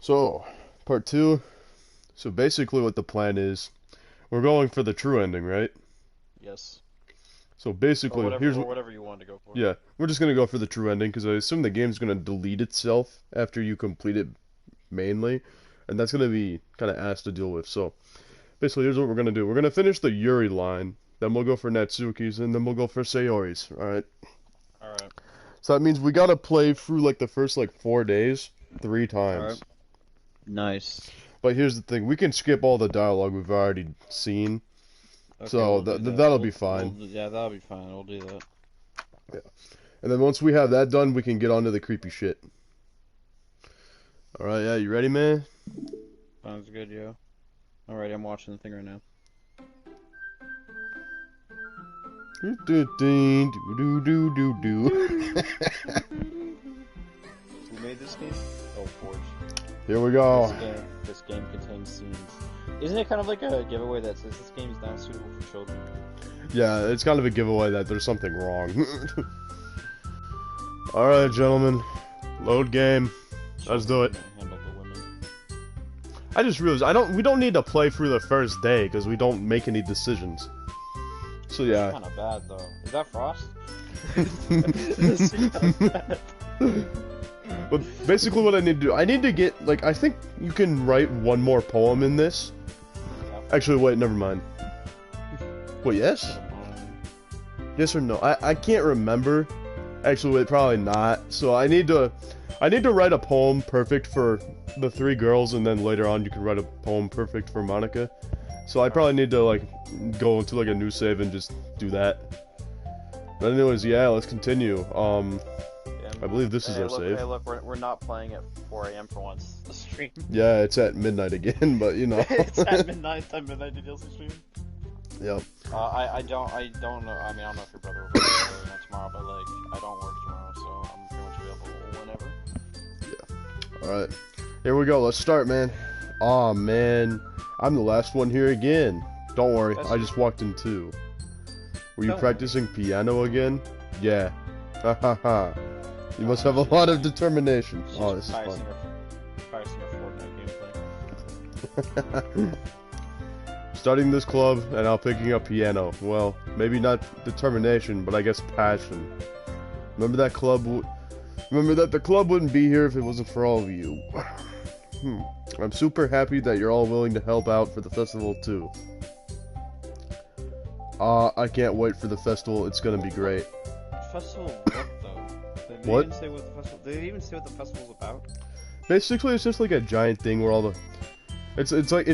So, part two. So basically what the plan is, we're going for the true ending, right? Yes. So basically, here's Or whatever you want to go for. yeah, we're just gonna go for the true ending because I assume the game's gonna delete itself after you complete it mainly, and that's gonna be kind of ass to deal with. So basically, here's what we're gonna do. We're gonna finish the Yuri line, then we'll go for Natsuki's, and then we'll go for Sayori's. All right. Alright. So that means we gotta play through like the first like 4 days, three Alright. times. Nice. But here's the thing: we can skip all the dialogue we've already seen, Okay, so we'll do that. that'll be fine. Yeah, that'll be fine. We'll do that. Yeah. And then once we have that done, we can get on to the creepy shit. Alright, yeah, you ready, man? Sounds good, yo. Alright, I'm watching the thing right now. Do do do do do do. Who made this game? Oh, Forge. Here we go. This game contains scenes. Isn't it kind of like a giveaway that says this game is not suitable for children? Yeah, it's kind of a giveaway that there's something wrong. Alright, gentlemen. Load game. Let's do it. Handle the women. I just realized we don't need to play through the first day because we don't make any decisions. So yeah. Kind of bad though. Is that Frost? But basically what I need to do, I need to get, like, I think you can write one more poem in this. Actually, wait, never mind. Wait, yes? Yes or no? I can't remember. Actually, wait, probably not. So I need to write a poem perfect for the three girls, and then later on you can write a poem perfect for Monica. So I probably need to, like, go into, like, a new save and just do that. But anyways, yeah, let's continue. I believe this is our save. Hey, look, we're not playing at 4 a.m. for once. The stream. Yeah, it's at midnight again, but you know. It's at midnight. Midnight ddlc stream. Yep. I don't know. I mean, I don't know if your brother will be there tomorrow, but like, I don't work tomorrow, so I'm pretty much available whenever. Yeah. All right. Here we go. Let's start, man. Aw, man. I'm the last one here again. Don't worry. I just walked in too. Were you practicing piano again? Yeah. Ha ha ha. You must have a lot of determination. Oh, this is fun. Practicing your Fortnite gameplay. Starting this club and now picking up piano. Well, maybe not determination, but I guess passion. Remember that the club wouldn't be here if it wasn't for all of you. I'm super happy that you're all willing to help out for the festival too. I can't wait for the festival. It's gonna be great. Festival what though? What? Did they even say what the festival's about? Basically, it's just like a giant thing where all the it's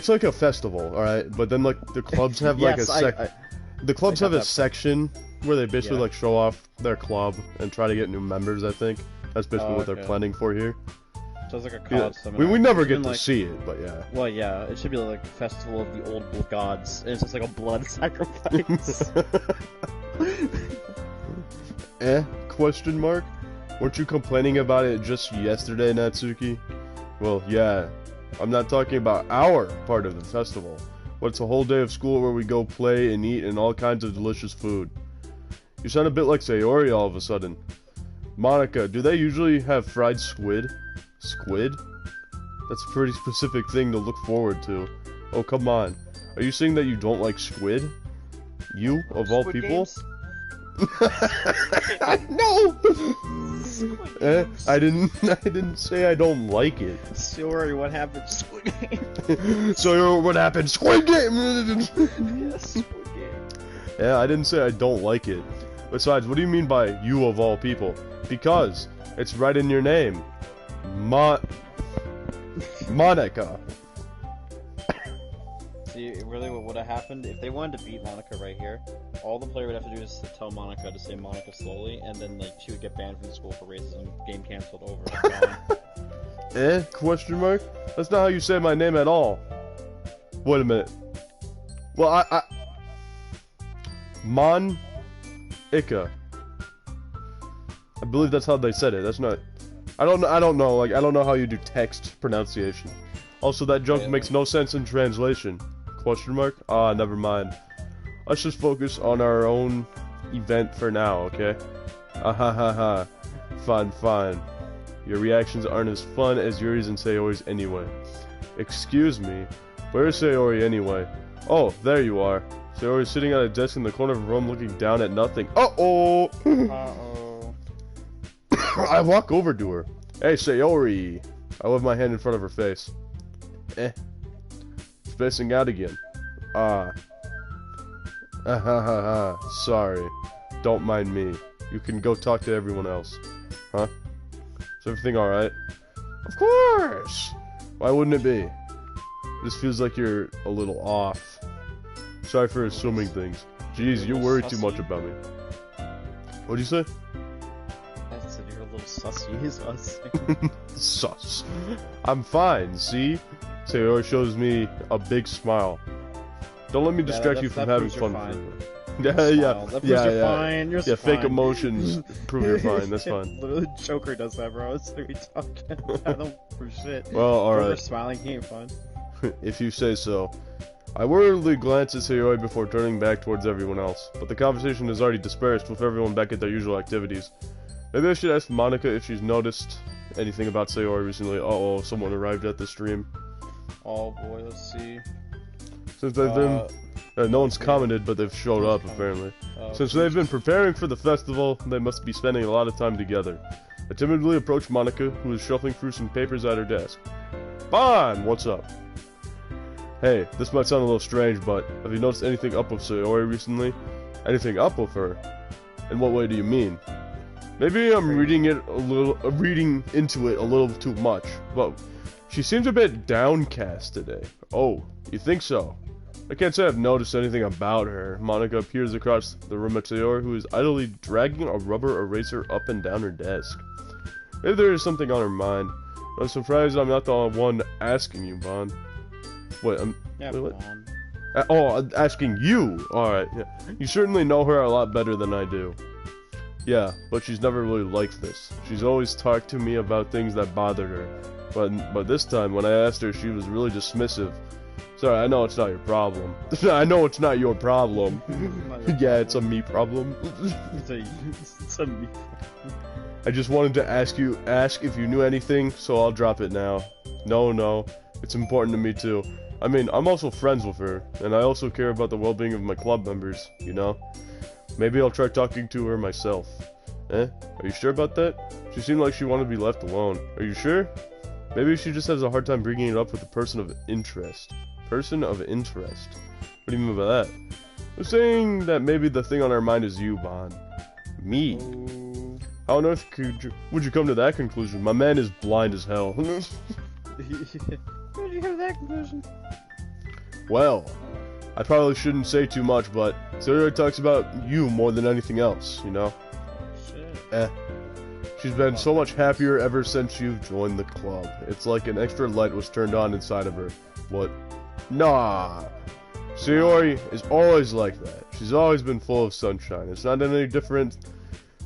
like a festival, all right. But then like the clubs have like the clubs have a section where they basically like show off their club and try to get new members. I think that's basically what they're planning for here. So it's like a cloud seminar. We never get to see it, but yeah. Well, yeah, it should be like a festival of the old gods, and it's just like a blood sacrifice. Question mark? Weren't you complaining about it just yesterday, Natsuki? Well, yeah. I'm not talking about our part of the festival. But it's a whole day of school where we go play and eat and all kinds of delicious food. You sound a bit like Sayori all of a sudden. Monica, do they usually have fried squid? Squid? That's a pretty specific thing to look forward to. Oh, come on. Are you saying that you don't like squid? You, of all people? No! I didn't say I don't like it. Sorry, what happened? Squid Game. So what happened? Squid Game! Yes, Squid Game. Yeah, I didn't say I don't like it. Besides, what do you mean by you of all people? Because it's right in your name. Monica. See, really what would have happened, if they wanted to beat Monica right here, all the player would have to do is to tell Monica to say Monica slowly, and then like she would get banned from the school for racism, game cancelled over. Question mark? That's not how you say my name at all. Wait a minute. Well, Mon-Ika. I believe that's how they said it. That's not... I don't know, like, I don't know how you do text pronunciation. Also, that joke makes no sense in translation. Question mark? Ah, never mind. Let's just focus on our own event for now, okay? Ah ha ha ha. Fine, fine. Your reactions aren't as fun as Yuri's and Sayori's anyway. Excuse me, where's Sayori anyway? Oh, there you are. Sayori's sitting at a desk in the corner of the room looking down at nothing. Uh-oh! Uh-oh. I walk over to her. Hey, Sayori! I wave my hand in front of her face. Spacing out again. Sorry. Don't mind me. You can go talk to everyone else. Huh? Is everything alright? Of course! Why wouldn't it be? This feels like you're a little off. Sorry for assuming things. Jeez, you worry too much about me. What'd you say? I said you're a little sussy, is us. Sus. I'm fine, see? Sayori shows me a big smile. Don't let me distract you from having fun. Yeah. That you're fine. You're fake emotions prove you're fine. That's fine. Literally, Joker does that, bro. It's like we talking. I don't for shit. Well, alright. Joker smiling, he ain't fun. If you say so. I worriedly glance at Sayori before turning back towards everyone else, but the conversation is already dispersed with everyone back at their usual activities. Maybe I should ask Monica if she's noticed anything about Sayori recently. Uh-oh, someone arrived at the stream. Oh boy, let's see. Since they've been... no one's commented, but they've showed up, apparently. Since they've been preparing for the festival, they must be spending a lot of time together. I timidly approach Monica, who is shuffling through some papers at her desk. Bon, what's up? Hey, this might sound a little strange, but have you noticed anything up with Sayori recently? Anything up with her? In what way do you mean? Maybe I'm reading into it a little too much, but she seems a bit downcast today. Oh, you think so? I can't say I've noticed anything about her. Monica appears across the room at Sayori, who is idly dragging a rubber eraser up and down her desk. Maybe there is something on her mind. I'm surprised I'm not the one asking you, Bon. Wait, what? Asking you! Alright, yeah. You certainly know her a lot better than I do. Yeah, but she's never really liked this. She's always talked to me about things that bothered her. But this time, when I asked her, she was really dismissive. Sorry, I know it's not your problem. I know it's not your problem. Yeah, it's a me problem. It's a me problem. I just wanted to ask if you knew anything, so I'll drop it now. No, it's important to me too. I mean, I'm also friends with her, and I also care about the well-being of my club members, you know? Maybe I'll try talking to her myself. Are you sure about that? She seemed like she wanted to be left alone. Are you sure? Maybe she just has a hard time bringing it up with a person of interest. Person of interest? What do you mean by that? I'm saying that maybe the thing on our mind is you, Bon. Me? How on earth would you come to that conclusion? My man is blind as hell. Where did you come to that conclusion? Well, I probably shouldn't say too much, but Sayori talks about you more than anything else, you know? Shit. She's been so much happier ever since you've joined the club. It's like an extra light was turned on inside of her. What? Nah. Sayori is always like that. She's always been full of sunshine. It's not any different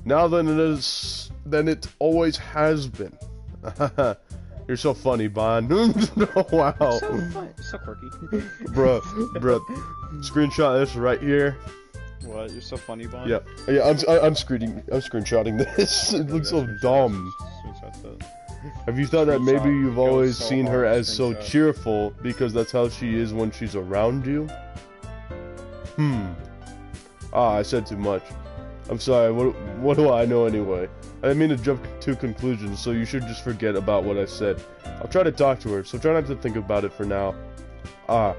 now than it always has been. You're so funny, Bon. Wow. So funny. So quirky. Bruh. Screenshot this right here. What? You're so funny, Bon? Yeah. I'm screenshotting this. It looks so dumb. Have you thought that maybe you've always seen her as so cheerful because that's how she is when she's around you? I said too much. I'm sorry, what do I know anyway? I didn't mean to jump to conclusions, so you should just forget about what I said. I'll try to talk to her, so try not to think about it for now. Alright.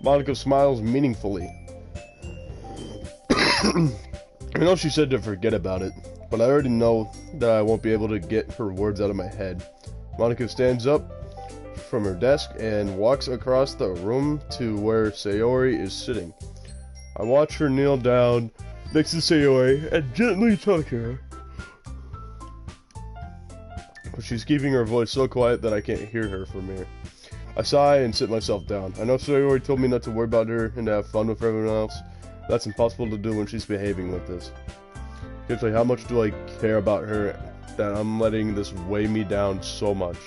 Monica smiles meaningfully. I know she said to forget about it, but I already know that I won't be able to get her words out of my head. Monica stands up from her desk and walks across the room to where Sayori is sitting. I watch her kneel down next to Sayori and gently talk to her. But she's keeping her voice so quiet that I can't hear her from here. I sigh and sit myself down. I know Sayori told me not to worry about her and to have fun with everyone else. That's impossible to do when she's behaving like this. Seriously, how much do I care about her that I'm letting this weigh me down so much?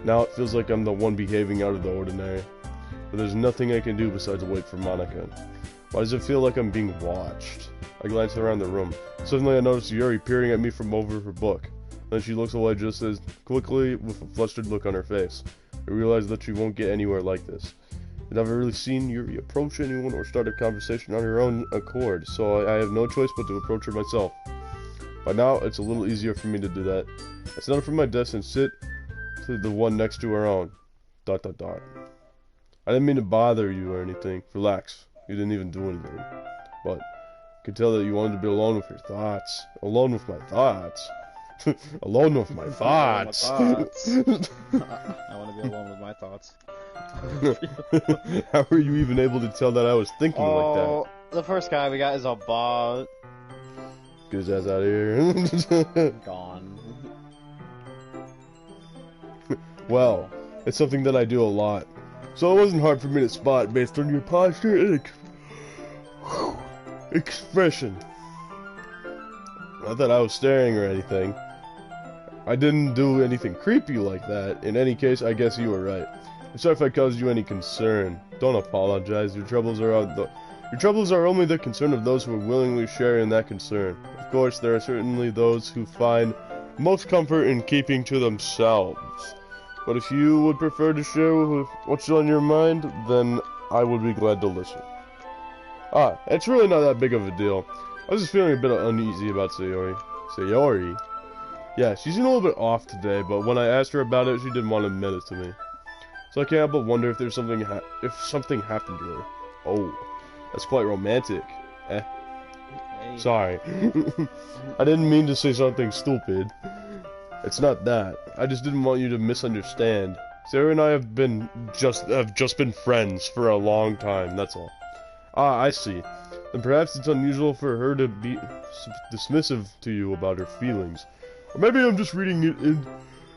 Now it feels like I'm the one behaving out of the ordinary. But there's nothing I can do besides wait for Monica. Why does it feel like I'm being watched? I glance around the room. Suddenly I notice Yuri peering at me from over her book. Then she looks away just as quickly with a flustered look on her face. I realize that she won't get anywhere like this. I've never really seen Yuri approach anyone or start a conversation on her own accord, so I have no choice but to approach her myself. By now, it's a little easier for me to do that. I sit down from my desk and sit to the one next to her own. ... I didn't mean to bother you or anything. Relax. You didn't even do anything. But I could tell that you wanted to be alone with your thoughts. Alone with my thoughts. Alone with my thoughts. I want to be alone with my thoughts. How were you even able to tell that I was thinking like that? The first guy we got is a bot. Get his ass out of here. Gone. Well, it's something that I do a lot. So it wasn't hard for me to spot based on your posture and expression. Not that I was staring or anything. I didn't do anything creepy like that. In any case, I guess you were right. I'm sorry if I caused you any concern. Don't apologize. Your troubles are only the concern of those who are willingly share in that concern. Of course, there are certainly those who find most comfort in keeping to themselves. But if you would prefer to share what's on your mind, then I would be glad to listen. It's really not that big of a deal. I was just feeling a bit uneasy about Sayori. Sayori? Yeah, she's a little bit off today, but when I asked her about it, she didn't want to admit it to me. So I can't help but wonder if there's something happened to her. Oh, that's quite romantic. Hey. Sorry. I didn't mean to say something stupid. It's not that. I just didn't want you to misunderstand. Sarah and I have just been friends for a long time, that's all. I see. Then perhaps it's unusual for her to be dismissive to you about her feelings. Or maybe I'm just reading it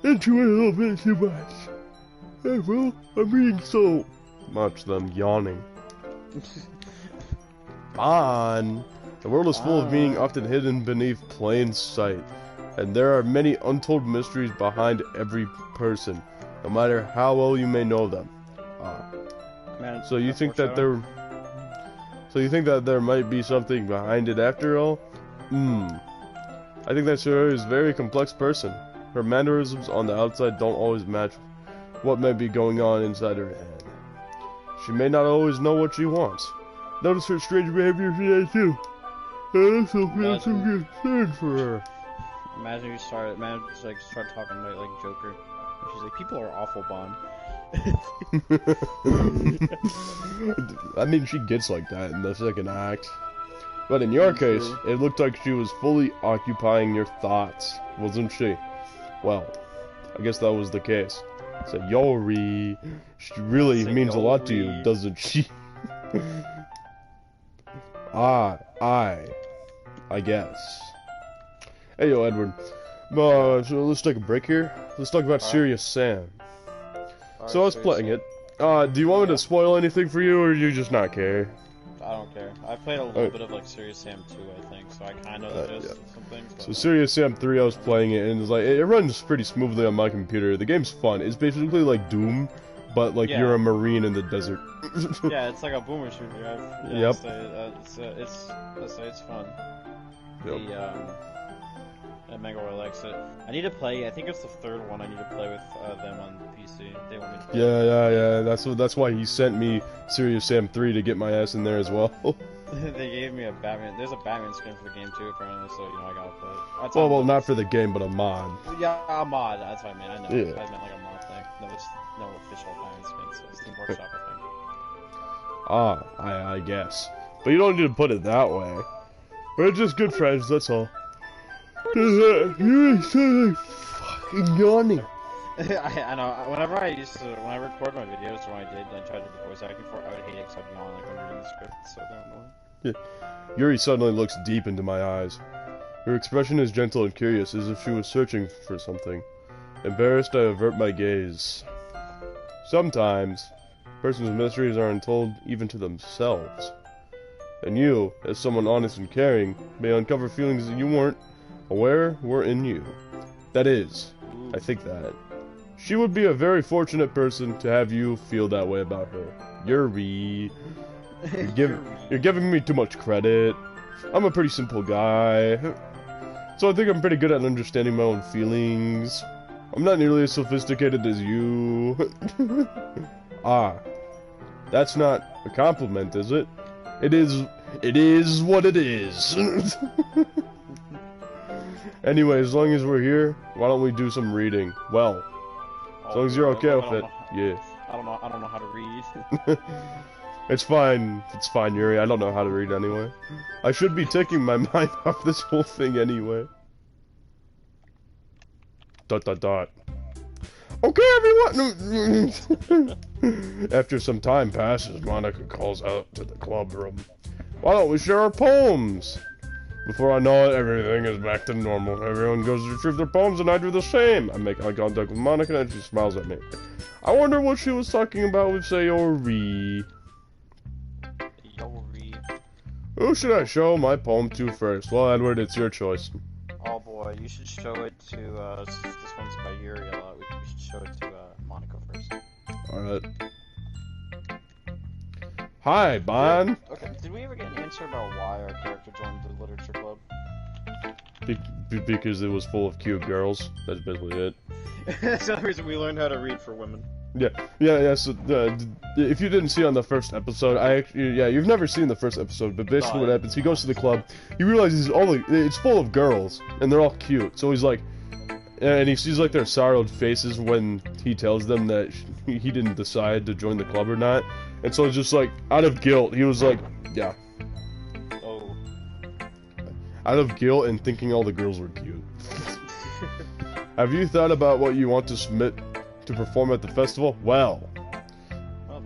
into it a little bit too much. Hey, well, I'm reading so much that I'm yawning. On. The world is full of meaning often hidden beneath plain sight. And there are many untold mysteries behind every person, no matter how well you may know them. Man, so you think that there might be something behind it after all? I think that Sarah is a very complex person. Her mannerisms on the outside don't always match what may be going on inside her head. She may not always know what she wants. Notice her strange behavior today too. I also feel some concern for her. Imagine you start talking like Joker. And she's like, people are awful, Bond. I mean, she gets like that in the second act. But in your case, it looked like she was fully occupying your thoughts, wasn't she? Well, I guess that was the case. So Yori, she really means a lot to you, doesn't she? I guess. Hey, yo, Edward. So let's take a break here. Let's talk about Serious Sam. So I was playing it. Do you want me to spoil anything for you, or do you just not care? I don't care. I played a little bit of like Serious Sam 2, I think, so I kind of know the gist of some things. So Serious Sam 3, I was playing it, and it's like it runs pretty smoothly on my computer. The game's fun. It's basically like Doom, but like you're a marine in the desert. Yeah, it's like a boomer shooter. Yep. It's fun. Yep. Megawar likes it. I need to play. I think it's the third one. I need to play with them on PC. They want me to play. Yeah. That's why he sent me Serious Sam 3 to get my ass in there as well. They gave me a Batman. There's a Batman skin for the game too, apparently. So I gotta play it. Well, not for the game, but a mod. Yeah, a mod. That's what I mean. I know. Yeah. I meant like a mod thing. No, it's no official Batman skin. So it's Steam Workshop, I think. I guess. But you don't need to put it that way. We're just good friends. That's all. You're so like fucking yawning. I know. When I record my videos, or when I tried to do voice acting for it, I would hate it because I'd yawn like when reading the script. So they're annoying. Yeah. Yuri suddenly looks deep into my eyes. Her expression is gentle and curious, as if she was searching for something. Embarrassed, I avert my gaze. Sometimes, a person's mysteries are untold even to themselves. And you, as someone honest and caring, may uncover feelings that you weren't aware were in you. That is, I think that. She would be a very fortunate person to have you feel that way about her. Yuri. You're giving me too much credit. I'm a pretty simple guy. So I think I'm pretty good at understanding my own feelings. I'm not nearly as sophisticated as you. Ah. That's not a compliment, is it? It is what it is. Anyway, as long as we're here, why don't we do some reading? Well, as long as you're okay with it, yeah. I don't know how to read. It's fine, Yuri. I don't know how to read anyway. I should be taking my mind off this whole thing anyway. ... Okay, everyone! After some time passes, Monica calls out to the club room. Why don't we share our poems? Before I know it, everything is back to normal. Everyone goes to retrieve their poems, and I do the same. I make eye contact with Monica, and she smiles at me. I wonder what she was talking about with Sayori. Who should I show my poem to first? Well, Edward, it's your choice. Oh boy, you should show it to, this one's by Yuri a lot. We should show it to, Monica first. Alright. Hi, Bon. Okay, did we ever get an answer about why our character joined the literature club? Because it was full of cute girls. That's basically it. That's the reason we learned how to read for women. Yeah. So, if you didn't see on the first episode, you've never seen the first episode, but basically what happens, he goes to the club, he realizes it's full of girls, and they're all cute, so he's like, and he sees like their sorrowed faces when he tells them that he didn't decide to join the club or not, and so it's just like, out of guilt, he was like, yeah. Oh. Out of guilt and thinking all the girls were cute. Have you thought about what you want to submit to perform at the festival? Well,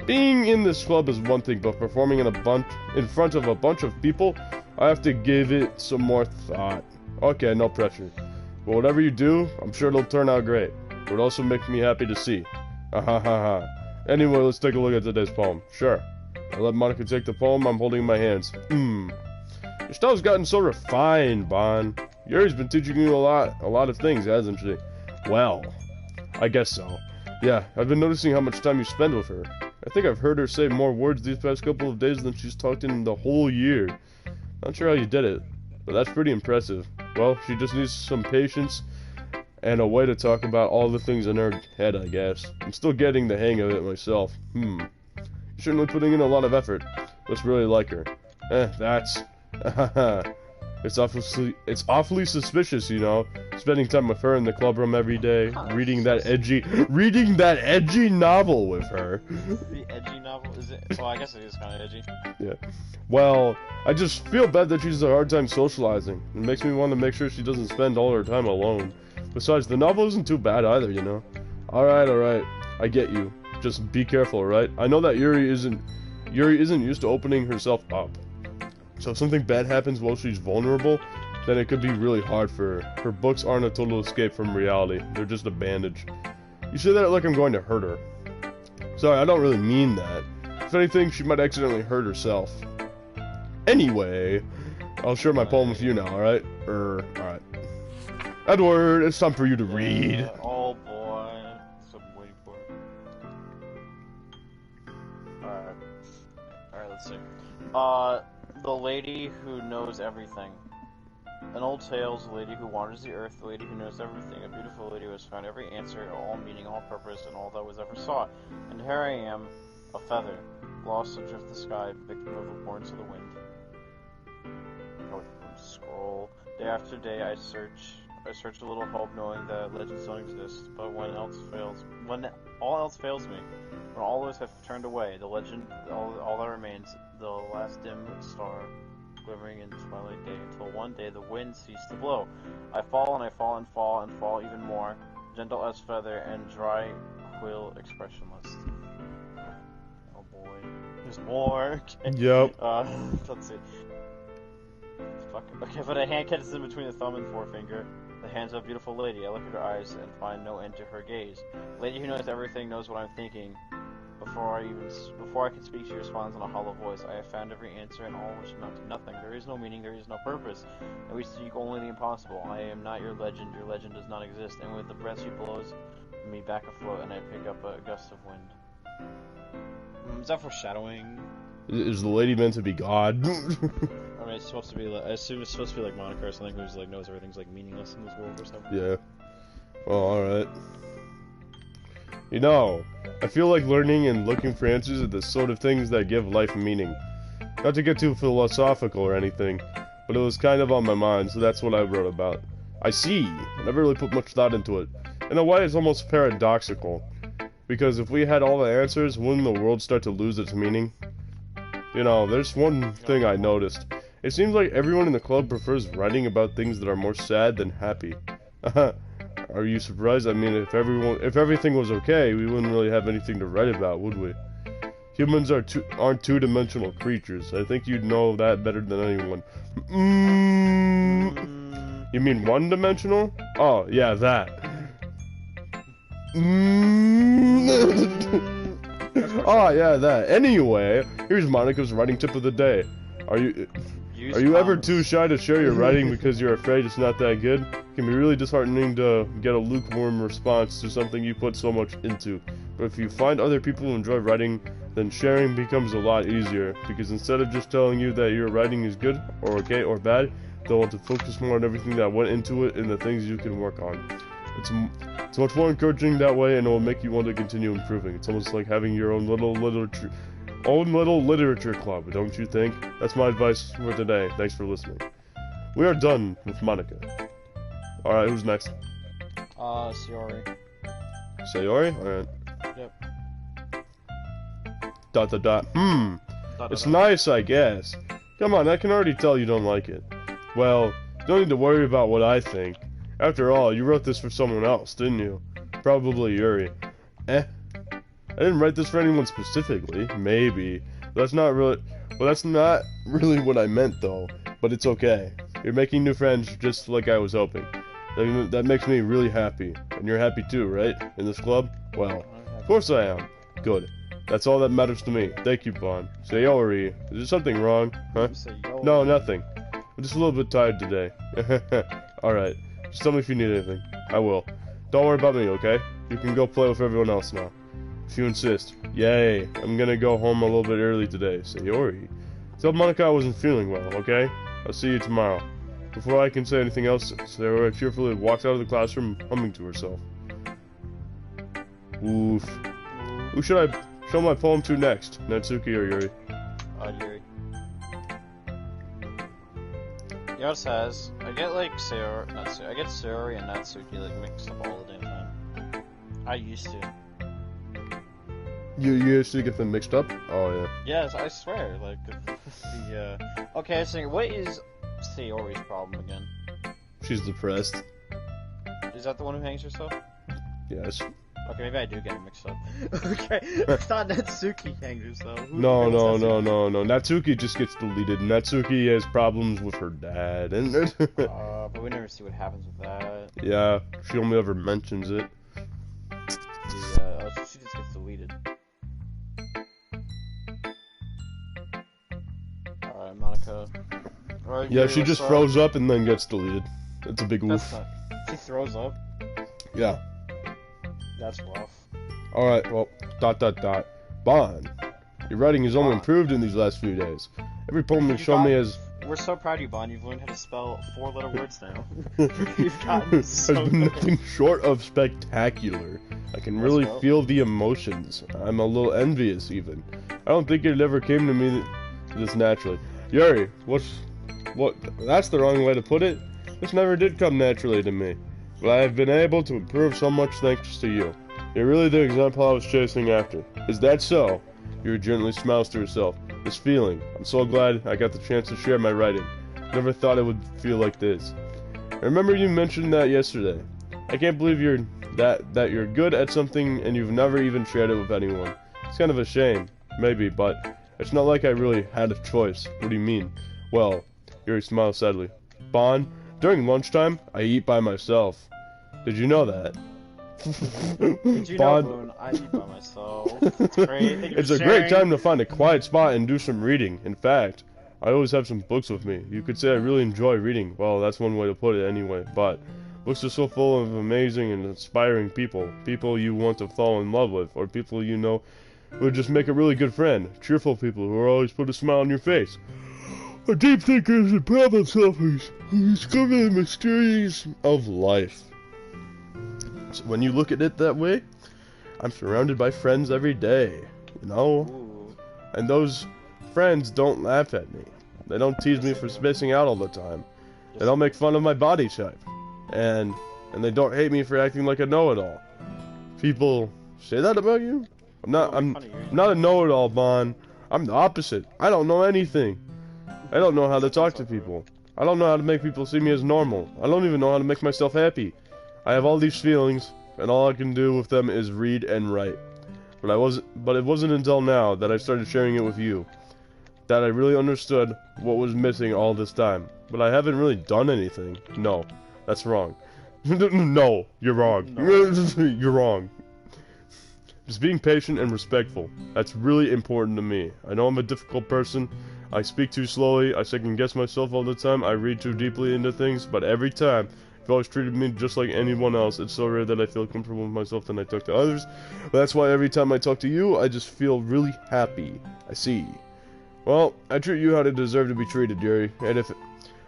being in this club is one thing, but performing in front of a bunch of people, I have to give it some more thought. Okay, no pressure. But whatever you do, I'm sure it'll turn out great. It would also make me happy to see. Anyway, let's take a look at today's poem. Sure. I let Monica take the poem I'm holding in my hands. Your style's gotten so refined, Bon. Yuri's been teaching you a lot of things, hasn't she? Well, I guess so. Yeah, I've been noticing how much time you spend with her. I think I've heard her say more words these past couple of days than she's talked in the whole year. Not sure how you did it, but that's pretty impressive. Well, she just needs some patience and a way to talk about all the things in her head, I guess. I'm still getting the hang of it myself. You're certainly putting in a lot of effort. Let's really like her. That's... It's awfully suspicious, you know, spending time with her in the club room every day, reading that edgy novel with her. The edgy novel? Is it? Well, I guess it is kind of edgy. Yeah. Well, I just feel bad that she's a hard time socializing. It makes me want to make sure she doesn't spend all her time alone. Besides, the novel isn't too bad either, you know. Alright. I get you. Just be careful, alright? I know that Yuri isn't used to opening herself up. So if something bad happens while she's vulnerable, then it could be really hard for her. Her books aren't a total escape from reality. They're just a bandage. You say that like I'm going to hurt her. Sorry, I don't really mean that. If anything, she might accidentally hurt herself. Anyway, I'll share my poem with you now, alright? Alright. Edward, it's time for you to read. Oh boy. So I'm waiting for it. Alright, let's see. The lady who knows everything. An old tale is a lady who wanders the earth, the lady who knows everything, a beautiful lady who has found every answer, all meaning, all purpose, and all that was ever sought. And here I am, a feather, lost adrift the sky, victim of the horns of the wind. Scroll. Day after day I search a little hope, knowing that legends don't exist, but when all else fails me, when all others have turned away, the legend, all that remains, the last dim star, glimmering in the twilight day, until one day the wind ceased to blow. I fall and I fall and fall and fall even more, gentle as feather and dry quill expressionless. Oh boy, there's more. Okay. Yep. Let's see. Fuck. Okay, but a hand catches in between the thumb and forefinger. The hands of a beautiful lady. I look at her eyes and find no end to her gaze. Lady who knows everything knows what I'm thinking. Before I can speak, she responds in a hollow voice. I have found every answer, and all which amount to nothing. There is no meaning, there is no purpose, and we seek only the impossible. I am not your legend does not exist. And with the breath she blows me back afloat, and I pick up a gust of wind. Is that foreshadowing? Is the lady meant to be God? I mean, it's supposed to be like, I assume it's supposed to be like Monica or something who's like knows everything's like meaningless in this world or something. Yeah. Well, alright. You know, I feel like learning and looking for answers are the sort of things that give life meaning. Not to get too philosophical or anything, but it was kind of on my mind, so that's what I wrote about. I see. I never really put much thought into it. In a way, it's almost paradoxical. Because if we had all the answers, wouldn't the world start to lose its meaning? You know, there's one thing I noticed. It seems like everyone in the club prefers writing about things that are more sad than happy. Are you surprised? I mean, if everything was okay, we wouldn't really have anything to write about, would we? Humans aren't two-dimensional creatures. I think you'd know that better than anyone. You mean one-dimensional? Oh, yeah, that. Oh, yeah, that. Anyway, here's Monica's writing tip of the day. Are you ever too shy to share your writing because you're afraid it's not that good? It can be really disheartening to get a lukewarm response to something you put so much into. But if you find other people who enjoy writing, then sharing becomes a lot easier, because instead of just telling you that your writing is good, or okay, or bad, they'll want to focus more on everything that went into it and the things you can work on. It's much more encouraging that way, and it will make you want to continue improving. It's almost like having your own little literature club, don't you think? That's my advice for today. Thanks for listening. We are done with Monica. Alright, who's next? Sayori. Sayori? Alright. Yep. It's nice, I guess. Come on, I can already tell you don't like it. Well, don't need to worry about what I think. After all, you wrote this for someone else, didn't you? Probably Yuri. I didn't write this for anyone specifically. Maybe. That's not really what I meant, though. But it's okay. You're making new friends just like I was hoping. That makes me really happy. And you're happy too, right? In this club? Well, of course I am. Good. That's all that matters to me. Thank you, Bon. Sayori. Is there something wrong? Huh? No, nothing. I'm just a little bit tired today. Alright. Just tell me if you need anything. I will. Don't worry about me, okay? You can go play with everyone else now. If you insist. Yay. I'm gonna go home a little bit early today. Sayori. Tell Monica I wasn't feeling well, okay? I'll see you tomorrow. Before I can say anything else, Sayori cheerfully walked out of the classroom, humming to herself. Oof. Who should I show my poem to next? Natsuki or Yuri? Yuri. Yours says, I get like I get Sayori and Natsuki like mixed up all the damn time. I used to. You used to get them mixed up? Oh yeah. Yes, I swear. Like Okay, so what is Sayori's problem again? She's depressed. Is that the one who hangs herself? Yes. Okay, maybe I do get it mixed up. Okay, it's not Natsuki hangs herself. No. Natsuki just gets deleted. Natsuki has problems with her dad, and but we never see what happens with that. Yeah, she only ever mentions it. Yeah, she just gets deleted. Alright, Monica. Right, yeah, she just froze up and then gets deleted. It's a big oof. She throws up? Yeah. That's rough. Alright, well, ... Bon, your writing has only improved in these last few days. Every poem you've shown me has... We're so proud of you, Bon. You've learned how to spell 4-letter words now. You've gotten so has been nothing short of spectacular. I can really feel the emotions. I'm a little envious, even. I don't think it ever came to me this naturally. Yuri, that's the wrong way to put it. This never did come naturally to me. But I have been able to improve so much thanks to you. You're really the example I was chasing after. Is that so? Yuri gently smiles to herself. This feeling. I'm so glad I got the chance to share my writing. Never thought it would feel like this. I remember you mentioned that yesterday. I can't believe that you're good at something and you've never even shared it with anyone. It's kind of a shame, maybe, but it's not like I really had a choice. What do you mean? Well, Yuri smiles sadly. Bon, during lunchtime, I eat by myself. Did you know that? Did you know, Boone? I eat by myself. It's great. It's a great time to find a quiet spot and do some reading. In fact, I always have some books with me. You could say I really enjoy reading. Well, that's one way to put it anyway. But books are so full of amazing and inspiring people. People you want to fall in love with, or people you know would just make a really good friend. Cheerful people who always put a smile on your face. A deep thinkers and problem solvers who discover the mysteries of life. So when you look at it that way, I'm surrounded by friends every day, you know? Ooh. And those friends don't laugh at me. They don't tease me for spacing out all the time. They don't make fun of my body type. And they don't hate me for acting like a know-it-all. People say that about you? I'm not a know-it-all, Bon. I'm the opposite. I don't know anything. I don't know how to talk to people. I don't know how to make people see me as normal. I don't even know how to make myself happy. I have all these feelings, and all I can do with them is read and write. But it wasn't until now that I started sharing it with you that I really understood what was missing all this time. But I haven't really done anything. No, that's wrong. No, you're wrong. No. You're wrong. Just being patient and respectful. That's really important to me. I know I'm a difficult person. I speak too slowly. I second guess myself all the time. I read too deeply into things. But every time, you've always treated me just like anyone else. It's so rare that I feel comfortable with myself than I talk to others. But that's why every time I talk to you, I just feel really happy. I see. Well, I treat you how they deserve to be treated, Yuri. And if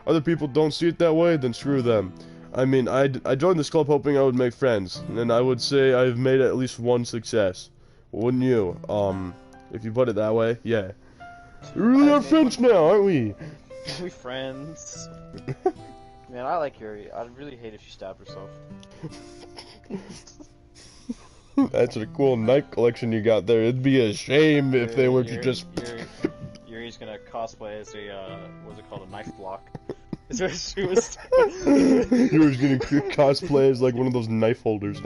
other people don't see it that way, then screw them. I mean, I joined this club hoping I would make friends, and I would say I've made at least one success. Wouldn't you? If you put it that way, yeah. We really are friends now, aren't we? We friends. Man, I like Yuri. I'd really hate if she stabbed herself. That's a cool knife collection you got there. It'd be a shame if they were to just... Yuri's gonna cosplay as a, what's it called, a knife block. Is what she was Yuri's gonna cosplay as like one of those knife holders.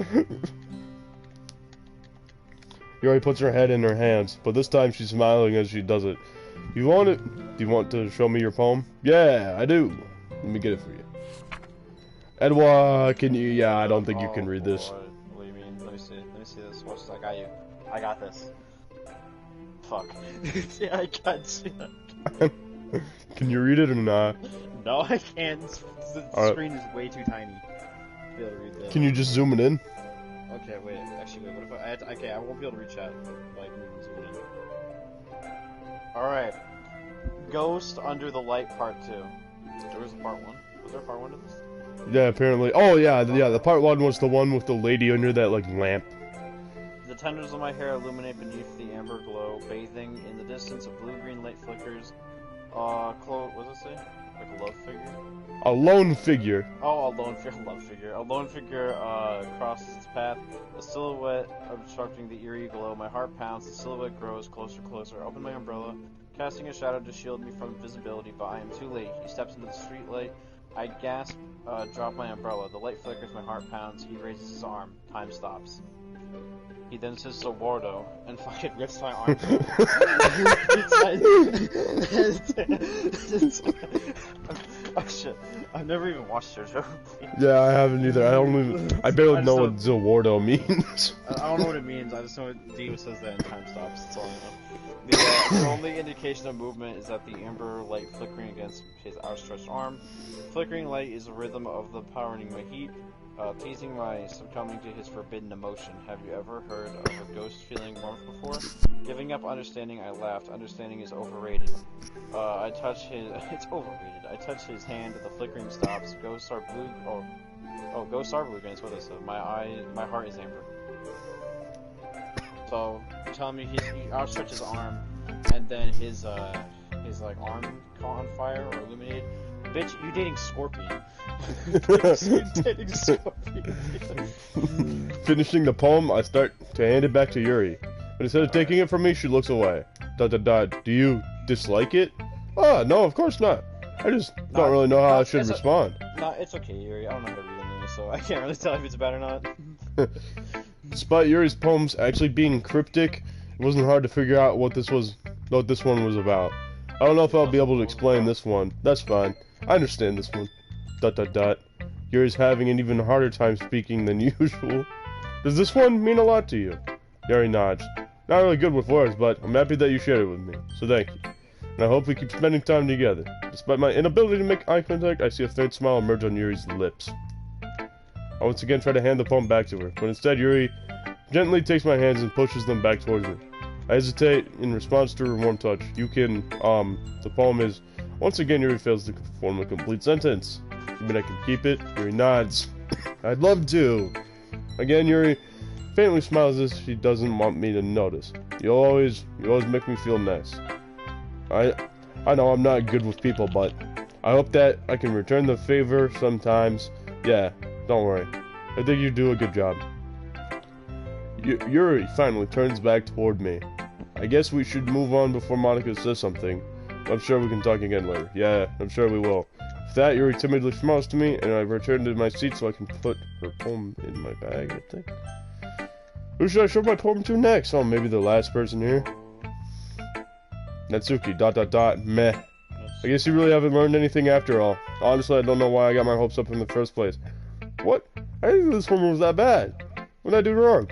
Yuri puts her head in her hands, but this time she's smiling as she does it. You want it? Do you want to show me your poem? Yeah, I do. Let me get it for you. Edouard, can you? Yeah, I don't think you can read this. What do you mean? Let me see. Let me see this. Watch this. I got you. I got this. Fuck. Yeah, I got you. Can you read it or not? No, I can't. The screen is way too tiny to be able to read that. Can you just zoom it in? Okay, wait. Actually, wait. What if I? Okay, I won't be able to reach out. Like, zoom it in. All right. Ghost Under the Light Part 2. There was a Part 1. Was there a Part 1 to this? Yeah, apparently. Oh yeah, yeah. The Part 1 was the one with the lady under that like lamp. The tendrils of my hair illuminate beneath the amber glow, bathing in the distance of blue-green light flickers. What does it say? Like a love figure? A lone figure. Oh, a lone figure. A lone figure crosses its path. A silhouette obstructing the eerie glow. My heart pounds. The silhouette grows closer, closer. I open my umbrella, casting a shadow to shield me from visibility, but I am too late. He steps into the streetlight. I gasp, drop my umbrella. The light flickers, my heart pounds. He raises his arm. Time stops. He then says Wardo and fucking rips my arm. Oh shit! I've never even watched JoJo. Yeah, I haven't either. I barely know what Zilwardo means. I don't know what it means. I just know Dio says that in time stops. That's all I know. The only indication of movement is that the amber light flickering against his outstretched arm. Flickering light is the rhythm of the powering my heat. Teasing my succumbing to his forbidden emotion. Have you ever heard of a ghost feeling warmth before? Giving up understanding, I laughed. Understanding is overrated. I touch his... It's overrated. I touch his hand, the flickering stops. Ghosts are blue... Oh, ghosts are blue green, that's what it said. My heart is amber. So, you're telling me he outstretched his arm, and then his like, arm caught on fire or illuminated? Bitch, you dating Scorpion. You dating Scorpion. Finishing the poem, I start to hand it back to Yuri. But instead of taking it from me, she looks away. ... Do you dislike it? Ah, no, of course not. I just don't really know how I should respond. No, it's okay, Yuri. I don't know how to read anyway, so I can't really tell if it's bad or not. Despite Yuri's poems actually being cryptic, it wasn't hard to figure out what this one was about. I don't know if I'll be able to explain this one. That's fine. I understand this one. ... Yuri's having an even harder time speaking than usual. Does this one mean a lot to you? Yuri nods. Not really good with words, but I'm happy that you shared it with me, so thank you. And I hope we keep spending time together. Despite my inability to make eye contact, I see a faint smile emerge on Yuri's lips. I once again try to hand the poem back to her, but instead Yuri gently takes my hands and pushes them back towards me. I hesitate in response to her warm touch. You can, the poem is, once again Yuri fails to form a complete sentence. You mean I can keep it? Yuri nods. I'd love to. Again, Yuri faintly smiles as she doesn't want me to notice. You always make me feel nice. I know I'm not good with people, but I hope that I can return the favor sometimes. Yeah, don't worry. I think you do a good job. Yuri finally turns back toward me. I guess we should move on before Monica says something. I'm sure we can talk again later. Yeah, I'm sure we will. With that, Yuri timidly smiles to me, and I return to my seat so I can put her poem in my bag, I think. Who should I show my poem to next? Oh, maybe the last person here. Natsuki, ... meh. I guess you really haven't learned anything after all. Honestly, I don't know why I got my hopes up in the first place. What? I didn't think this poem was that bad. What did I do wrong?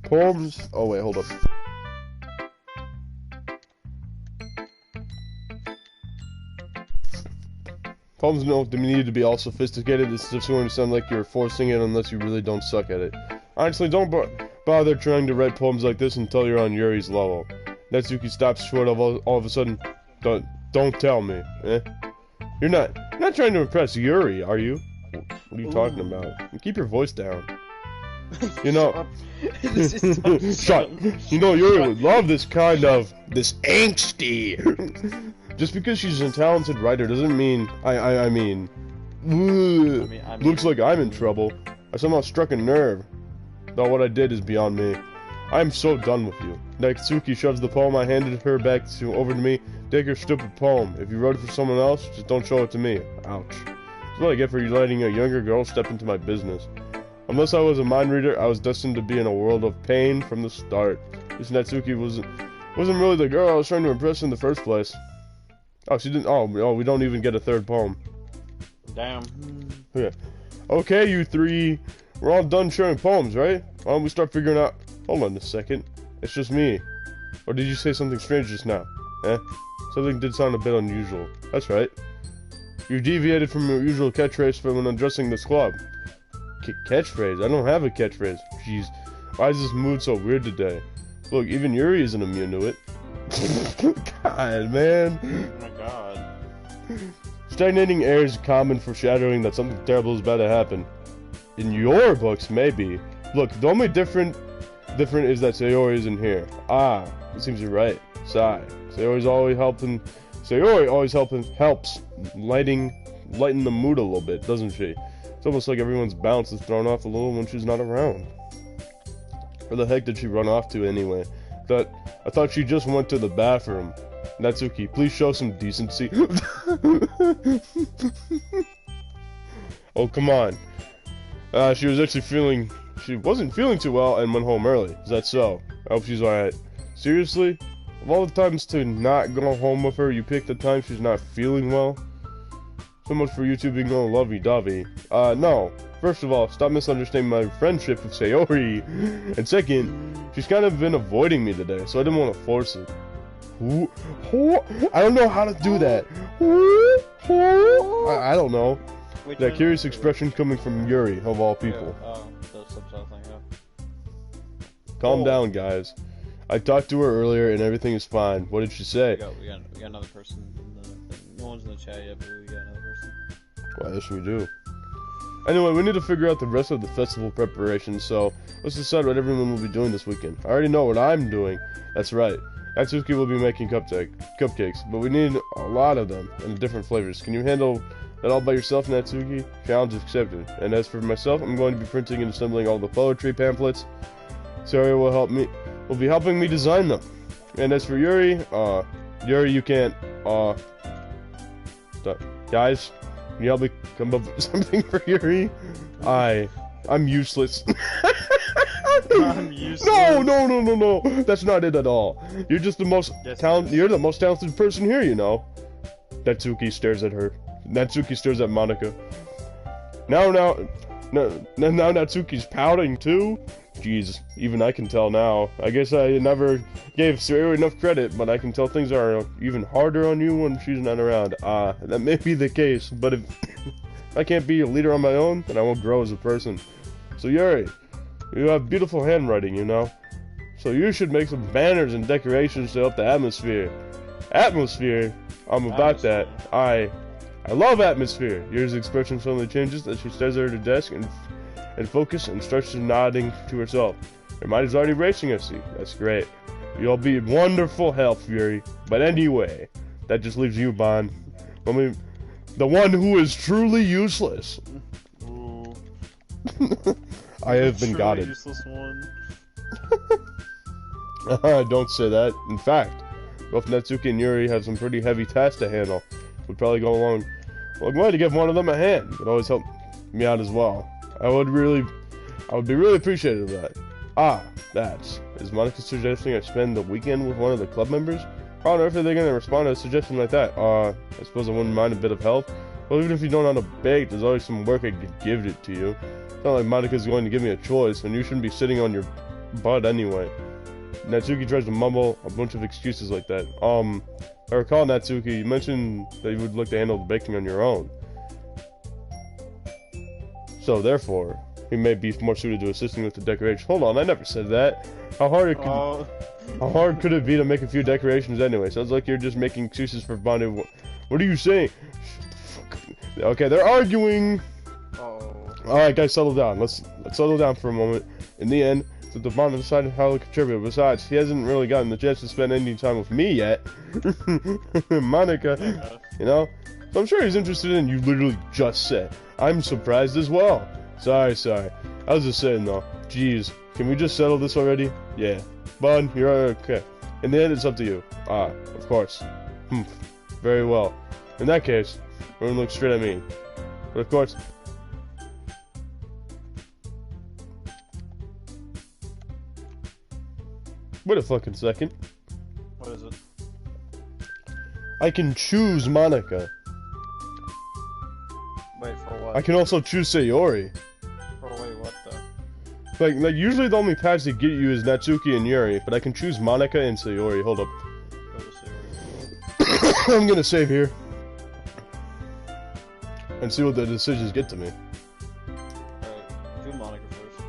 Poems... Oh, wait, hold up. Poems don't need to be all sophisticated. It's just going to sound like you're forcing it unless you really don't suck at it. Honestly, don't bother trying to write poems like this until you're on Yuri's level. Natsuki stops short of all of a sudden. Don't tell me, eh? You're not trying to impress Yuri, are you? What are you talking about? Keep your voice down. You know, shut. You know, Yuri would love this angsty. Just because she's a talented writer doesn't mean I mean, looks like I'm in trouble. I somehow struck a nerve. Though what I did is beyond me. I am so done with you. Natsuki shoves the poem I handed her back over to me. Take your stupid poem. If you wrote it for someone else, just don't show it to me. Ouch. That's what I get for letting a younger girl step into my business. Unless I was a mind reader, I was destined to be in a world of pain from the start. This Natsuki wasn't really the girl I was trying to impress in the first place. Oh, she didn't. Oh, we don't even get a third poem. Damn. Yeah. Okay, you three. We're all done sharing poems, right? Why don't we start figuring out... Hold on a second. It's just me. Or did you say something strange just now? Eh? Something did sound a bit unusual. That's right. You deviated from your usual catchphrase when addressing this club. Catchphrase? I don't have a catchphrase. Jeez. Why is this mood so weird today? Look, even Yuri isn't immune to it. God, man. Oh my god. Stagnating air is common foreshadowing that something terrible is about to happen. In your books, maybe. Look, the only different is that Sayori isn't here. Ah, it seems you're right. Sigh. Sayori always helps lighten the mood a little bit, doesn't she? It's almost like everyone's balance is thrown off a little when she's not around. Where the heck did she run off to anyway? I thought she just went to the bathroom. Natsuki, please show some decency. Oh, come on. She wasn't feeling too well and went home early. Is that so? I hope she's alright. Seriously? Of all the times to not go home with her, you pick the time she's not feeling well? So much for you two being all lovey-dovey. No. First of all, stop misunderstanding my friendship with Sayori. And second, she's kind of been avoiding me today, so I didn't want to force it. I don't know how to do that. I don't know. That curious expression coming from Yuri, of all people. Calm down, guys. I talked to her earlier and everything is fine. What did she say? We got another person. No one's in the chat yet, but we got another person. Well, yes, we do. Anyway, we need to figure out the rest of the festival preparations, so let's decide what everyone will be doing this weekend. I already know what I'm doing. That's right. Natsuki will be making cupcakes, but we need a lot of them in different flavors. Can you handle that all by yourself, Natsuki? Challenge accepted. And as for myself, I'm going to be printing and assembling all the poetry pamphlets. Sarah will be helping me design them. And as for Yuri, you can't, guys, can you help me come up with something for Yuri? I'm useless. I'm useless. No. That's not it at all. You're just the most You're the most talented person here, you know. Natsuki stares at her. Natsuki stares at Monica. Now Natsuki's pouting too? Jeez, even I can tell now. I guess I never gave Sayori enough credit, but I can tell things are even harder on you when she's not around. That may be the case, but if I can't be a leader on my own, then I won't grow as a person. So Yuri, you have beautiful handwriting, you know. So you should make some banners and decorations to help the atmosphere. Atmosphere? I'm about that. I love atmosphere. Yuri's expression suddenly changes as she stares at her desk and focus and starts nodding to herself. Her mind is already racing, I see. That's great. You'll be wonderful help, Yuri. But anyway, that just leaves you, Bon. I mean, the one who is truly useless. Ooh. I have been godded. Useless one. Don't say that. In fact, both Natsuki and Yuri have some pretty heavy tasks to handle. Would probably go along. Well, I'm glad to give one of them a hand. You could always help me out as well. I would be really appreciative of that. Ah, is Monica suggesting I spend the weekend with one of the club members? How on earth are they going to respond to a suggestion like that? I suppose I wouldn't mind a bit of help. Well, even if you don't know how to bake, there's always some work I could give it to you. It's not like Monica's going to give me a choice, and you shouldn't be sitting on your butt anyway. Natsuki tries to mumble a bunch of excuses like that. I recall, Natsuki, you mentioned that you would look to handle the baking on your own. So, therefore, he may be more suited to assisting with the decorations. Hold on, I never said that. How hard could it be to make a few decorations anyway? Sounds like you're just making excuses for Bondi. What are you saying? Okay, they're arguing. Alright, guys, settle down. Let's settle down for a moment. In the end, the Bond decided how to contribute. Besides, he hasn't really gotten the chance to spend any time with me yet. Monica, you know? So I'm sure he's interested in you literally just said. I'm surprised as well. Sorry. I was just saying though. Jeez, can we just settle this already? Yeah. Bond, you're okay. In the end, it's up to you. Of course. Very well. In that case, everyone looks straight at me. But of course... Wait a fucking second. What is it? I can choose Monica. Wait, for what? I can also choose Sayori. For wait, what the? Like usually the only paths that get you is Natsuki and Yuri, but I can choose Monica and Sayori. Hold up. Go to Sayori. I'm gonna save here. And see what the decisions get to me. Alright, do Monica first.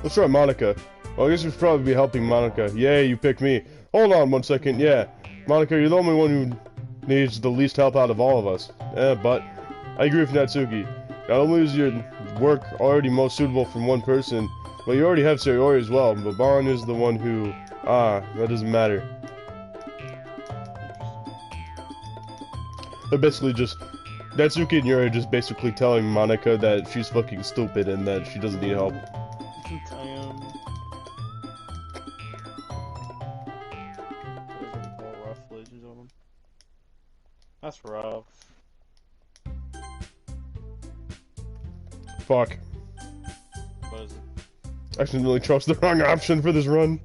Let's try Monica. Well, I guess we should probably be helping Monica. Yay, you picked me. Hold on 1 second, yeah. Monica, you're the only one who needs the least help out of all of us. But I agree with Natsuki. Not only is your work already most suitable from one person, but you already have Sayori as well. But Bon is the one who... that doesn't matter. They're basically just... Natsuki and Yuri are just basically telling Monica that she's fucking stupid and that she doesn't need help. That's rough. Fuck. What is it? I accidentally chose the wrong option for this run.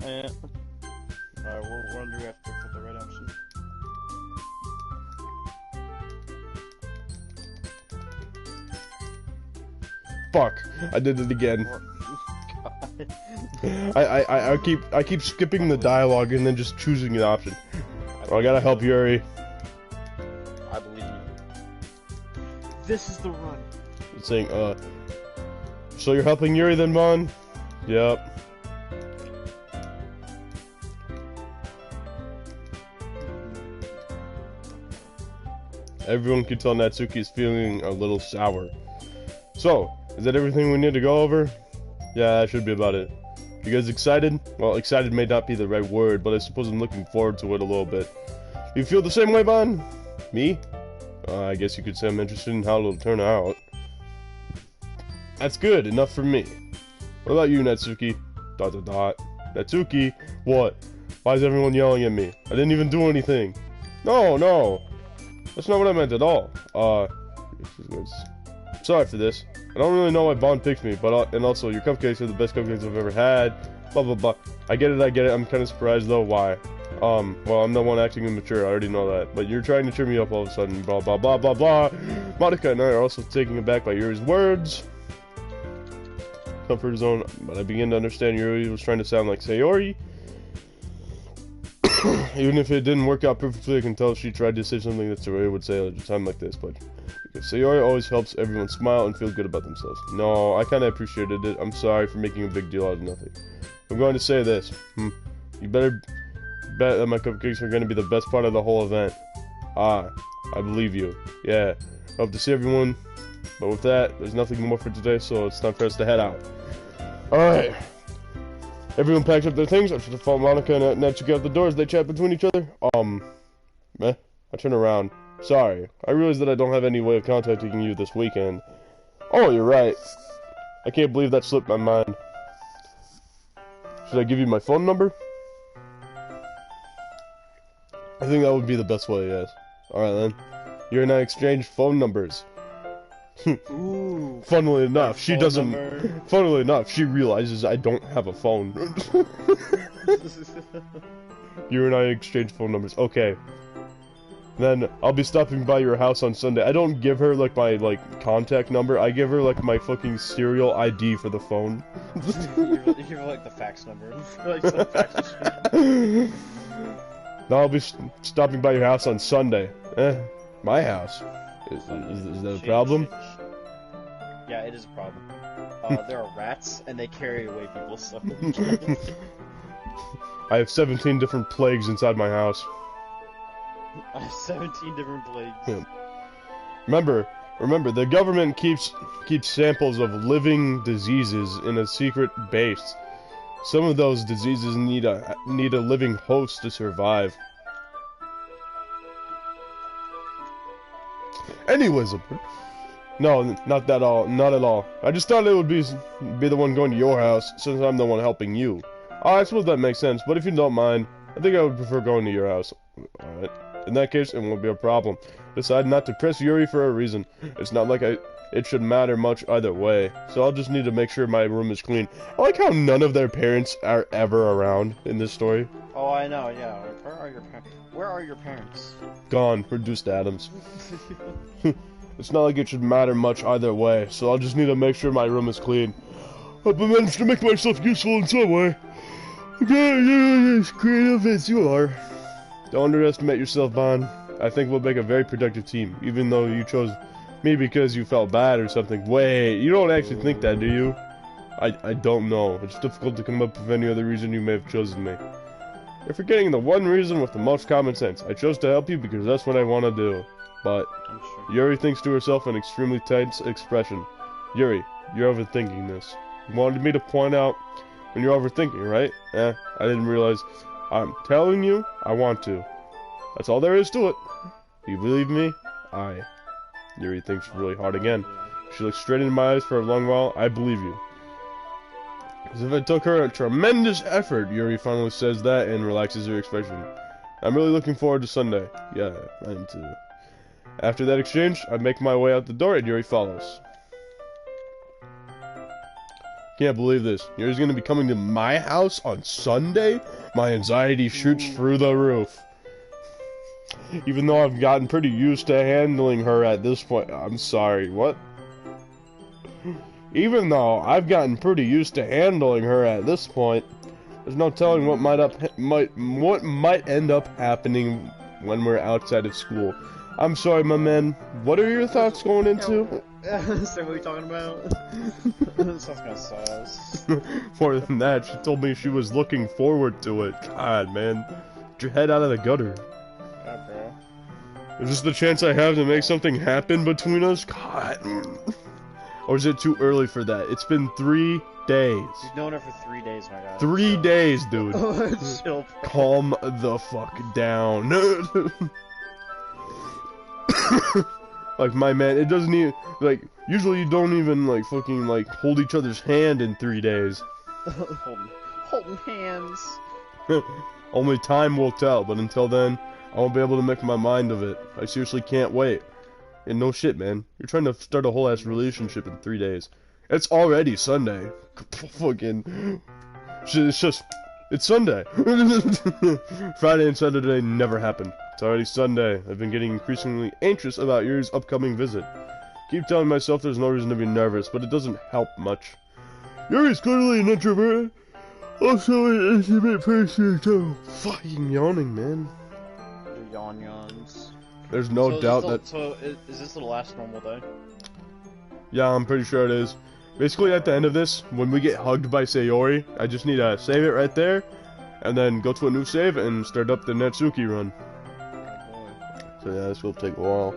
Alright, we'll run you after for the right option. Fuck. I did it again. I keep skipping the dialogue and then just choosing an option. I gotta help Yuri. I believe you. This is the run. It's saying, so you're helping Yuri then, Mon? Yep. Everyone can tell Natsuki is feeling a little sour. So, is that everything we need to go over? Yeah, that should be about it. You guys excited? Well, excited may not be the right word, but I suppose I'm looking forward to it a little bit. You feel the same way, Bon? Me? I guess you could say I'm interested in how it'll turn out. That's good, enough for me. What about you, Natsuki? ... Natsuki? What? Why is everyone yelling at me? I didn't even do anything. No. That's not what I meant at all. Sorry for this. I don't really know why Bond picked me, but and also your cupcakes are the best cupcakes I've ever had. Blah blah blah. I get it. I'm kind of surprised though. Why? Well, I'm the one acting immature. I already know that. But you're trying to cheer me up all of a sudden. Blah blah blah blah blah. Monica and I are also taken aback by Yuri's words. Comfort zone. But I begin to understand Yuri was trying to sound like Sayori. Even if it didn't work out perfectly, I can tell she tried to say something that Soraya would say at a time like this, but because Sayori always helps everyone smile and feel good about themselves. No, I kinda appreciated it. I'm sorry for making a big deal out of nothing. I'm going to say this. You better bet that my cupcakes are going to be the best part of the whole event. I believe you. Yeah. Hope to see everyone. But with that, there's nothing more for today, so it's time for us to head out. Alright. Everyone packs up their things. I should have followed Monica and Ned check out the doors. They chat between each other. I turn around. Sorry. I realize that I don't have any way of contacting you this weekend. Oh, you're right. I can't believe that slipped my mind. Should I give you my phone number? I think that would be the best way, yes. Alright then. You and I exchanged phone numbers. Ooh. Funnily enough, she doesn't... Funnily enough, she realizes I don't have a phone. You and I exchanged phone numbers. Okay. Then, I'll be stopping by your house on Sunday. I don't give her, like, my, like, contact number. I give her, like, my fucking serial ID for the phone. You give her, like, the fax number. Like, some fax machine. Now I'll be stopping by your house on Sunday. My house? Is that a problem? Yeah, it is a problem. There are rats, and they carry away people's stuff. I have 17 different plagues inside my house. I have 17 different plagues. Yeah. Remember, the government keeps samples of living diseases in a secret base. Some of those diseases need a living host to survive. Anyways, no, not at all. I just thought it would be the one going to your house, since I'm the one helping you. I suppose that makes sense, but if you don't mind, I think I would prefer going to your house. Alright. In that case, it won't be a problem. Decide not to press Yuri for a reason. It's not like it should matter much either way, so I'll just need to make sure my room is clean. I like how none of their parents are ever around in this story. Oh, I know, yeah. Where are your parents? Gone. Reduced to atoms. It's not like it should matter much either way, so I'll just need to make sure my room is clean. Hope I managed to make myself useful in some way. Okay, as creative as you are. Don't underestimate yourself, Bond. I think we'll make a very productive team, even though you chose me because you felt bad or something. Wait, you don't actually think that, do you? I don't know. It's difficult to come up with any other reason you may have chosen me. You're forgetting the one reason with the most common sense. I chose to help you because that's what I want to do. But Yuri thinks to herself an extremely tense expression. Yuri, you're overthinking this. You wanted me to point out when you're overthinking, right? I didn't realize. I'm telling you, I want to. That's all there is to it. Do you believe me? Yuri thinks really hard again. She looks straight into my eyes for a long while. I believe you. As if it took her a tremendous effort, Yuri finally says that and relaxes her expression. I'm really looking forward to Sunday. Yeah, I am too. After that exchange, I make my way out the door and Yuri follows. Can't believe this. Yuri's gonna be coming to my house on Sunday? My anxiety shoots through the roof. Even though I've gotten pretty used to handling her at this point. I'm sorry, what? Even though I've gotten pretty used to handling her at this point, there's no telling what might end up happening when we're outside of school. I'm sorry, my man. What are your thoughts going into? So what are you talking about? This sounds kinda sus. More than that, she told me she was looking forward to it. God, man. Get your head out of the gutter. Yeah, bro. Is this the chance I have to make something happen between us? God. Or is it too early for that? It's been 3 days. You've known her for 3 days, my guy. 3 days, dude. Chill. Calm the fuck down. Like, my man, it doesn't even, like, usually you don't even, like, fucking, like, hold each other's hand in 3 days. Holding hands. Only time will tell, but until then, I won't be able to make my mind of it. I seriously can't wait. And no shit, man. You're trying to start a whole ass relationship in 3 days. It's already Sunday. Fucking... It's Sunday. Friday and Saturday never happened. It's already Sunday. I've been getting increasingly anxious about Yuri's upcoming visit. Keep telling myself there's no reason to be nervous, but it doesn't help much. Yuri's clearly an introvert. Also an intimate person too. Fucking yawning, man. Your yawns. There's no doubt that. So is this the last normal day? Yeah, I'm pretty sure it is. Basically, at the end of this, when we get hugged by Sayori, I just need to save it right there, and then go to a new save and start up the Natsuki run. So yeah, this will take a while.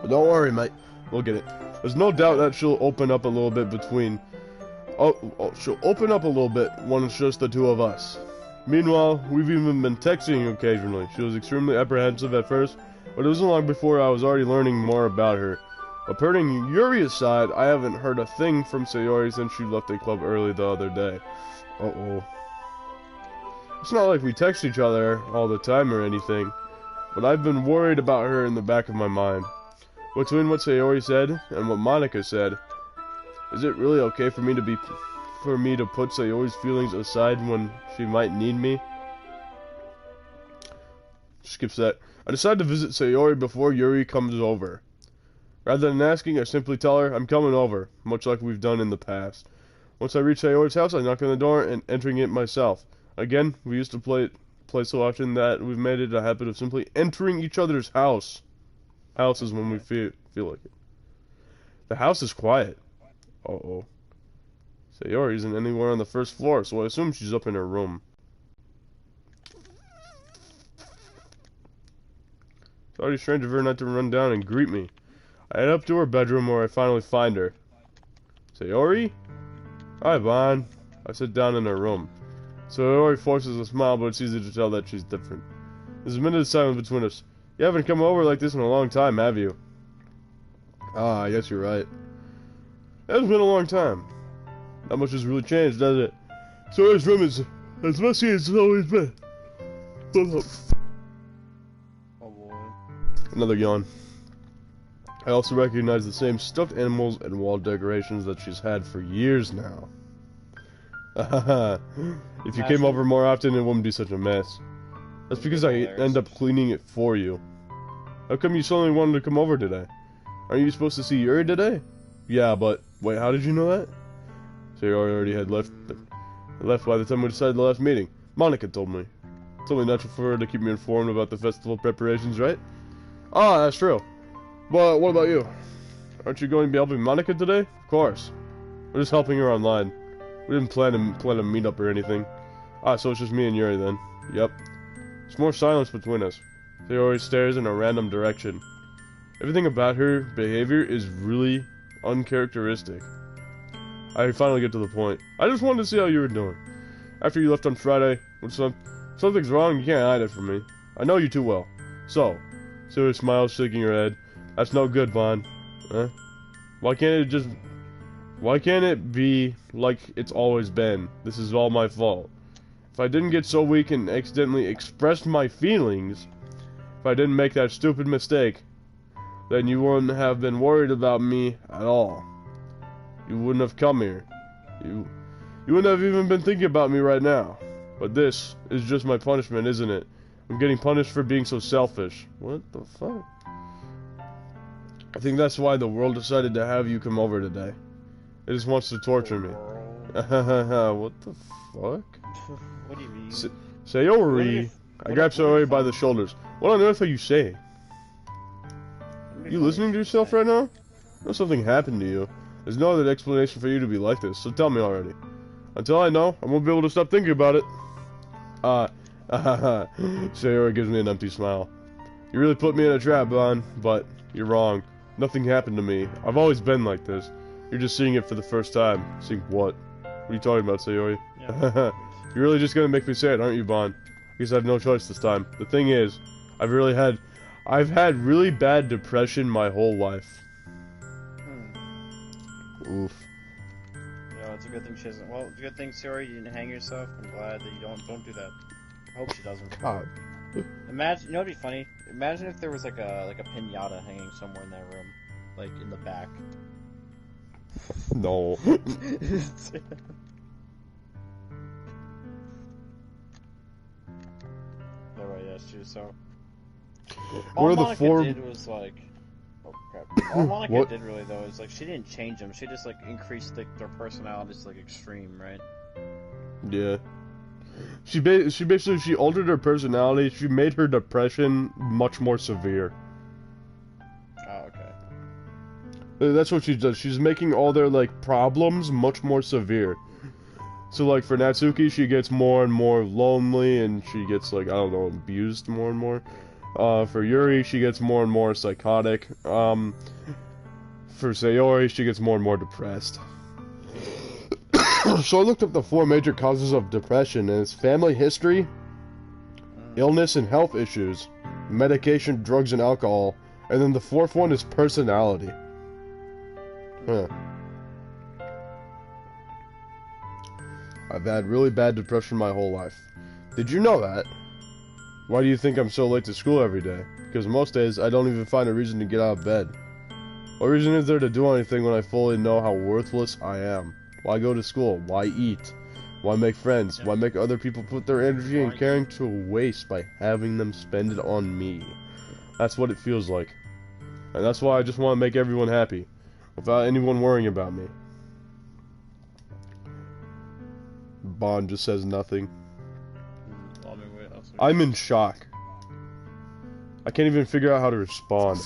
But don't worry, mate. We'll get it. There's no doubt that she'll open up a little bit between... she'll open up a little bit when it's just the two of us. Meanwhile, we've even been texting occasionally. She was extremely apprehensive at first, but it wasn't long before I was already learning more about her. But putting Yuri's side, I haven't heard a thing from Sayori since she left the club early the other day. Uh-oh. It's not like we text each other all the time or anything, but I've been worried about her in the back of my mind. Between what Sayori said and what Monica said, is it really okay for me to put Sayori's feelings aside when she might need me? Skips that. I decide to visit Sayori before Yuri comes over. Rather than asking, I simply tell her I'm coming over, much like we've done in the past. Once I reach Sayori's house, I knock on the door and entering it myself. Again, we used to play so often that we've made it a habit of simply entering each other's houses when we feel like it. The house is quiet. Uh-oh. Sayori isn't anywhere on the first floor, so I assume she's up in her room. It's already strange of her not to run down and greet me. I head up to her bedroom where I finally find her. Sayori? Hi, Bon. I sit down in her room. Sayori forces a smile, but it's easy to tell that she's different. There's a minute of silence between us. You haven't come over like this in a long time, have you? Ah, I guess you're right. It's been a long time. Not much has really changed, does it? Sayori's room is as messy as it's always been. Oh boy. Another yawn. I also recognize the same stuffed animals and wall decorations that she's had for years now. If you came over more often, it wouldn't be such a mess. That's because I end up cleaning it for you. How come you suddenly wanted to come over today? Aren't you supposed to see Yuri today? Yeah, but... Wait, how did you know that? Sayori already had left by the time we decided the last meeting. Monica told me. It's only natural for her to keep me informed about the festival preparations, right? Ah, that's true. But what about you? Aren't you going to be helping Monica today? Of course. We're just helping her online. We didn't plan a meetup or anything. Ah, so it's just me and Yuri then. Yep. There's more silence between us. Sayori stares in a random direction. Everything about her behavior is really uncharacteristic. I finally get to the point. I just wanted to see how you were doing. After you left on Friday, when something's wrong, you can't hide it from me. I know you too well. So, Sayori smiles, shaking her head. That's no good, Vaughn. Huh? Why can't it be like it's always been? This is all my fault. If I didn't get so weak and accidentally expressed my feelings, if I didn't make that stupid mistake, then you wouldn't have been worried about me at all. You wouldn't have come here. You wouldn't have even been thinking about me right now. But this is just my punishment, isn't it? I'm getting punished for being so selfish. What the fuck? I think that's why the world decided to have you come over today. It just wants to torture me. What the fuck? What do you mean? Sayori. I grab Sayori by the shoulders. What on earth are you saying? You listening to yourself right now? I know something happened to you. There's no other explanation for you to be like this, so tell me already. Until I know, I won't be able to stop thinking about it. Sayori gives me an empty smile. You really put me in a trap, Bon, but you're wrong. Nothing happened to me. I've always been like this. You're just seeing it for the first time. Seeing what? What are you talking about, Sayori? Yeah. You're really just gonna make me say it, aren't you, Bon? Because I have no choice this time. The thing is, I've had really bad depression my whole life. Oof. Yeah, it's a good thing she hasn't. Well, it's a good thing, Sayori, you didn't hang yourself. I'm glad that you don't do that. I hope she doesn't. God. Imagine, you know what'd be funny? Imagine if there was like a pinata hanging somewhere in that room, like in the back. No. No, right, yeah, she was so. What are the four? Did was like, oh crap. All Monica did really though is like she didn't change them. She just like increased their personalities to like extreme, right? Yeah. She altered her personality. She made her depression much more severe. Oh, okay. That's what she does. She's making all their like problems much more severe. So like for Natsuki, she gets more and more lonely, and she gets like, I don't know, abused more and more. For Yuri, she gets more and more psychotic. For Sayori, she gets more and more depressed. So I looked up the 4 major causes of depression, and it's family history, illness and health issues, medication, drugs, and alcohol, and then the 4th one is personality. Huh. I've had really bad depression my whole life. Did you know that? Why do you think I'm so late to school every day? Because most days, I don't even find a reason to get out of bed. What reason is there to do anything when I fully know how worthless I am? Why go to school? Why eat? Why make friends? Why make other people put their energy and caring to waste by having them spend it on me? That's what it feels like. And that's why I just want to make everyone happy, without anyone worrying about me. Bond just says nothing. I'm in shock. I can't even figure out how to respond.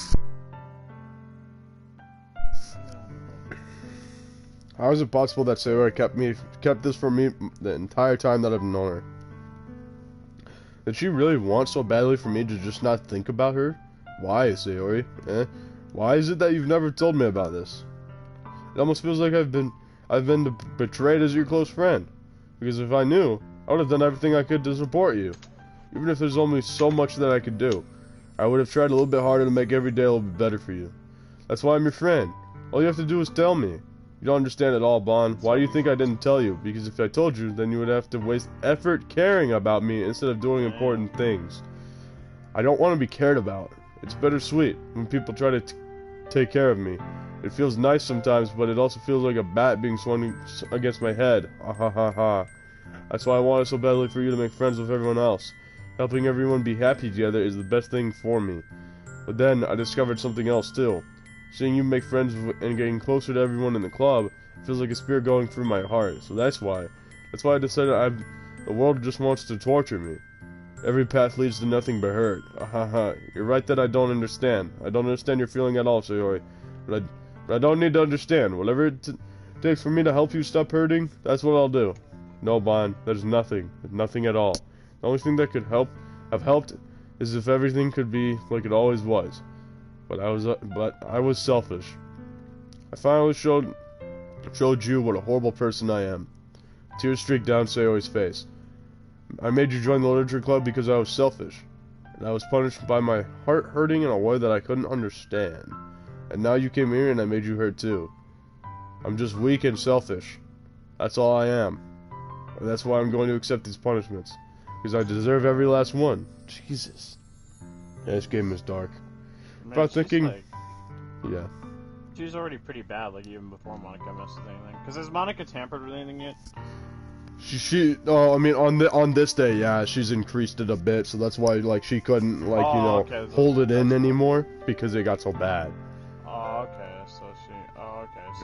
How is it possible that Sayori kept this from me the entire time that I've known her? Did she really want so badly for me to just not think about her? Why, Sayori? Why is it that you've never told me about this? It almost feels like I've been betrayed as your close friend. Because if I knew, I would have done everything I could to support you. Even if there's only so much that I could do. I would have tried a little bit harder to make every day a little bit better for you. That's why I'm your friend. All you have to do is tell me. You don't understand at all, Bon. Why do you think I didn't tell you? Because if I told you, then you would have to waste effort caring about me instead of doing important things. I don't want to be cared about. It's bittersweet when people try to take care of me. It feels nice sometimes, but it also feels like a bat being swung against my head. Ah ha ha ha. That's why I wanted so badly for you to make friends with everyone else. Helping everyone be happy together is the best thing for me. But then I discovered something else too. Seeing you make friends and getting closer to everyone in the club feels like a spear going through my heart. So that's why I decided the world just wants to torture me. Every path leads to nothing but hurt. Ahaha. You're right that I don't understand. I don't understand your feeling at all, Sayori. But I don't need to understand. Whatever it takes for me to help you stop hurting, that's what I'll do. No, Bon, there's nothing. Nothing at all. The only thing that could have helped is if everything could be like it always was. But I was selfish. I finally showed you what a horrible person I am. Tears streaked down Sayori's face. I made you join the literature club because I was selfish. And I was punished by my heart hurting in a way that I couldn't understand. And now you came here and I made you hurt too. I'm just weak and selfish. That's all I am. And that's why I'm going to accept these punishments. Because I deserve every last one. Jesus. Yeah, this game is dark. But I'm thinking... Like, yeah. She was already pretty bad, like, even before Monica messed with anything. Because has Monica tampered with anything yet? I mean, on this day, yeah, she's increased it a bit, so that's why, like, she couldn't, like, okay, hold it in anymore, because it got so bad.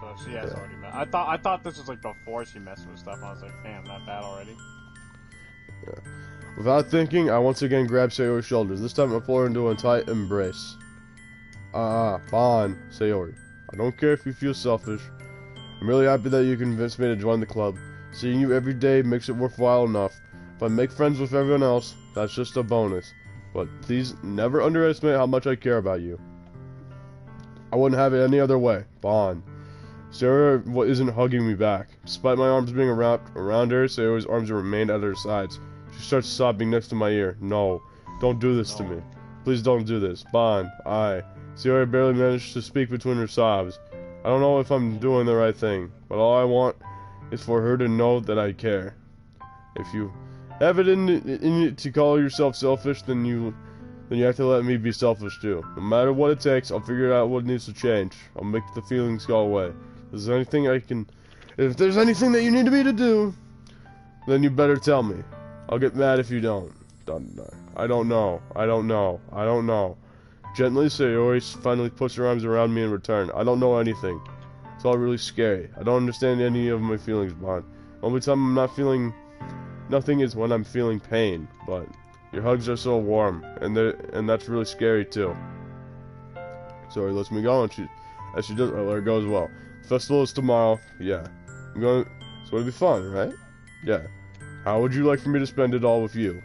So she has already messed. I thought this was, like, before she messed with stuff, and I was like, damn, that bad already? Yeah. Without thinking, I once again grabbed Sayori's shoulders, this time I pulled her into a tight embrace. Bon, Sayori. I don't care if you feel selfish. I'm really happy that you convinced me to join the club. Seeing you every day makes it worthwhile enough. If I make friends with everyone else, that's just a bonus. But please never underestimate how much I care about you. I wouldn't have it any other way. Bon. Sarah isn't hugging me back. Despite my arms being wrapped around her, Sarah's arms remained at her sides. She starts sobbing next to my ear. No. Don't do this to me. Please don't do this. Bon. Sarah barely managed to speak between her sobs. I don't know if I'm doing the right thing, but all I want is for her to know that I care. If you have it in it to call yourself selfish, then you have to let me be selfish too. No matter what it takes, I'll figure out what needs to change. I'll make the feelings go away. If there's anything that you need me to do, then you better tell me. I'll get mad if you don't. I don't know. Gently, Sayori finally puts her arms around me in return. I don't know anything. It's all really scary. I don't understand any of my feelings, Bon. Only time I'm not feeling Nothing is when I'm feeling pain, but your hugs are so warm, and that's really scary too. So he lets me go, and as she does, I let her go as well. Festival is tomorrow. Yeah, it's going to be fun, right? Yeah. How would you like for me to spend it all with you?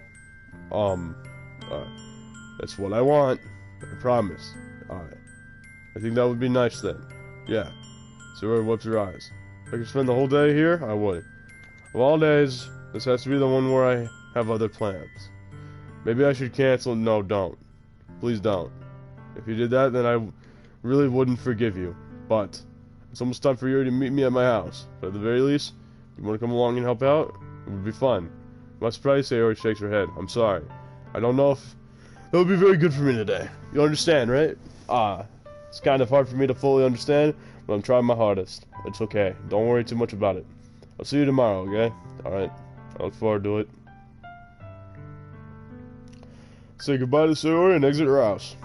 That's what I want. I promise. I think that would be nice then. Yeah. Sarah wipes her eyes. If I could spend the whole day here, I would. Of all days, this has to be the one where I have other plans. Maybe I should cancel. No, don't. Please don't. If you did that, then I really wouldn't forgive you. But it's almost time for you to meet me at my house. But at the very least, if you want to come along and help out, it would be fun. I'm surprised Sayori shakes her head. I'm sorry. I don't know if it would be very good for me today. You understand, right? It's kind of hard for me to fully understand, but I'm trying my hardest. It's okay. Don't worry too much about it. I'll see you tomorrow, okay? Alright. I look forward to it. Say goodbye to Sayori and exit her house.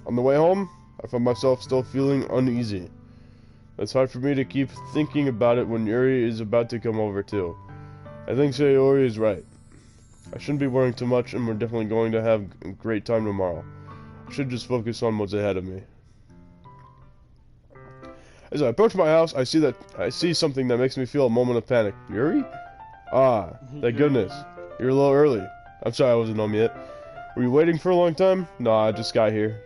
On the way home, I find myself still feeling uneasy. It's hard for me to keep thinking about it when Yuri is about to come over too. I think Sayori is right. I shouldn't be worrying too much, and we're definitely going to have a great time tomorrow. I should just focus on what's ahead of me. As I approach my house, I see something that makes me feel a moment of panic. Yuri? Thank goodness. You're a little early. I'm sorry I wasn't home yet. Were you waiting for a long time? No, I just got here.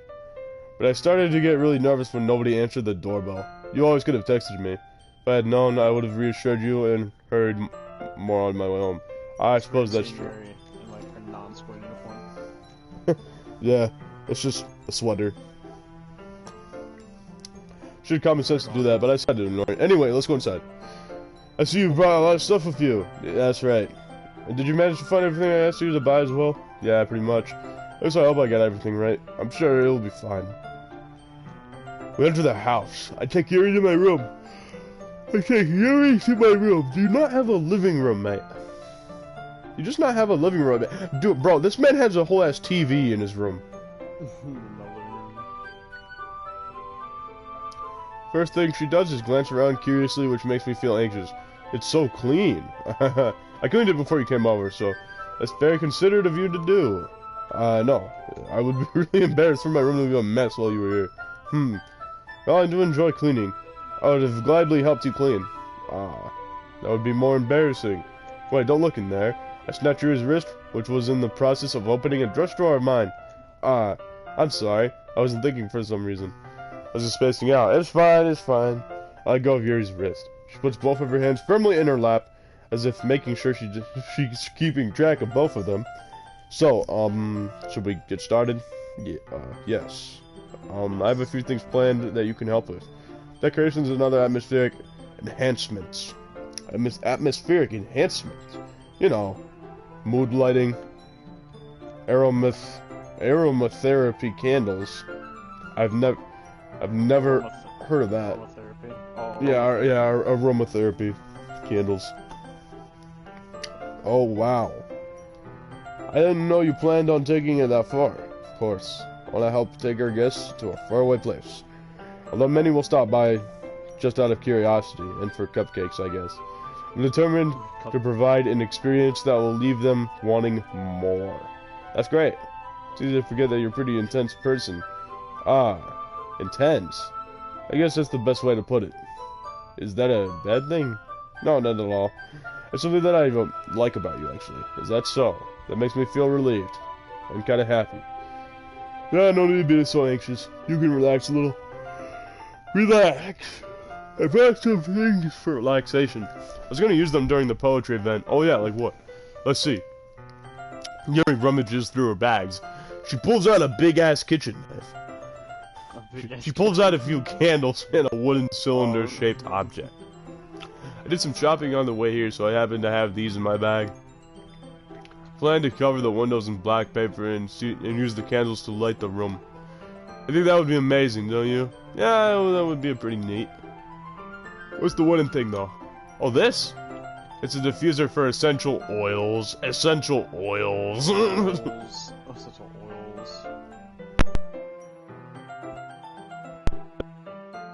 But I started to get really nervous when nobody answered the doorbell. You always could have texted me. If I had known, I would have reassured you and hurried more on my way home. I suppose that's true. In like her non-school uniform. Yeah, it's just a sweater. Should common sense to do that, but I decided to ignore it. Anyway, let's go inside. I see you brought a lot of stuff with you. Yeah, that's right. And did you manage to find everything I asked you to buy as well? Yeah, pretty much. At least I hope I got everything right. I'm sure it'll be fine. We enter the house. I take Yuri to my room. Do you not have a living room, mate? You just not have a living room, mate. Dude, bro, this man has a whole ass TV in his room. First thing she does is glance around curiously, which makes me feel anxious. It's so clean. I cleaned it before you came over, so that's very considerate of you to do. No. I would be really embarrassed for my room to be a mess while you were here. Well, I do enjoy cleaning. I would have gladly helped you clean. That would be more embarrassing. Wait, don't look in there. I snatched Yuri's wrist, which was in the process of opening a dress drawer of mine. I'm sorry. I wasn't thinking for some reason. I was just spacing out. It's fine, it's fine. I let go of Yuri's wrist. She puts both of her hands firmly in her lap, as if making sure she's keeping track of both of them. So, should we get started? Yeah, yes. I have a few things planned that you can help with. Decorations and other atmospheric enhancements. Atmospheric enhancements? You know, mood lighting, aromatherapy candles. I've never heard of that. Aromatherapy? Oh. Yeah, aromatherapy candles. Oh, wow. I didn't know you planned on taking it that far. Of course. I want to help take our guests to a faraway place. Although many will stop by just out of curiosity and for cupcakes, I guess. I'm determined to provide an experience that will leave them wanting more. That's great. It's easy to forget that you're a pretty intense person. Intense? I guess that's the best way to put it. Is that a bad thing? No, not at all. It's something that I like about you, actually. Is that so? That makes me feel relieved. and kind of happy. Yeah, no need to be so anxious. You can relax a little. Relax. I brought some things for relaxation. I was gonna use them during the poetry event. Oh yeah, like what? Let's see. Yuri rummages through her bags. She pulls out a big-ass kitchen knife. She pulls out a few candles and a wooden cylinder-shaped object. I did some shopping on the way here, so I happen to have these in my bag. Plan to cover the windows in black paper and use the candles to light the room. I think that would be amazing, don't you? Yeah, that would be pretty neat. What's the wooden thing, though? Oh, this? It's a diffuser for essential oils. Essential oils. Essential oils.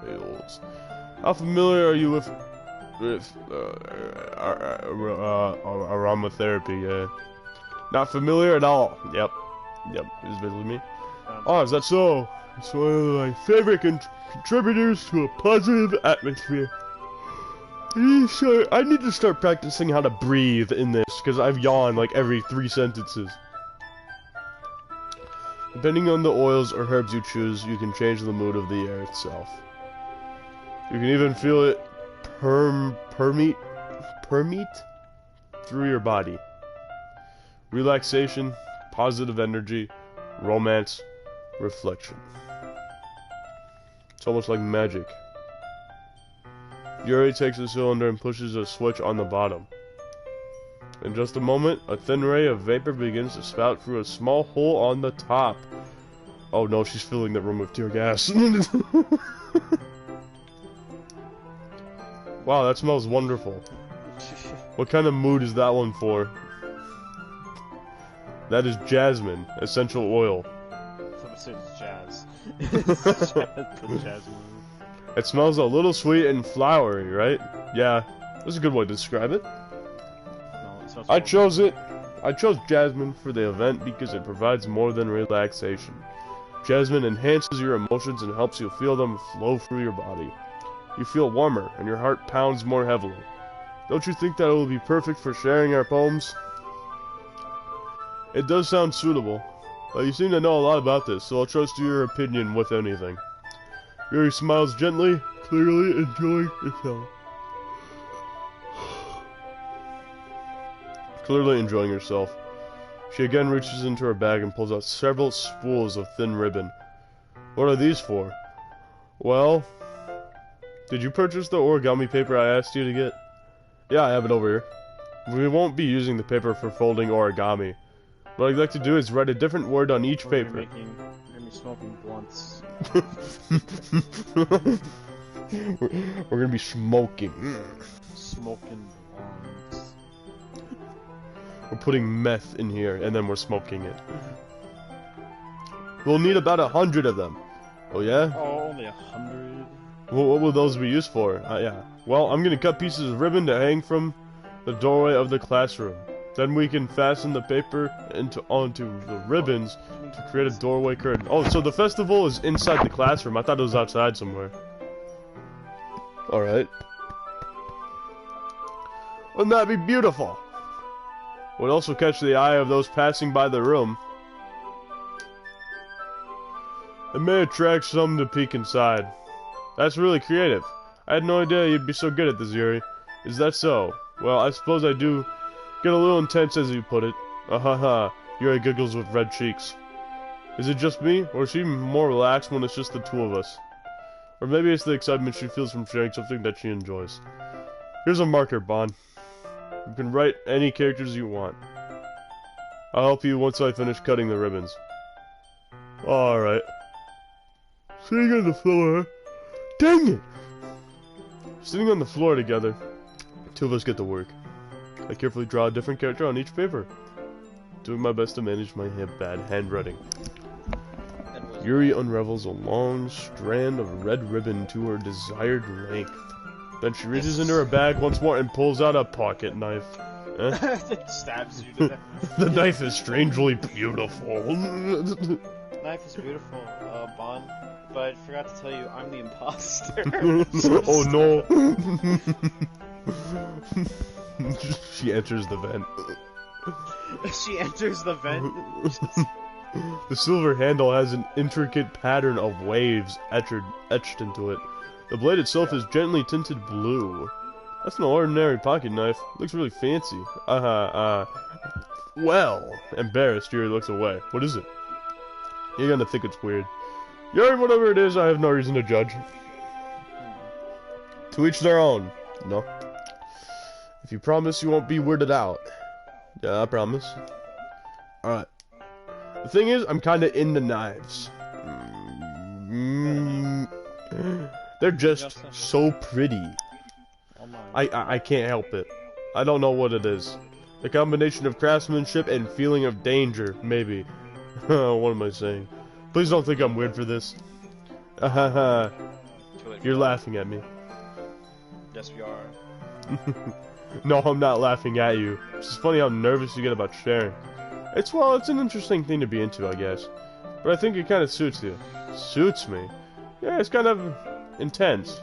Oils. How familiar are you with with aromatherapy. Not familiar at all. Yep, it's basically me. Oh, is that so? It's one of my favorite contributors to a positive atmosphere. I need to start practicing how to breathe in this, because I've yawned like every 3 sentences. Depending on the oils or herbs you choose, you can change the mood of the air itself. You can even feel it permeate through your body. Relaxation, positive energy, romance, reflection. It's almost like magic. Yuri takes the cylinder and pushes a switch on the bottom. In just a moment, a thin ray of vapor begins to spout through a small hole on the top. Oh no, she's filling the room with tear gas. Wow, that smells wonderful. What kind of mood is that one for? That is Jasmine Essential Oil. It's jazz. It's jasmine. It smells a little sweet and flowery, right? Yeah, that's a good way to describe it. No, I chose Jasmine for the event because it provides more than relaxation. Jasmine enhances your emotions and helps you feel them flow through your body. You feel warmer and your heart pounds more heavily. Don't you think that it will be perfect for sharing our poems? It does sound suitable, but you seem to know a lot about this, so I'll trust your opinion with anything. Yuri smiles gently, clearly enjoying herself. Clearly enjoying herself. She again reaches into her bag and pulls out several spools of thin ribbon. What are these for? Well, did you purchase the origami paper I asked you to get? Yeah, I have it over here. We won't be using the paper for folding origami. What I'd like to do is write a different word on each paper. We're gonna be smoking blunts. We're gonna be smoking. Smoking blunts. We're putting meth in here, and then we're smoking it. We'll need about 100 of them. Oh yeah? Oh, only 100? What will those be used for? Yeah. Well, I'm gonna cut pieces of ribbon to hang from the doorway of the classroom. Then we can fasten the paper onto the ribbons to create a doorway curtain. Oh, so the festival is inside the classroom. I thought it was outside somewhere. Alright. Wouldn't that be beautiful? Would also catch the eye of those passing by the room. It may attract some to peek inside. That's really creative. I had no idea you'd be so good at this, Yuri. Is that so? Well, I suppose I do get a little intense, as you put it. Ha. Yuri giggles with red cheeks. Is it just me, or is she more relaxed when it's just the two of us? Or maybe it's the excitement she feels from sharing something that she enjoys. Here's a marker, Bon. You can write any characters you want. I'll help you once I finish cutting the ribbons. Alright. Sitting on the floor. Dang it! Sitting on the floor together, the two of us get to work. I carefully draw a different character on each paper, doing my best to manage my bad handwriting. Yuri unravels a long strand of red ribbon to her desired length. Then she reaches into her bag once more and pulls out a pocket knife. It stabs you to death. The knife is strangely beautiful. Knife is beautiful, Bon. But I forgot to tell you, I'm the imposter. Oh no. She enters the vent. She enters the vent. The silver handle has an intricate pattern of waves etched into it. The blade itself is gently tinted blue. That's no ordinary pocket knife. Looks really fancy. Well, embarrassed, Yuri looks away. What is it? You're gonna think it's weird. Yuri, whatever it is, I have no reason to judge. To each their own. No. If you promise you won't be weirded out. Yeah, I promise. Alright. The thing is, I'm kinda into knives. They're just so pretty. I can't help it. I don't know what it is. The combination of craftsmanship and feeling of danger, maybe. What am I saying? Please don't think I'm weird for this. You're laughing at me. Yes, we are. No, I'm not laughing at you. It's just funny how nervous you get about sharing. It's an interesting thing to be into, I guess. But I think it kind of suits you. Suits me? Yeah, it's kind of intense.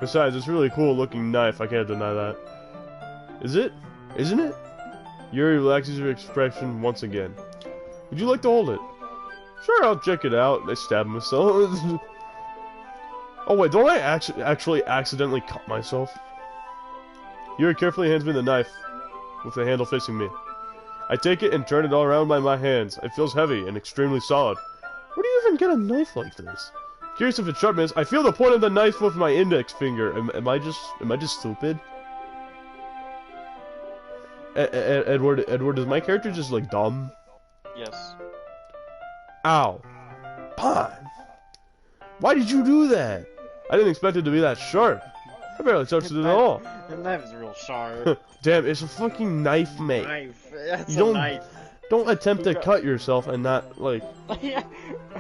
Besides, it's a really cool looking knife, I can't deny that. Is it? Isn't it? Yuri relaxes her expression once again. Would you like to hold it? Sure, I'll check it out. I stab myself. Oh wait, don't I actually accidentally cut myself? Yuri carefully hands me the knife, with the handle facing me. I take it and turn it all around by my hands. It feels heavy and extremely solid. Where do you even get a knife like this? Curious if it's sharpness. I feel the point of the knife with my index finger. Am I just stupid? Edward, is my character just like dumb? Yes. Ow. Pon. Why did you do that? I didn't expect it to be that sharp. I barely touched it at all. The knife is real sharp. Damn, it's a fucking knife, mate. That's You a knife. Don't attempt to cut yourself and not, like...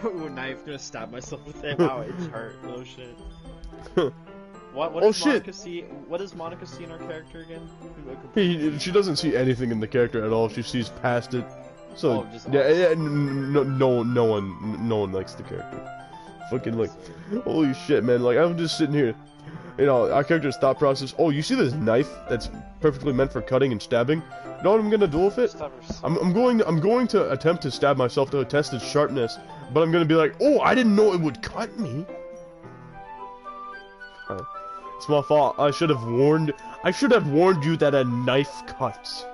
Ooh, knife, gonna stab myself with it. Wow, it's hurt. Oh shit. What Oh, does shit. Monica see? What does Monica see in our character again? She doesn't see anything in the character at all. She sees past it. So, Oh, just yeah, no one likes the character. Fucking, like, holy shit, man. Like, I'm just sitting here. You know, our character's thought process. Oh, you see this knife that's perfectly meant for cutting and stabbing? You know what I'm gonna do with it? I'm going to attempt to stab myself to test its sharpness, but I'm gonna be like, oh, I didn't know it would cut me. It's my fault. I should have warned you that a knife cuts.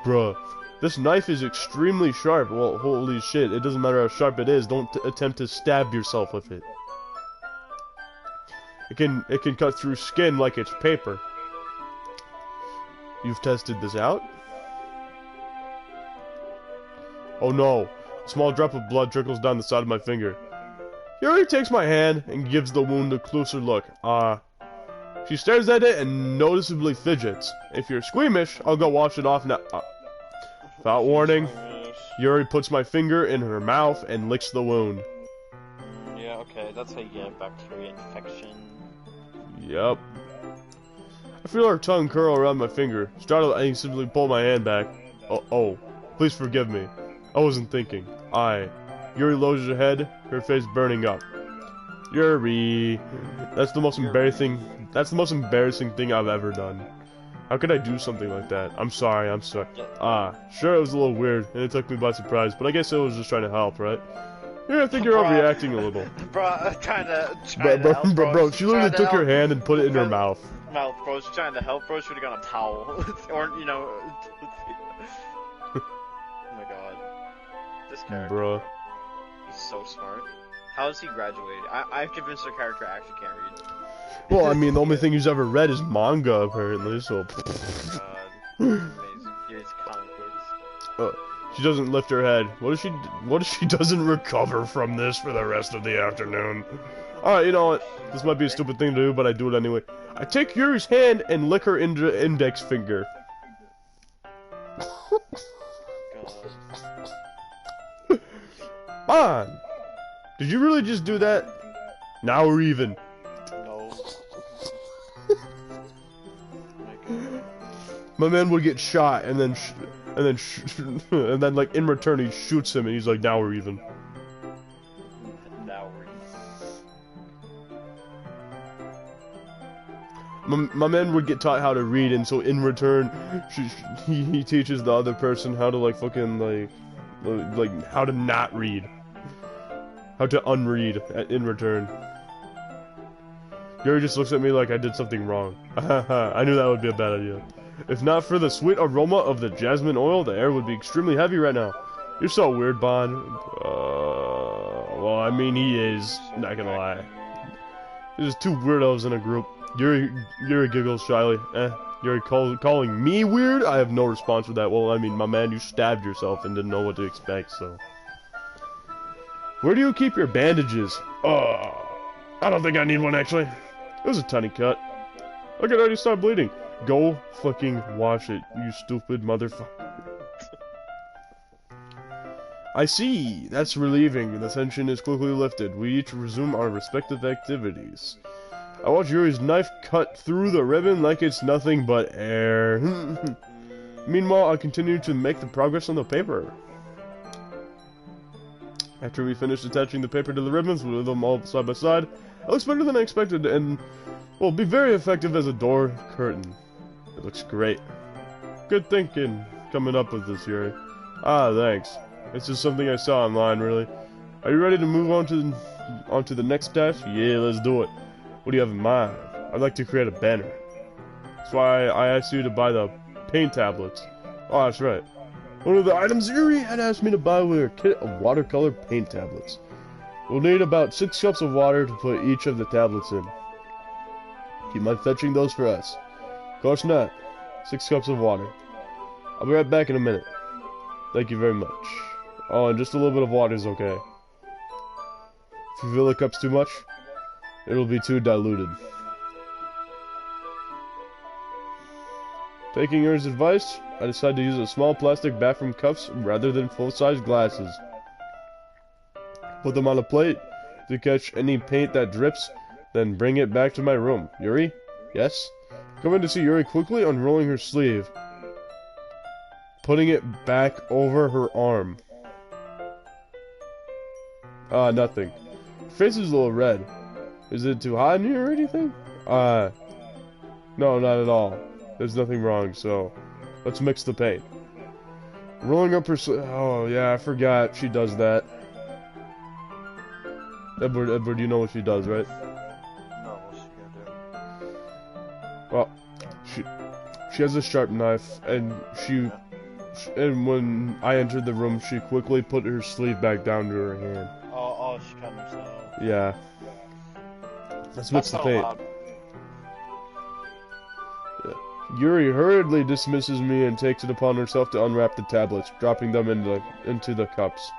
Bruh, this knife is extremely sharp. Well, holy shit, it doesn't matter how sharp it is. Don't attempt to stab yourself with it. It can cut through skin like it's paper. You've tested this out? Oh no. A small drop of blood trickles down the side of my finger. Yuri takes my hand and gives the wound a closer look. She stares at it and noticeably fidgets. If you're squeamish, I'll go wash it off now. Without warning, Yuri puts my finger in her mouth and licks the wound. Yeah, okay, that's how you get a bacteria infection. Yep. I feel her tongue curl around my finger. Startled, I simply pull my hand back. Oh, please forgive me. I wasn't thinking. Yuri lowers her head, her face burning up. Yuri, that's the most embarrassing thing I've ever done. How could I do something like that? I'm sorry. Sure, it was a little weird, and it took me by surprise, but I guess it was just trying to help, right? Yeah, I think you're overreacting a little. Bro, trying to help, bro, she literally took her hand and put it in her mouth. Bro, she's trying to help, bro. She would've got a towel. Or, you know... Oh my god. This character. Bro. He's so smart. How is he graduated? I've convinced her character actually can't read. Well, I mean, the only thing he's ever read is manga, apparently, so... Amazing. Here's comic books. She doesn't lift her head. What if she doesn't recover from this for the rest of the afternoon? Alright, you know what? This might be a stupid thing to do, but I do it anyway. I take Yuri's hand and lick her index finger. Man! Did you really just do that? Now we're even. No. My man would get shot, and then like in return he shoots him, and he's like, "Now we're even." Now we're even. My man would get taught how to read, and so in return, he teaches the other person how to like fucking like how to not read, how to unread in return. Yuri just looks at me like I did something wrong. I knew that would be a bad idea. If not for the sweet aroma of the jasmine oil, the air would be extremely heavy right now. You're so weird, Bond. Well, I mean, he is. Not gonna lie. There's two weirdos in a group. Yuri giggles shyly. Yuri calling me weird? I have no response for that. Well, I mean, my man, you stabbed yourself and didn't know what to expect, so. Where do you keep your bandages? I don't think I need one, actually. It was a tiny cut. Look, it already started bleeding. Go fucking wash it, you stupid motherfucker. I see. That's relieving. The tension is quickly lifted. We each resume our respective activities. I watch Yuri's knife cut through the ribbon like it's nothing but air. Meanwhile, I continue to make the progress on the paper. After we finish attaching the paper to the ribbons, with them all side by side, it looks better than I expected and will be very effective as a door curtain. It looks great. Good thinking coming up with this, Yuri. Ah, thanks. It's just something I saw online, really. Are you ready to move on to the next task? Yeah, let's do it. What do you have in mind? I'd like to create a banner. That's why I asked you to buy the paint tablets. Oh, that's right. One of the items Yuri had asked me to buy were a kit of watercolor paint tablets. We'll need about 6 cups of water to put each of the tablets in. Do you mind fetching those for us? Of course not. 6 cups of water. I'll be right back in a minute. Thank you very much. Oh, and just a little bit of water is okay. If you fill the cups too much, it'll be too diluted. Taking Yuri's advice, I decided to use a small plastic bathroom cups rather than full-size glasses. Put them on a plate to catch any paint that drips, then bring it back to my room. Yuri? Yes? Come in to see Yuri quickly unrolling her sleeve, putting it back over her arm. Nothing. Her face is a little red. Is it too hot in here or anything? No, not at all. There's nothing wrong, so let's mix the paint. Rolling up her sleeve. Oh, yeah, I forgot she does that. Edward, you know what she does, right? No, what's she gonna do? Well, she has a sharp knife, and and when I entered the room, she quickly put her sleeve back down to her hand. Oh, she cut herself. Yeah. Let's mix the paint. Yeah. Yuri hurriedly dismisses me and takes it upon herself to unwrap the tablets, dropping them into the cups.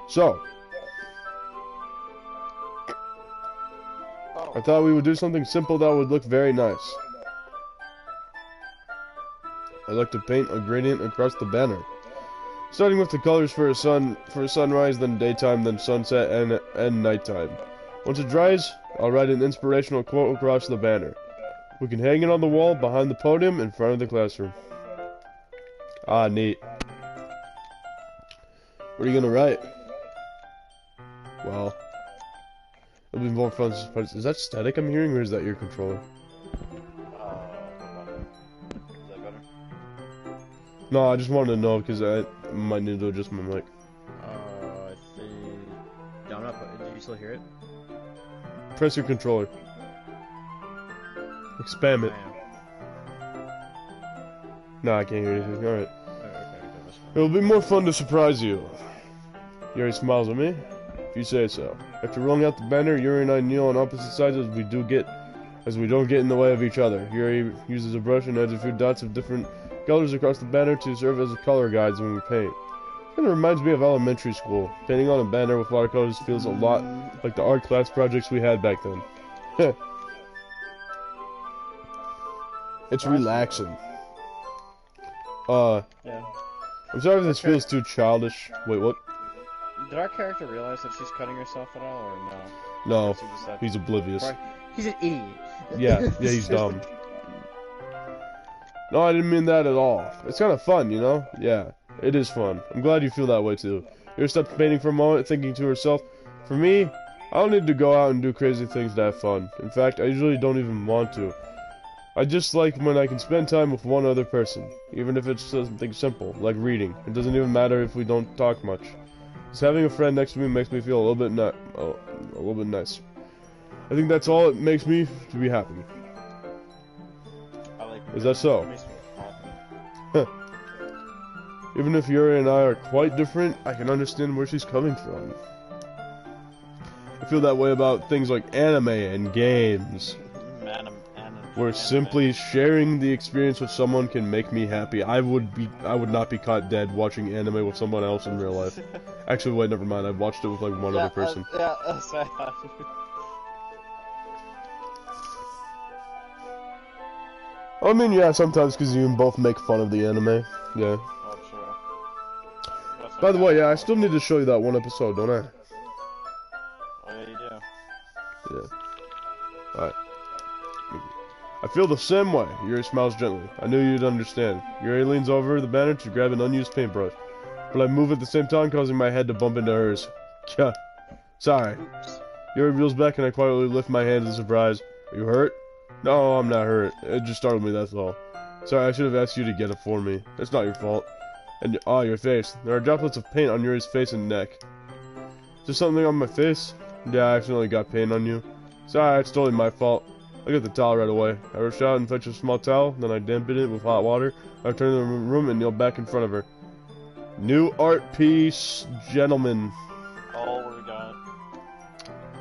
So, I thought we would do something simple that would look very nice. I'd like to paint a gradient across the banner, starting with the colors for a sunrise, then daytime, then sunset, and nighttime. Once it dries, I'll write an inspirational quote across the banner. We can hang it on the wall behind the podium in front of the classroom. Ah, neat. What are you gonna write? Well, it'll be more fun. Is that static I'm hearing, or is that your controller? Is that better? No, I just wanted to know because I might need to adjust my mic. I think. No, I'm not. Did you still hear it? Press your controller. Spam it. No, I can't hear anything. Alright. It'll be more fun to surprise you. Yuri smiles at me. If you say so. After rolling out the banner, Yuri and I kneel on opposite sides as we don't get in the way of each other. Yuri uses a brush and adds a few dots of different colors across the banner to serve as color guides when we paint. It kind of reminds me of elementary school. Painting on a banner with watercolors feels a lot like the art class projects we had back then. It's relaxing. Yeah. I'm sorry if this feels too childish. Wait, what? Did our character realize that she's cutting herself at all, or No, no? he's oblivious. He's an idiot. Yeah, he's dumb. No, I didn't mean that at all. It's kind of fun, you know? Yeah, it is fun. I'm glad you feel that way too. Yuri stopped painting for a moment, thinking to herself, for me, I don't need to go out and do crazy things to have fun. In fact, I usually don't even want to. I just like when I can spend time with one other person, even if it's something simple, like reading. It doesn't even matter if we don't talk much. Just having a friend next to me makes me feel a little bit nice. I think that's all it makes me to be happy. Is that so? Even if Yuri and I are quite different, I can understand where she's coming from. I feel that way about things like anime and games. Where simply sharing the experience with someone can make me happy. I would not be caught dead watching anime with someone else in real life. Actually, wait, never mind. I've watched it with like one other person. Sad. I mean, yeah, sometimes because you can both make fun of the anime. Yeah. Oh, sure. By the way, yeah, I still need to show you that one episode, don't I? Oh, yeah, you do. Yeah. Alright. I feel the same way. Yuri smiles gently. I knew you'd understand. Yuri leans over the banner to grab an unused paintbrush, but I move at the same time, causing my head to bump into hers. Yeah. Sorry. Oops. Yuri reels back, and I quietly lift my hand in surprise. Are you hurt? No, I'm not hurt. It just startled me, that's all. Sorry, I should have asked you to get it for me. It's not your fault. And, your face. There are droplets of paint on Yuri's face and neck. Is there something on my face? Yeah, I accidentally got paint on you. Sorry, it's totally my fault. I get the towel right away. I rush out and fetch a small towel, then I dampen it with hot water. I return to the room and kneel back in front of her. New art piece, gentlemen. Oh, what we got?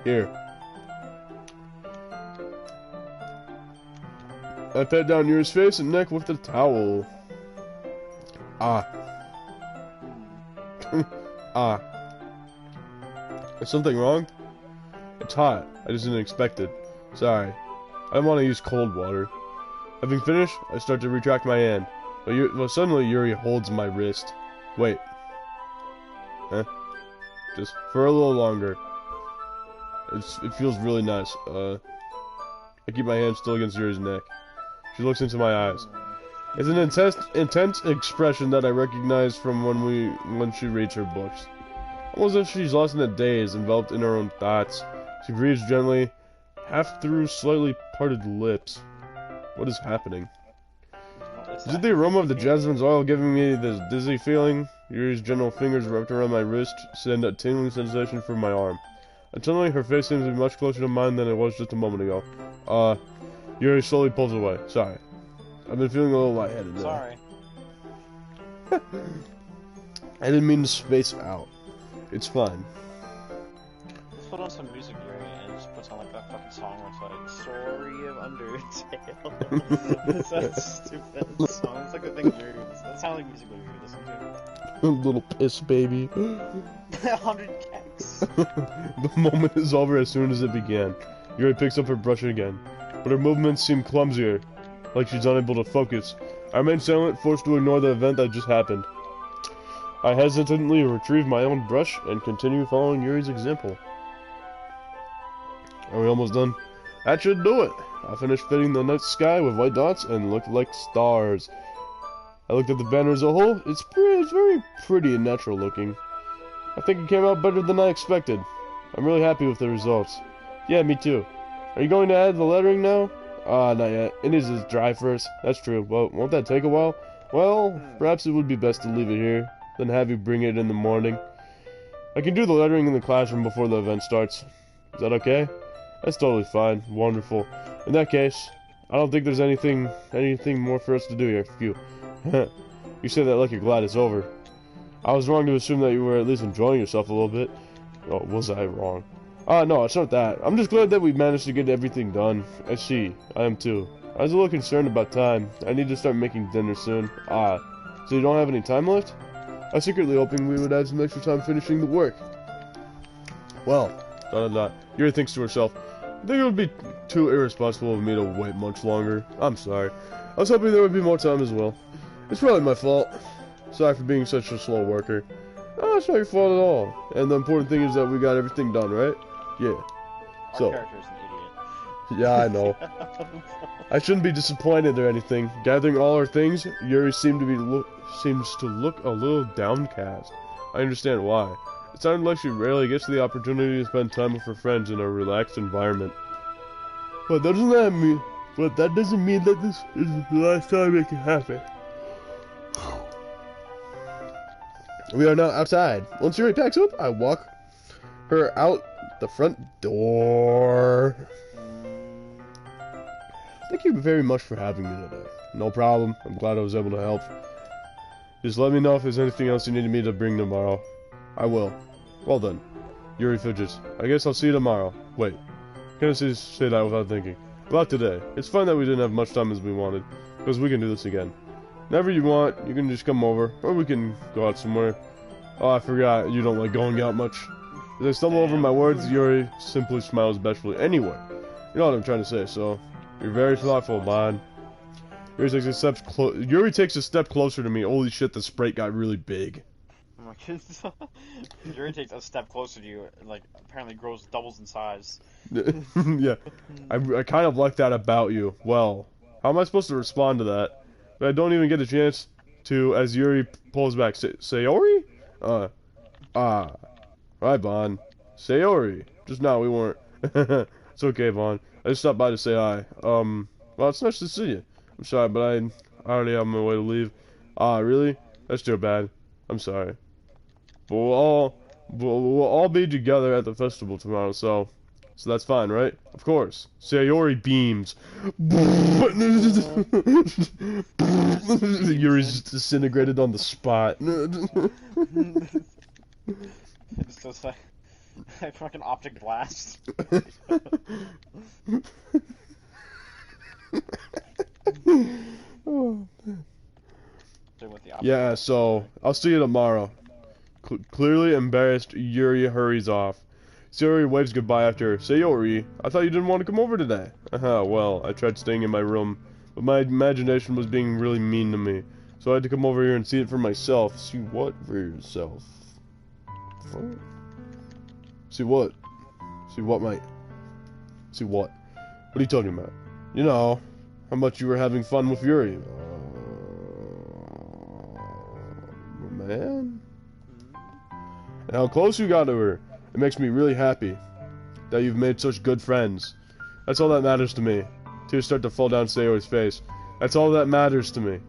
Here. I pat down Yuri's face and neck with the towel. Ah. Ah. Is something wrong? It's hot. I just didn't expect it. Sorry. I don't want to use cold water. Having finished, I start to retract my hand. But suddenly Yuri holds my wrist. Wait. Huh? Just for a little longer. It feels really nice. I keep my hand still against Yuri's neck. She looks into my eyes. It's an intense expression that I recognize from when she reads her books. Almost as if she's lost in a daze, enveloped in her own thoughts. She breathes gently, half through slightly parted lips. What is happening? Is it the aroma of the jasmine oil giving me this dizzy feeling? Yuri's gentle fingers wrapped around my wrist send a tingling sensation from my arm. And suddenly her face seems to be much closer to mine than it was just a moment ago. Yuri slowly pulls away. Sorry. I've been feeling a little lightheaded now. Sorry. I didn't mean to space out. It's fine. Let's put on some music, Yuri, and just put on like that fucking song where it's like, Story of Undertale. It's that stupid song. It's like the thing Yuri would, that sounds like music Yuri would listen to. Little piss baby. 100 kecks. The moment is over as soon as it began. Yuri picks up her brush again, but her movements seem clumsier, like she's unable to focus. I remain silent, forced to ignore the event that just happened. I hesitantly retrieve my own brush and continue following Yuri's example. Are we almost done? That should do it. I finished fitting the night sky with white dots and looked like stars. I looked at the banner as a whole. It's very pretty and natural looking. I think it came out better than I expected. I'm really happy with the results. Yeah, me too. Are you going to add the lettering now? Not yet. It needs to dry first. That's true. Well, won't that take a while? Well, perhaps it would be best to leave it here, then have you bring it in the morning. I can do the lettering in the classroom before the event starts. Is that okay? That's totally fine. Wonderful. In that case, I don't think there's anything more for us to do here. Phew. You say that like you're glad it's over. I was wrong to assume that you were at least enjoying yourself a little bit. Oh, was I wrong? No, it's not that. I'm just glad that we managed to get everything done. I see. I am too. I was a little concerned about time. I need to start making dinner soon. So you don't have any time left? I was secretly hoping we would have some extra time finishing the work. Well, Yuri thinks to herself, I think it would be too irresponsible of me to wait much longer. I'm sorry. I was hoping there would be more time as well. It's probably my fault. Sorry for being such a slow worker. Oh, it's not your fault at all. And the important thing is that we got everything done, right? Yeah. Our character is an idiot. Yeah, I know. I shouldn't be disappointed or anything. Gathering all our things, Yuri seems to look a little downcast. I understand why. It sounded like she rarely gets the opportunity to spend time with her friends in a relaxed environment. But that doesn't mean that this is the last time it can happen. We are now outside. Once Yuri packs up, I walk her out the front door. Thank you very much for having me today. No problem. I'm glad I was able to help. Just let me know if there's anything else you needed me to bring tomorrow. I will. Well then. Yuri fidgets. I guess I'll see you tomorrow. Wait. Can't say that without thinking. About today. It's fine that we didn't have much time as we wanted, because we can do this again. Whenever you want, you can just come over, or we can go out somewhere. Oh, I forgot, you don't like going out much. As I stumble over my words, Yuri simply smiles bashfully. Anyway, you know what I'm trying to say, so you're very thoughtful, man. Yuri takes a step closer to me. Holy shit, the sprite got really big. my kids. Yuri takes a step closer to you, and, like, apparently doubles in size. Yeah, I kind of like that about you. Well, how am I supposed to respond to that? But I don't even get a chance to, as Yuri pulls back. Sayori? Right, Vaughn. Sayori. Just now we weren't. It's okay, Vaughn. I just stopped by to say hi. Well, it's nice to see you. I'm sorry, but I already have my way to leave. Really? That's too bad. I'm sorry. But we'll all be together at the festival tomorrow, so that's fine, right? Of course. Sayori beams. Yuri's just disintegrated on the spot. It's just like fucking optic blast. Oh, With the optic yeah, blast. so I'll see you tomorrow. Clearly embarrassed, Yuri hurries off. Sayori waves goodbye after. Sayori, I thought you didn't want to come over today. Well, I tried staying in my room, but my imagination was being really mean to me. So I had to come over here and see it for myself. See what for yourself? What? See what? See what, mate? See what? What are you talking about? You know, how much you were having fun with Yuri. Man? And how close you got to her. It makes me really happy that you've made such good friends. That's all that matters to me. Tears start to fall down Sayori's face. That's all that matters to me.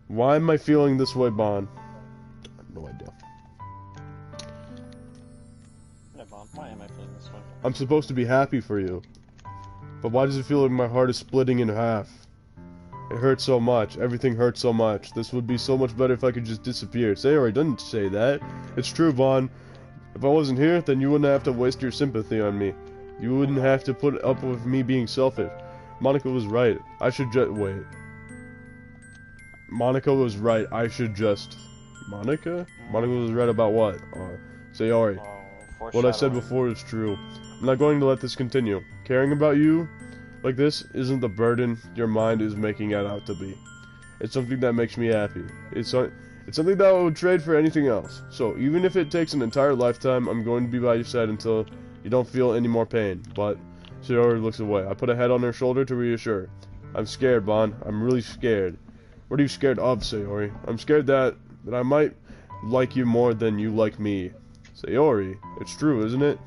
Why am I feeling this way, Bon? I have no idea. Yeah, Bon, why am I feeling this way? I'm supposed to be happy for you. But why does it feel like my heart is splitting in half? It hurts so much. Everything hurts so much. This would be so much better if I could just disappear. Sayori, don't say that. It's true, Vaughn. If I wasn't here, then you wouldn't have to waste your sympathy on me. You wouldn't have to put up with me being selfish. Monica was right. I should just... Wait. Monica was right. I should just... Monica? Monica was right about what? Sayori. What I said before is true. I'm not going to let this continue. Caring about you like this isn't the burden your mind is making it out to be. It's something that makes me happy. It's something that I would trade for anything else. So even if it takes an entire lifetime, I'm going to be by your side until you don't feel any more pain. But Sayori looks away. I put a head on her shoulder to reassure. I'm scared, Bon. I'm really scared. What are you scared of, Sayori? I'm scared that I might like you more than you like me. Sayori, it's true, isn't it?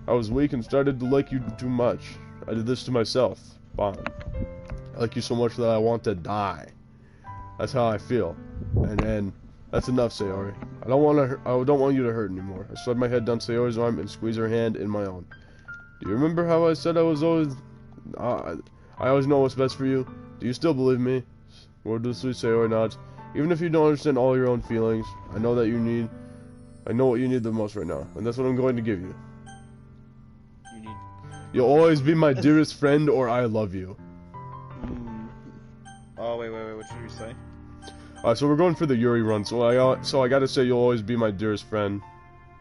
I was weak and started to like you too much. I did this to myself, Bon. I like you so much that I want to die. That's how I feel. And that's enough, Sayori. I don't want you to hurt anymore. I slid my head down Sayori's arm and squeezed her hand in my own. Do you remember how I said I always know what's best for you? Do you still believe me? Wordlessly, Sayori nods. Even if you don't understand all your own feelings, I know what you need the most right now, and that's what I'm going to give you. You'll always be my dearest friend, or I love you. Oh, wait, what did you say? So we're going for the Yuri run, so I gotta say you'll always be my dearest friend.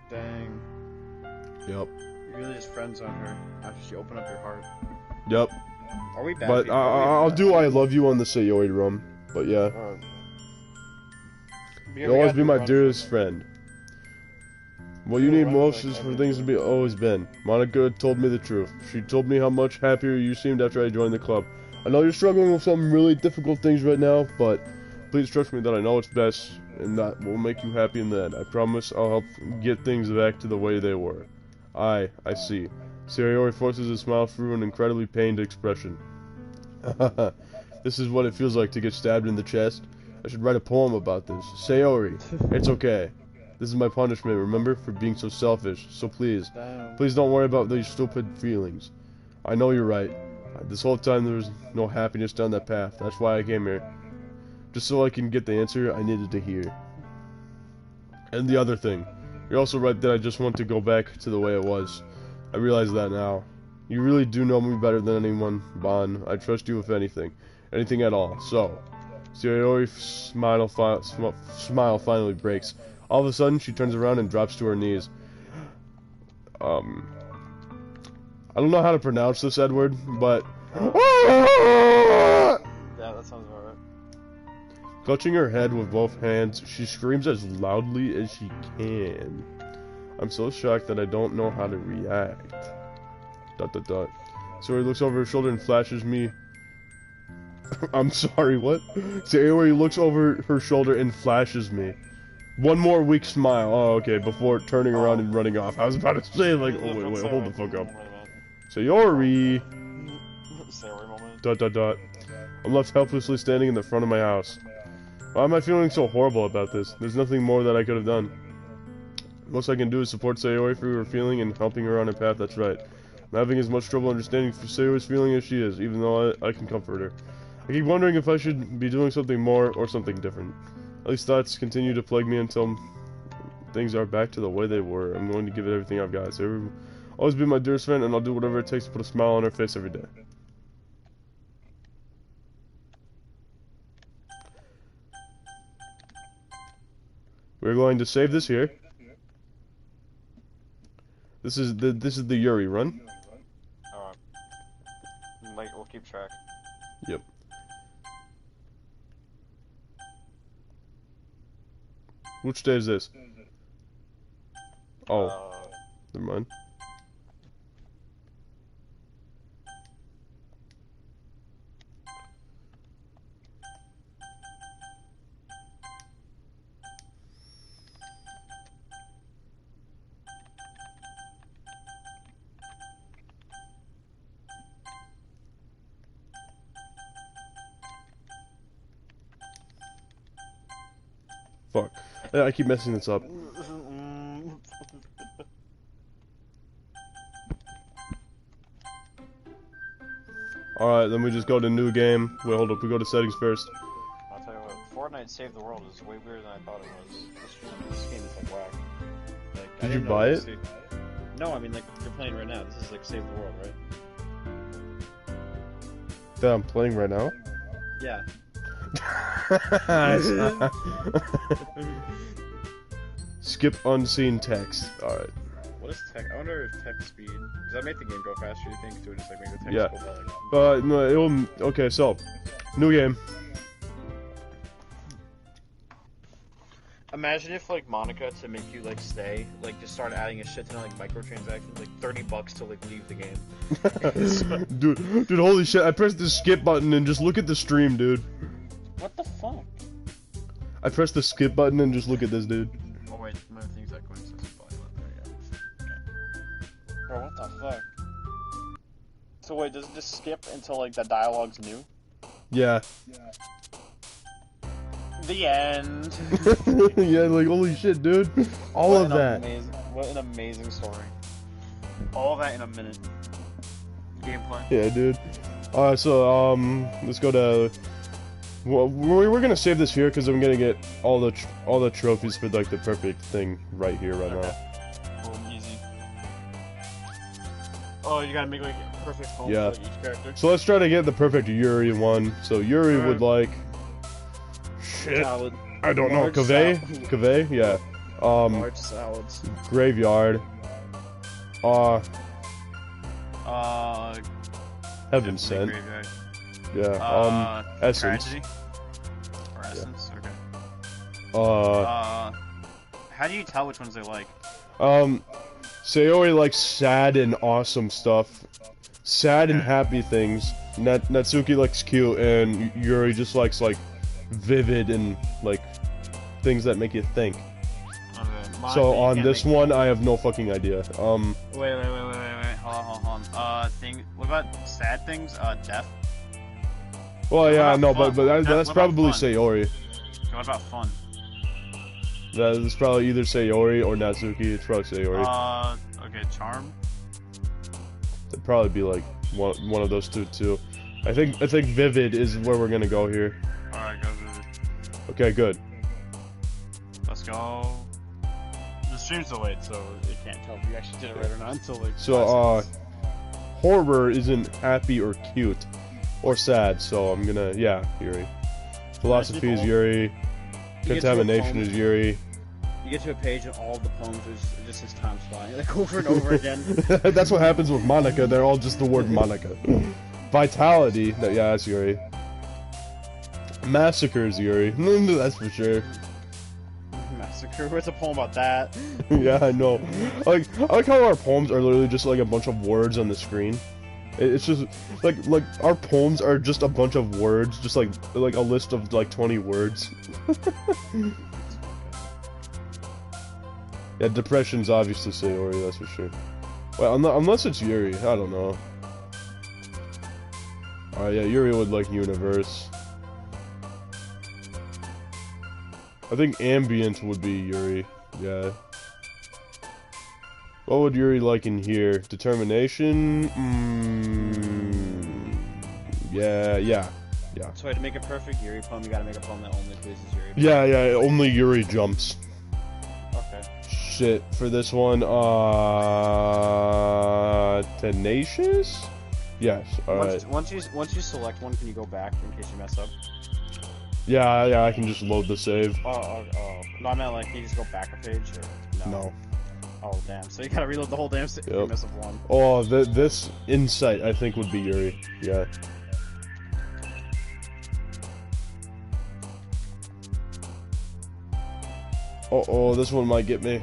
Dang. Yep. You really just friend zone her after she opened up your heart. Yep. Are we bad? But I'll do I love you on the Sayori run. But yeah. You'll always be my dearest friend. What you need most is for things to be always been. Monica told me the truth. She told me how much happier you seemed after I joined the club. I know you're struggling with some really difficult things right now, but please trust me that I know what's best, and that will make you happy in the end. I promise I'll help get things back to the way they were. I see. Sayori forces a smile through an incredibly pained expression. This is what it feels like to get stabbed in the chest. I should write a poem about this. Sayori, it's okay. This is my punishment, remember, for being so selfish. So please don't worry about these stupid feelings. I know you're right. This whole time there was no happiness down that path. That's why I came here. Just so I can get the answer I needed to hear. And the other thing. You're also right that I just want to go back to the way it was. I realize that now. You really do know me better than anyone, Bon. I trust you with anything. Anything at all. So, Sayori's smile finally breaks. All of a sudden, she turns around and drops to her knees. I don't know how to pronounce this, Edward, but... Yeah, that sounds about right. Clutching her head with both hands, she screams as loudly as she can. I'm so shocked that I don't know how to react. ... Sayori looks over her shoulder and flashes me. I'm sorry, what? Sayori looks over her shoulder and flashes me. One more weak smile. Oh, okay, before turning around and running off. I was about to say, like, oh, wait, hold the fuck up. Sayori! ... I'm left helplessly standing in the front of my house. Why am I feeling so horrible about this? There's nothing more that I could have done. Most I can do is support Sayori through her feeling and helping her on her path, that's right. I'm having as much trouble understanding Sayori's feeling as she is, even though I can comfort her. I keep wondering if I should be doing something more or something different. At least thoughts continue to plague me until things are back to the way they were. I'm going to give it everything I've got. Sayori will always be my dearest friend, and I'll do whatever it takes to put a smile on her face every day. We're going to save this here. This is the Yuri run. Alright. Like, we'll keep track. Yep. Which day is this? Oh. Never mind. Fuck. I keep messing this up. Alright, then we just go to new game. Wait, hold up, we go to settings first. I'll tell you what, Fortnite Save the World is way weirder than I thought it was. This game is like whack. Like, Did you buy it? No, I mean, like, you're playing right now. This is like Save the World, right? That I'm playing right now? Yeah. Skip unseen text. Alright. What is text? I wonder if text speed. Does that make the game go faster, you think? Do it just like make the text Yeah. go better? No, it'll. Okay, so. New game. Imagine if, like, Monica, to make you, like, stay, like, just start adding a shit ton of, like, microtransactions, like, $30 to, like, leave the game. dude, holy shit, I pressed the skip button and just look at the stream, dude. What the fuck? I pressed the skip button and just look at this, dude. Oh, wait, my thing's not going, so it's probably not there yet. Okay. Bro, what the fuck? So wait, does it just skip until, like, the dialogue's new? Yeah. The end. Yeah, like, holy shit, dude. All of that. What an amazing story. All that in a minute. Gameplay. Yeah, dude. Alright, so, let's go to... Well, we're gonna save this here, because I'm gonna get all the trophies for, like, the perfect thing right here, right now. Boom, easy. Oh, you gotta make, like, a perfect home Yeah. for, like, each character? So let's try to get the perfect Yuri one. So Yuri would like... Shit. Salad. I don't know. Large Cave? salad. Cave? Yeah. Large salads. Graveyard. Heaven Sent. Graveyard. Yeah. Essence. Tragedy? Or Essence? Okay. Uh, how do you tell which ones they like? Sayori likes sad and awesome stuff. Sad and happy things. Natsuki likes cute, and Yuri just likes, like, vivid and, like, things that make you think. Okay. So on this one, I have no fucking idea. Wait. Hold on. What about sad things? Death? Well, yeah, no, fun? but that's What probably about fun? Sayori. Okay, what about fun? That's probably either Sayori or Natsuki. It's probably Sayori. Okay, charm? It'd probably be like one of those two too. I think Vivid is where we're gonna go here. Alright, go vivid. Okay, good. Let's go. The stream's delayed, so it can't tell if you actually did it right or not until like. So horror isn't happy or cute or sad. So I'm gonna Yuri. Philosophy is Yuri. Contamination is Yuri. You get to a page and all the poems are just his time flying, like over and over again. That's what happens with Monica. They're all just the word Monica. Vitality. Yeah, that's Yuri. Massacres Yuri. That's for sure. Massacre. Where's a poem about that? Yeah, I know. Like, I like how our poems are literally just like a bunch of words on the screen. It's just like our poems are just a bunch of words, just like a list of like 20 words. Yeah, depression's obviously Sayori, that's for sure. Well, unless it's Yuri, I don't know. Alright, yeah, Yuri would like universe. I think ambient would be Yuri, yeah. What would Yuri like in here? Determination? Yeah. So to make a perfect Yuri poem, you gotta make a poem that only pleases Yuri. Yeah, only Yuri jumps. Okay. Shit, for this one, tenacious? Yes, alright. Once you select one, can you go back in case you mess up? Yeah, I can just load the save. Oh. No, I meant like, can you just go back a page, or no? No. Oh, damn. So you gotta reload the whole damn save if you mess up one. Oh, this insight, I think, would be Yuri. Yeah. Oh, this one might get me.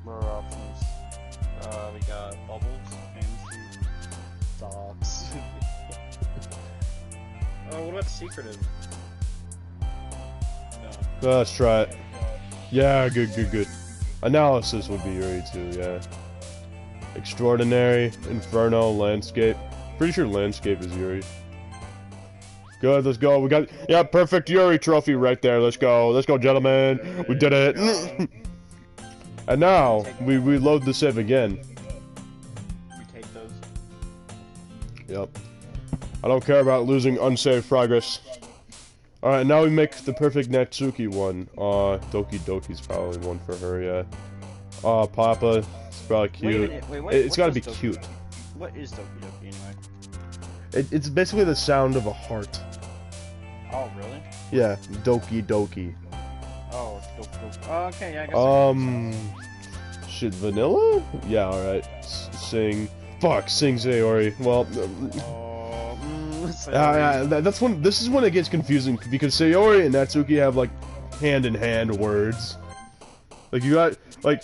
What are our options? We got bubbles, fantasy, dogs. What about secretive? No. Let's try it. Yeah, good. Analysis would be Yuri too, yeah. Extraordinary, Inferno, Landscape. Pretty sure Landscape is Yuri. Good, let's go. We got, yeah, perfect Yuri trophy right there. Let's go, gentlemen. We did it. And now, we reload the save again. We take those. Yep. I don't care about losing unsaved progress. Alright, now we make the perfect Natsuki one. Doki Doki's probably one for her, yeah. Papa, it's probably cute. Wait, it's gotta be cute. What is Doki Doki anyway? It's basically the sound of a heart. Oh, really? Yeah, Doki Doki. Oh, Doki. Okay, yeah, I guess. Shit, vanilla? Yeah, alright. Sing. Fuck, sing Sayori. Well, that's when. This is when it gets confusing because Sayori and Natsuki have like hand-in-hand words. Like you got like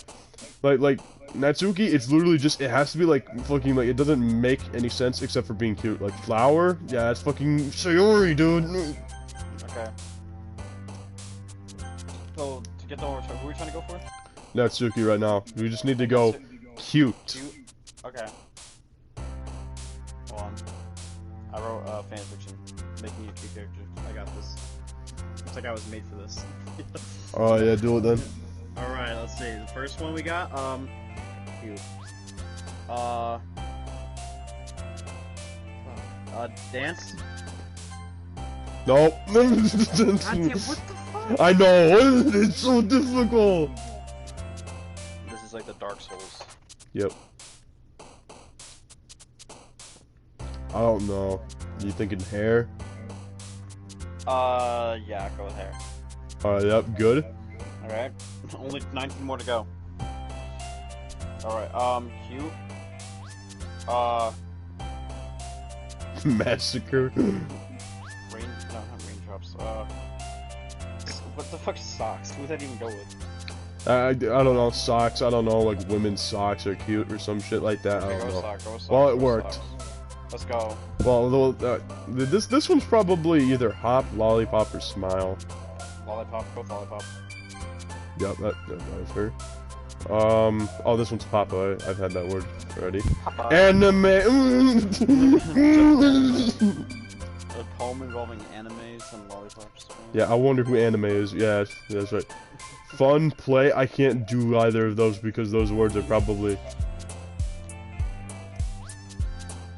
Natsuki. It's literally just it has to be like fucking like it doesn't make any sense except for being cute. Like flower, yeah, that's fucking Sayori, dude. Okay. So to get the who are we trying to go for? Natsuki right now. We just need to go cute. Okay. Hold on. I wrote fanfiction, making you a cute character. I got this. Looks like I was made for this. Oh yeah, do it then. Alright, let's see. The first one we got, cute. Dance? Nope. God damn, what the fuck? I know, it's so difficult. This is like the Dark Souls. Yep. I don't know. You thinking hair? Yeah, go with hair. Alright, yep, good. Alright. Only 19 more to go. Alright, cute. Massacre. No, not raindrops. What the fuck is socks? Who would that even go with? I don't know, socks. I don't know, like women's socks are cute or some shit like that. Okay, I don't know. go with socks. Well, it worked. Socks. Let's go. Well, this one's probably either hop, lollipop, or smile. Lollipop, both lollipop. Yep, that was her. Oh, this one's Papa. I've had that word already. Papa. Anime. A poem involving animes and lollipops. Yeah, I wonder who anime is. Yeah, that's right. Fun, play. I can't do either of those because those words are probably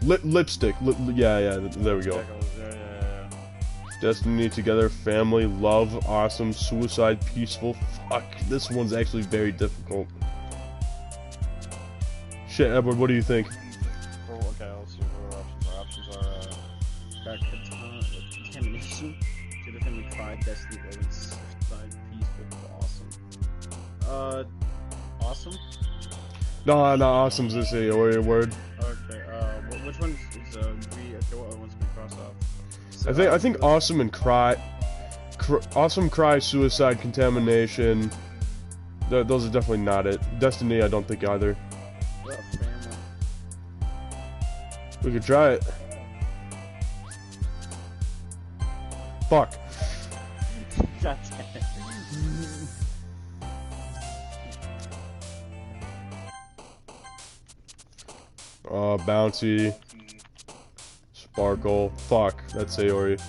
lipstick. Yeah. There we go. Yeah. Destiny, together, family, love, awesome, suicide, peaceful. Fuck, this one's actually very difficult. Shit, Edward, what do you think? Okay, let's see what our options are. Our options are, contamination, to defend we cried, destiny, building, suicide, peaceful, awesome. Awesome? No, awesome's this a word. Okay, which one is, okay, what other ones can we cross off? I think awesome and awesome cry, suicide, contamination. Those are definitely not it. Destiny, I don't think either. We could try it. Fuck. God damn it. Bouncy. Sparkle. Fuck. That's Sayori.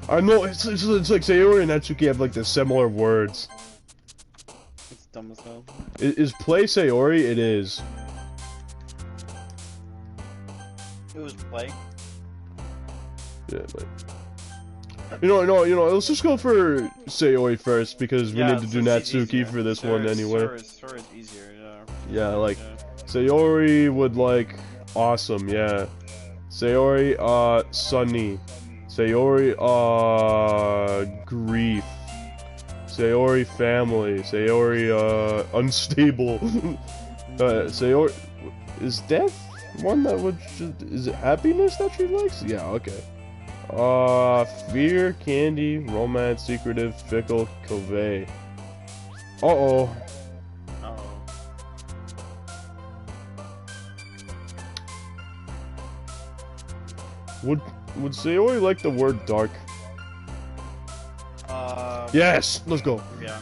I know, it's like Sayori and Natsuki have like the similar words. It's dumb as hell. Is play Sayori? It is. It was play. Yeah, but you know, let's just go for Sayori first because we need to do Natsuki for this one anyway. Sure is easier, yeah. Yeah, like Sayori would like awesome, yeah. Sayori, sunny. Sayori, grief. Sayori, family. Sayori, unstable. Sayori, is death one that would is it happiness that she likes? Yeah, okay. Fear, candy, romance, secretive, fickle, covey. Uh-oh. Would Sayori like the word dark? Yes! Let's go. Yeah.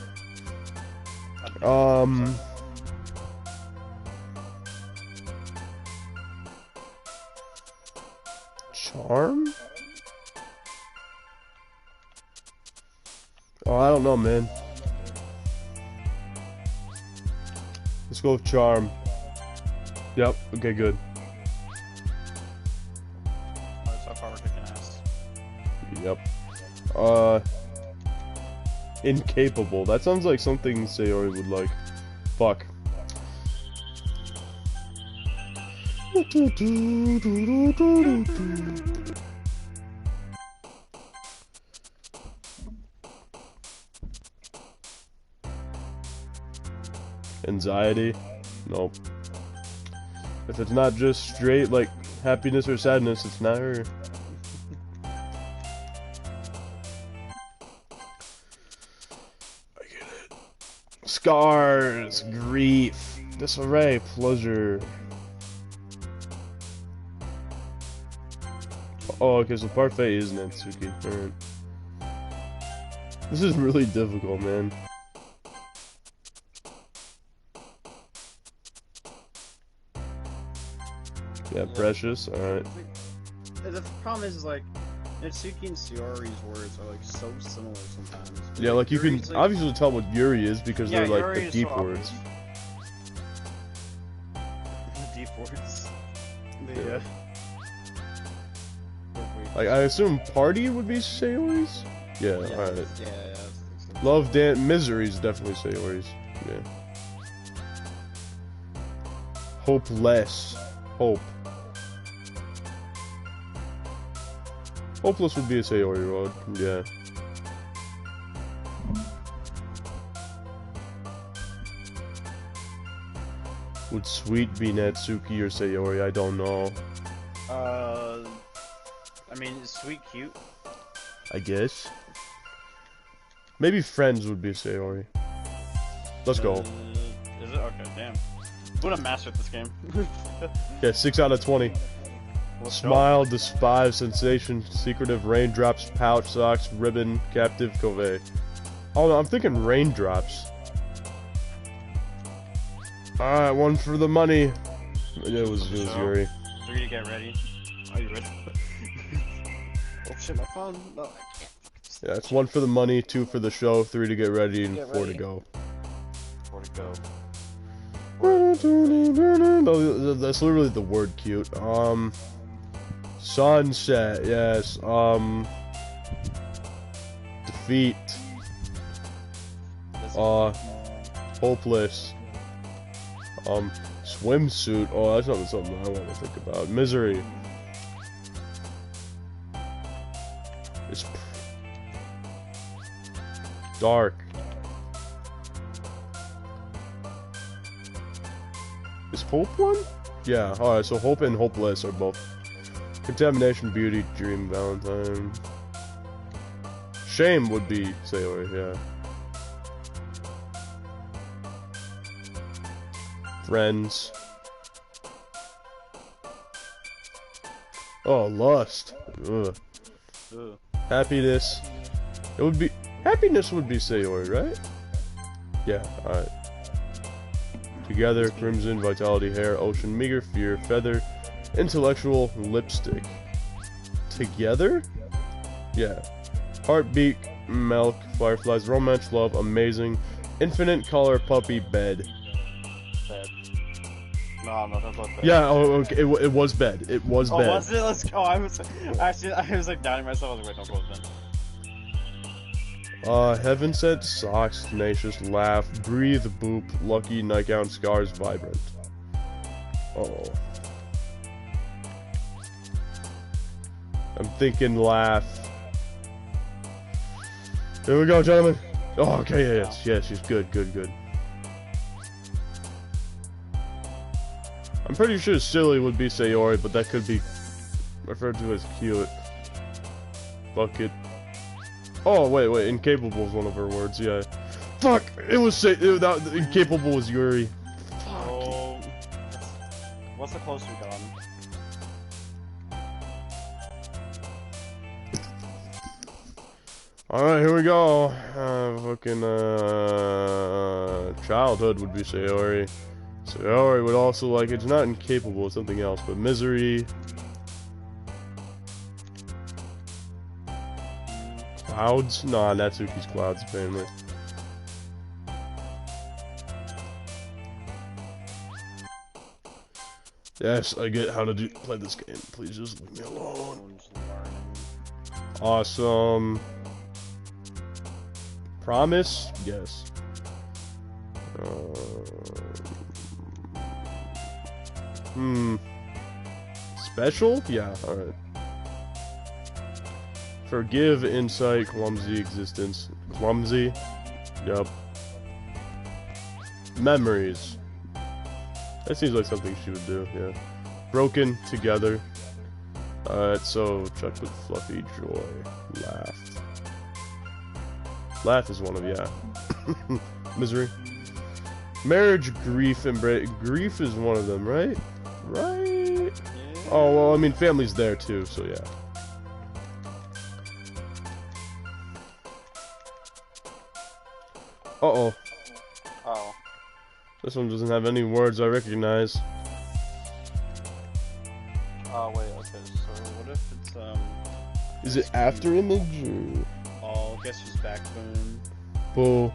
Charm? Oh, I don't know, man. Let's go with charm. Yep, okay, good. So far we're kicking ass. Yep. Incapable. That sounds like something Sayori would like. Fuck. Anxiety? Nope. If it's not just straight, like, happiness or sadness, it's not her. I get it. Scars, grief, disarray, pleasure. Oh, okay, so parfait is Natsuki. Alright. This is really difficult, man. Yeah, precious. Alright. The problem is, like, Natsuki and Sayori's words are, like, so similar sometimes. Yeah, like, you can obviously tell what Yuri is because they're, like, Yuri the is deep so words. The deep words. Yeah. Like, I assume party would be Sayori's? Yeah, alright. Yeah. Love, dance, misery is definitely Sayori's. Yeah. Hopeless. Hope. Hopeless would be a Sayori road. Yeah. Would sweet be Natsuki or Sayori? I don't know. I mean, is sweet cute? I guess. Maybe friends would be Sayori. Let's go. Is it? Okay, damn. What a master at this game. Yeah, 6 out of 20. Smile, despise, sensation, secretive, raindrops, pouch, socks, ribbon, captive, covey. Oh no, I'm thinking raindrops. Alright, one for the money. It was Yuri. 3 to get ready. Are you ready? Oh shit, my phone. No, I can't. Yeah, it's 1 for the money, 2 for the show, 3 to get ready, and 4 to go. 4 to go. No, that's literally the word cute. Sunset, yes. Defeat. Hopeless. Swimsuit. Oh, that's not something I want to think about. Misery. It's dark. Is hope one? Yeah, alright, so hope and hopeless are both. Contamination, beauty, dream, Valentine. Shame would be Sayori, yeah. Friends. Oh, lust. Ugh. Ugh. Happiness. It would be... Happiness would be Sayori, right? Yeah, alright. Together, crimson, vitality, hair, ocean, meager, fear, feather, intellectual, lipstick. Together? Yeah. Heartbeat, milk, fireflies, romance, love, amazing, infinite color, puppy, bed. Bed. No, I'm not about bed. Yeah, oh, okay, it was bed. It was Oh, bed. was it? Let's go. I was like doubting myself. I was like, wait, don't go with bed. Heaven sent, socks, tenacious, laugh, breathe, boop, lucky, nightgown, scars, vibrant. Uh-oh. I'm thinking laugh. Here we go, gentlemen. Oh, okay, yes, she's good. I'm pretty sure silly would be Sayori, but that could be referred to as cute. Bucket. Oh, wait, incapable is one of her words, yeah. Fuck! It was incapable was Yuri. Oh. What's the closest we got on? Alright, here we go. Childhood would be Sayori. Sayori would also like, it's not incapable, it's something else, but misery. Clouds? Nah, Natsuki's clouds, apparently. Yes, I get how to play this game. Please just leave me alone. Awesome. Promise? Yes. Special? Yeah, alright. Forgive, insight, clumsy, existence. Clumsy? Yup. Memories. That seems like something she would do, yeah. Broken, together. Alright, so chocolate, fluffy, joy, laugh. Laugh is one of, yeah. Misery. Marriage, grief, embrace. Grief is one of them, right? Right? Yeah. Oh, well, I mean, family's there too, so yeah. Uh-oh. Oh. This one doesn't have any words I recognize. Oh, wait, okay, so what if it's, Is it after image or? Oh, guess who's backbone? Bull.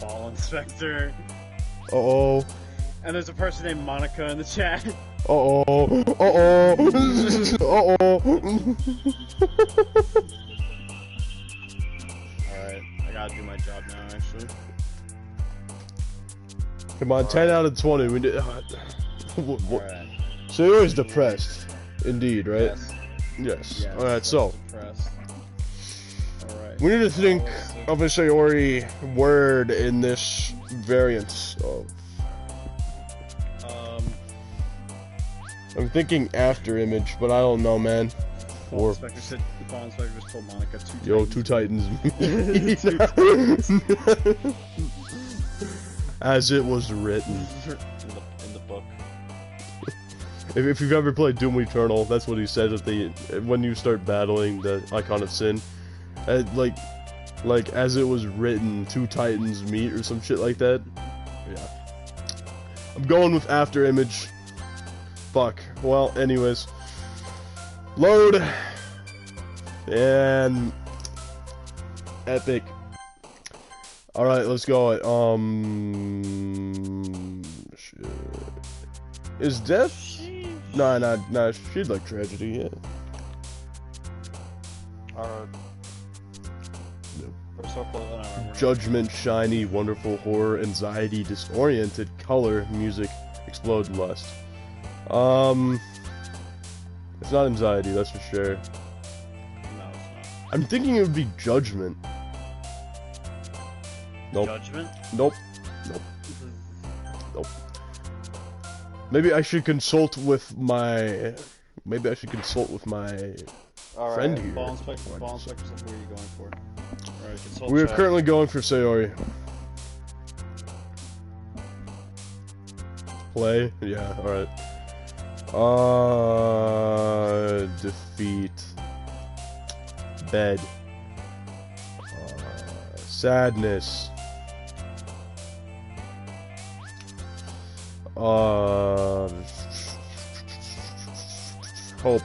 Ball inspector. Uh-oh. And there's a person named Monica in the chat. Uh-oh. Uh-oh. Uh-oh. Alright, I gotta do my job now, actually. Come on, 10 out of 20. We did. Alright. So you're always depressed. Indeed, right? Yes. Yes. Alright, so. Depressed. Alright. We need to think of a Sayori word in this variant of. I'm thinking after image, but I don't know, man. Ball inspector said, the ball inspector just told Monica Two Titans. As it was written. in the book. If you've ever played Doom Eternal, that's what he says at the when you start battling the Icon of Sin. Like as it was written, 2 Titans meet or some shit like that. Yeah. I'm going with after image. Fuck. Well, anyways. Load. And epic. Alright, let's go. Shit. Is death? Nah, she'd like tragedy, yeah. Alright. Nope. We're so close, I don't remember. Judgment, shiny, wonderful, horror, anxiety, disoriented, color, music, explode, lust. It's not anxiety, that's for sure. No, it's not. I'm thinking it would be judgment. Nope. Judgment? Nope. Nope. Maybe I should consult with my Maybe I should consult with my friend here. Ball inspector, who are you going for? Alright, consult We're chat. currently going for Sayori. Play? Yeah, alright. Defeat. Bed. Sadness. Hope.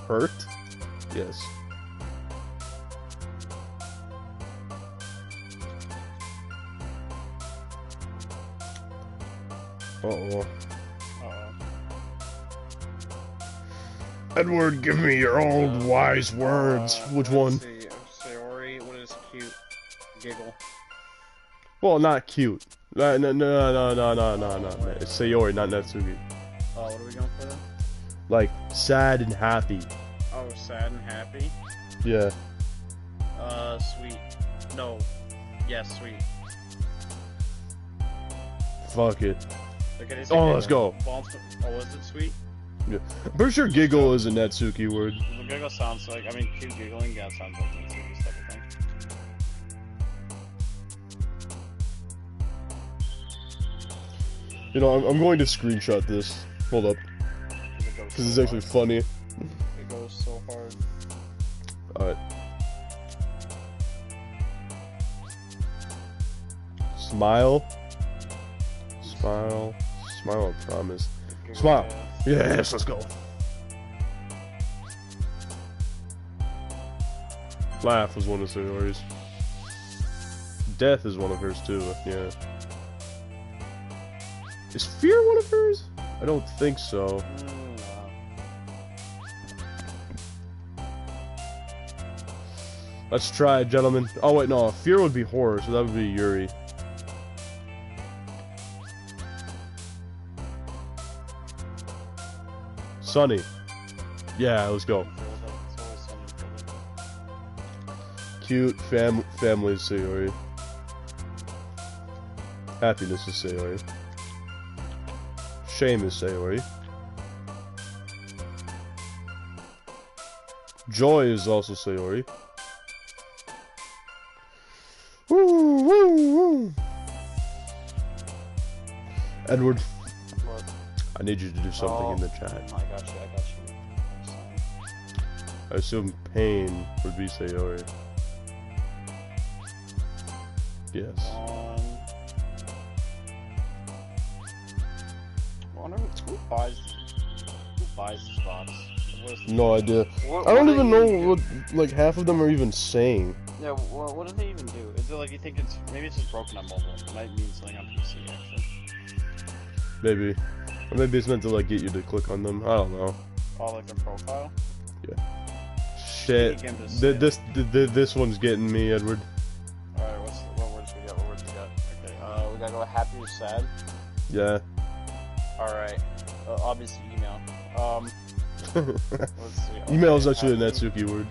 Hurt? Yes. Uh-oh. Edward, give me your old wise words. Which one? Let's see. Sayori, what is cute? Giggle. Well, not cute. No. It's Sayori, not Natsuki. Oh, what are we going for then? Like, sad and happy. Oh, sad and happy? Yeah. Sweet. No. Yes, sweet. Fuck it. Okay, Oh, let's go. Oh, was it sweet? Yeah. I'm pretty sure giggle is a Natsuki word. Well, giggle sounds like, I mean, cute giggling, yeah, sounds like Natsuki type of thing. You know, I'm going to screenshot this. Hold up. Because it's actually funny. It goes so hard. Alright. Smile. Smile. Smile, I promise. Smile. Yes, let's go. Laugh was one of Sayori's. Death is one of hers too, yeah. Is fear one of hers? I don't think so. Let's try it, gentlemen. Oh wait, no, fear would be horror, so that would be Yuri. Sunny. Yeah, let's go. Cute family is Sayori. Happiness is Sayori. Shame is Sayori. Joy is also Sayori. Woo, woo, woo. Edward, What? I need you to do something in the chat. I got you. I assume pain would be Sayori. Yes. Who buys these bots? No idea. I don't even know what, like, half of them are even saying. Yeah, well, what do they even do? Is it like you think it's, maybe it's just broken on mobile. It might mean something on PC, actually. Maybe. Or maybe it's meant to, like, get you to click on them. I don't know. Oh, like their profile? Yeah. Shit. This one's getting me, Edward. Alright, what words we got? Okay, we gotta go happy or sad? Yeah. Alright. Obviously email. Let's see. Okay, Email is actually a Natsuki word.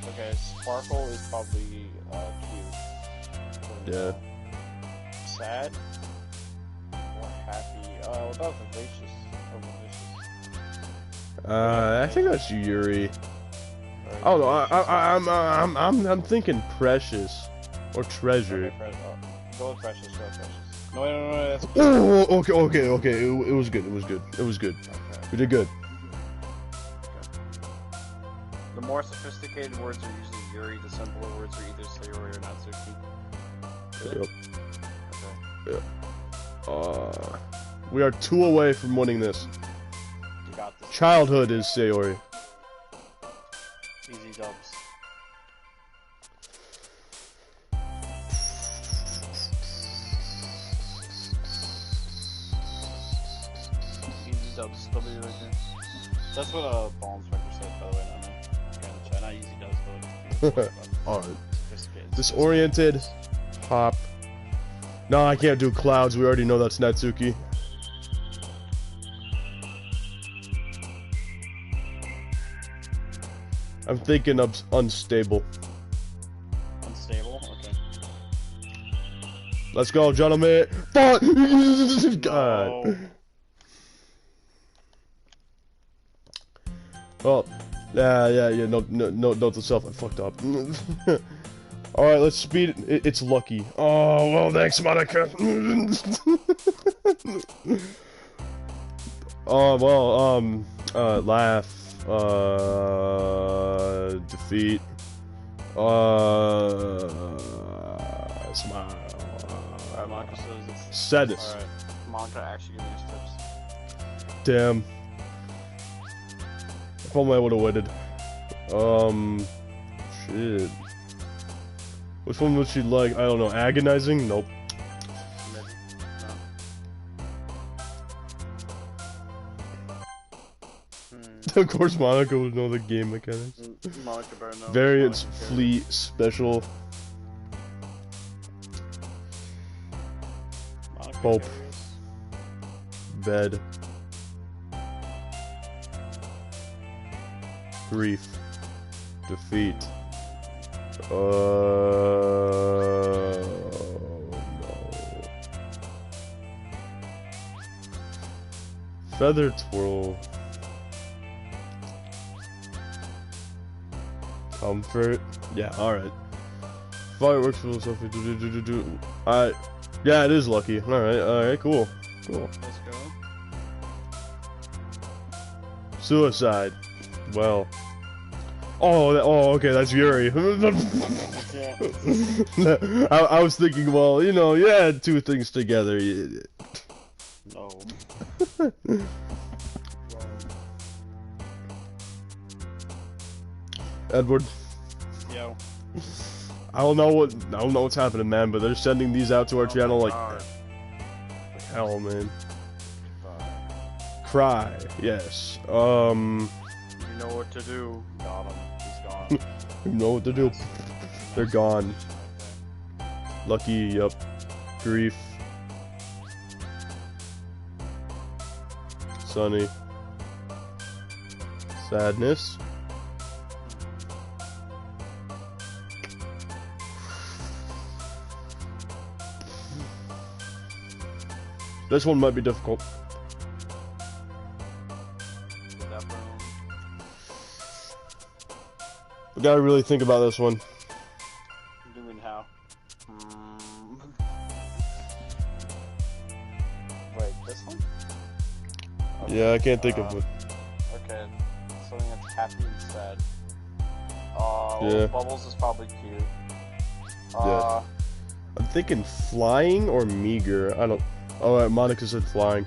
Okay, sparkle is probably cute. Yeah. Sad? Or happy? What about vivacious? I think that's Yuri. I don't know. I'm thinking precious or treasure. Okay, go with precious. No, that's Oh, okay. It was good. okay. We did good. The more sophisticated words are usually Yuri, the simpler words are either Sayori or Natsuki. Yep. Okay. Yep. We are 2 away from winning this. You got this. Childhood is Sayori. Easy dubs. Easy dubs. W right here. That's what ball inspector said, by the way. Not me. Okay, in the chat. Not easy dubs, but Alright. sophisticated. Disoriented. Hop. No, I can't do clouds. We already know that's Natsuki. I'm thinking of unstable. Unstable? Okay. Let's go, gentlemen. Fuck! God. No. Oh, yeah. No, note to self. I fucked up. All right, let's speed it. It's lucky. Oh well, thanks, Monica. Oh well, laugh. Defeat. Smile. Alright, Monica says it's... Sadness. Alright, Monica actually gave me his tips. Damn. If only I would've waited. Shit. Which one would she like? I don't know. Agonizing? Nope. Maybe. No. Of course, Monica would know the game mechanics. Monica better know. Variants, Monica fleet, special. Monica Hope. carries. Bed. Grief. Defeat. No. Feather twirl. Comfort. Yeah, alright. Fireworks for something. Alright. Yeah, it is lucky. Alright, cool. Cool. Let's go. Suicide. Well. Oh, okay, that's Yuri. Yeah. I was thinking, well, you know, you had two things together. No. Edward. Yo. I don't know what's happening, man, but they're sending these out to our channel like hell, man. Cry, yes. You know what to do. Got him. He's gone. You know what to do. They're gone. Lucky, yep. Grief. Sunny. Sadness. This one might be difficult. We gotta really think about this one. What do you mean how? Wait, this one? Okay. Yeah, I can't think of it. Okay, something that's happy and sad. Yeah. Bubbles is probably cute. Yeah. I'm thinking flying or meager. I don't. Alright, Monica said flying.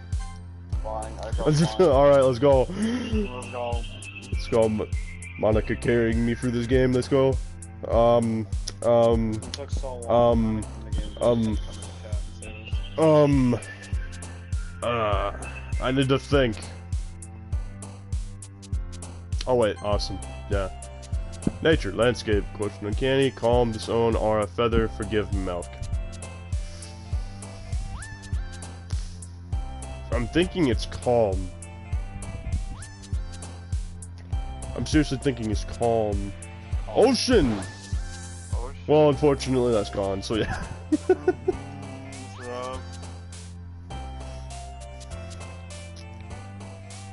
Flying. I go flying. Alright, let's go. Let's go. Let's go. Monica carrying me through this game. Let's go. It took so long. I need to think. Oh wait, awesome. Yeah. Nature, landscape, question uncanny, calm, disown, aura, feather, forgive, milk. I'm thinking it's calm. I'm seriously thinking it's calm. Ocean! Well, unfortunately, that's gone, so yeah.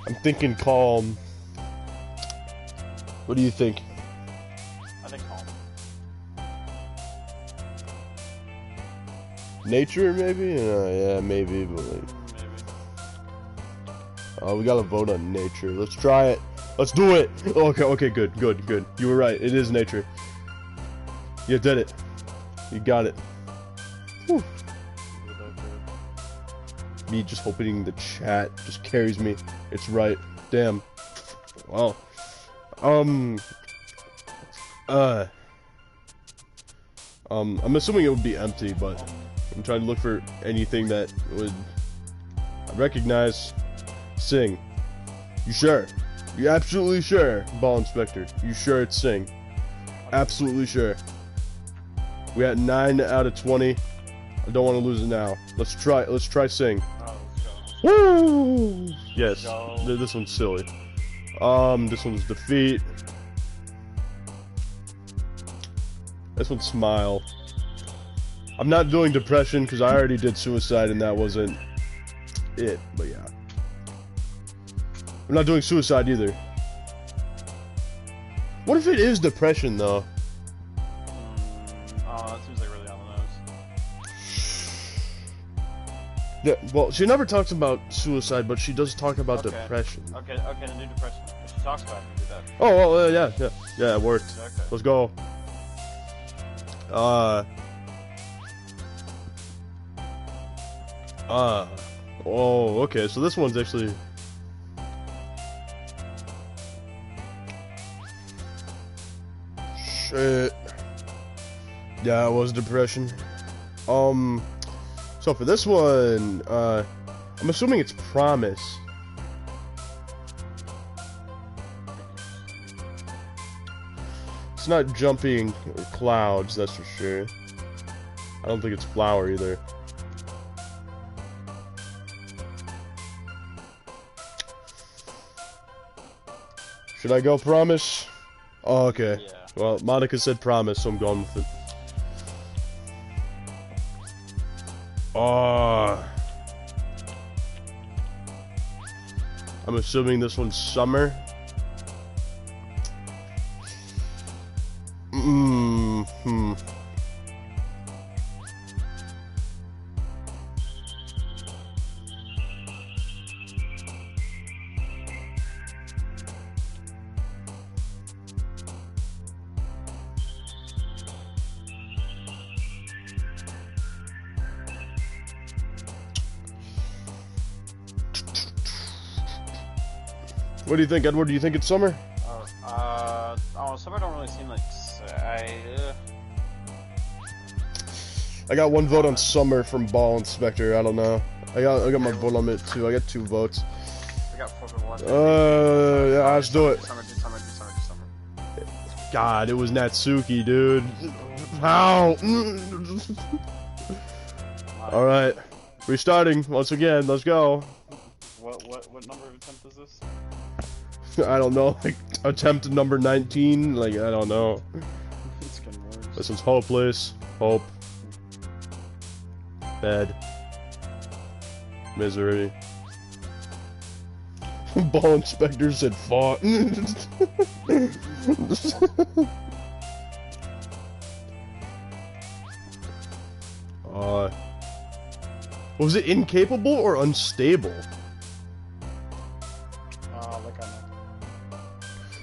I'm thinking calm. What do you think? I think calm. Nature, maybe? Yeah, maybe, but like... Maybe. We gotta vote on nature. Let's try it. Let's do it! Okay, good. You were right. It is nature. You did it. You got it. Whew. Me just opening the chat just carries me. It's right. Damn. Wow. I'm assuming it would be empty, but I'm trying to look for anything that would recognize. Sing. You sure? You absolutely sure? Ball Inspector. You sure it's Sing? Absolutely sure. We at 9 out of 20. I don't want to lose it now. Let's try Sing. Woo! Yes. This one's silly. This one's Defeat. This one's Smile. I'm not doing Depression because I already did Suicide and that wasn't it, but yeah. I'm not doing Suicide either. What if it is depression, though? Oh, that seems like really on the nose. Yeah, well, she never talks about suicide, but she does talk about Okay. depression. Okay, then do depression. If she talks about it, you do that. Oh, well, yeah, it worked. Okay. Let's go. Oh, okay, so this one's actually... Shit. Yeah, it was depression. So for this one, I'm assuming it's promise. It's not jumping clouds, that's for sure. I don't think it's flower either. Should I go promise? Oh, okay. Yeah. Well, Monica said promise, so I'm going with it. Oh. I'm assuming this one's summer. What do you think, Edward? Do you think it's summer? Summer don't really seem like. I got one vote on summer from Ball Inspector. I don't know. I got my vote on it too. I got 2 votes. I got 4 for 1. Yeah, let's do it. Do summer. God, it was Natsuki, dude. How? All right, restarting once again. Let's go. What number of attempt is this? I don't know. Like attempt number 19. Like I don't know. It's getting worse. This one's hopeless. Hope. Bed. Misery. Ball Inspector said fought. Was it incapable or unstable? Like I know.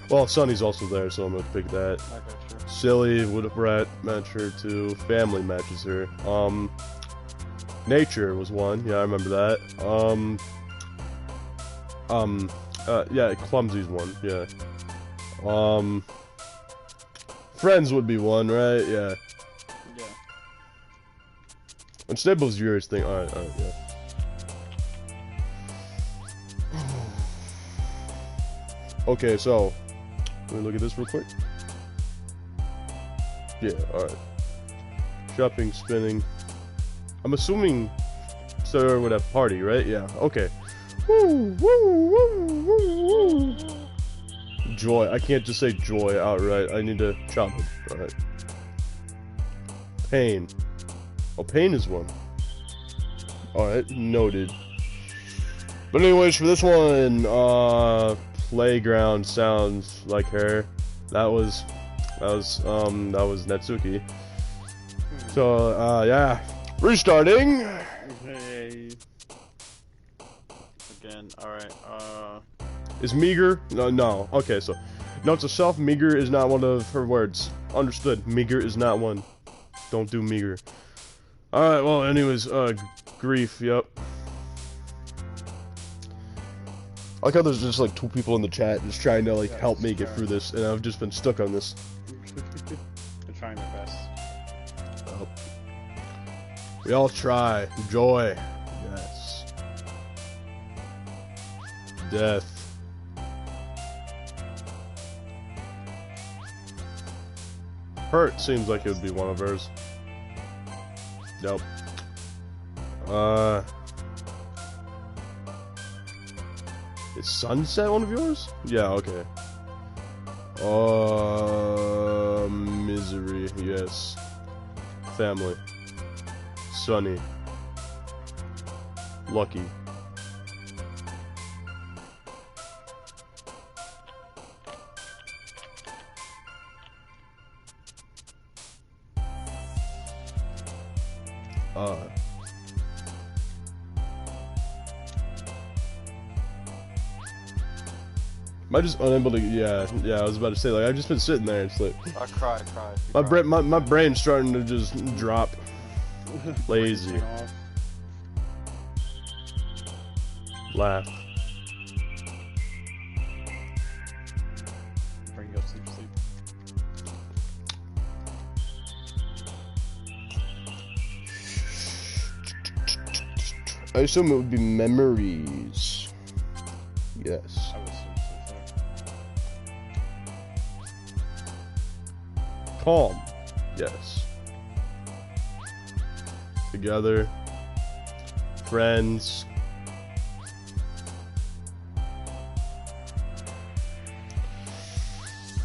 Well, Sunny's also there, so I'm gonna pick that. Okay, sure. Silly would have match her too. Family matches her. Nature was one. Yeah, I remember that. Yeah, Clumsy's one. Yeah. Friends would be one, right? Yeah. Yeah. Unstable's yours thing. Alright, yeah. Okay, so let me look at this real quick. Yeah, alright. Shopping, spinning. I'm assuming Sarah would have party, right? Yeah, okay. Woo, woo, woo, woo, woo. Joy. I can't just say joy outright. I need to chop it. Alright. Pain. Oh, pain is one. Alright, noted. But anyways, for this one, playground sounds like her. That was Natsuki. So, yeah. Restarting. Hey. Again, alright, Is meager? No. Okay, so. Note to self, meager is not one of her words. Understood. Meager is not one. Don't do meager. Alright, well, anyways, grief, yep. I like how there's just like 2 people in the chat just trying to like help me get through this, and I've just been stuck on this. They're trying their best. Oh. We all try. Joy. Yes. Death. Hurt seems like it would be one of hers. Nope. Is sunset one of yours? Yeah, okay. Misery, yes. Family. Sunny. Lucky. Am I just unable to? Yeah. I was about to say, like, I've just been sitting there. It's like I cried. my brain's starting to just drop. Lazy. Laugh. Bring you go sleep. I assume it would be memories. Yes. I would assume so too. Calm. Yes. Together. Friends.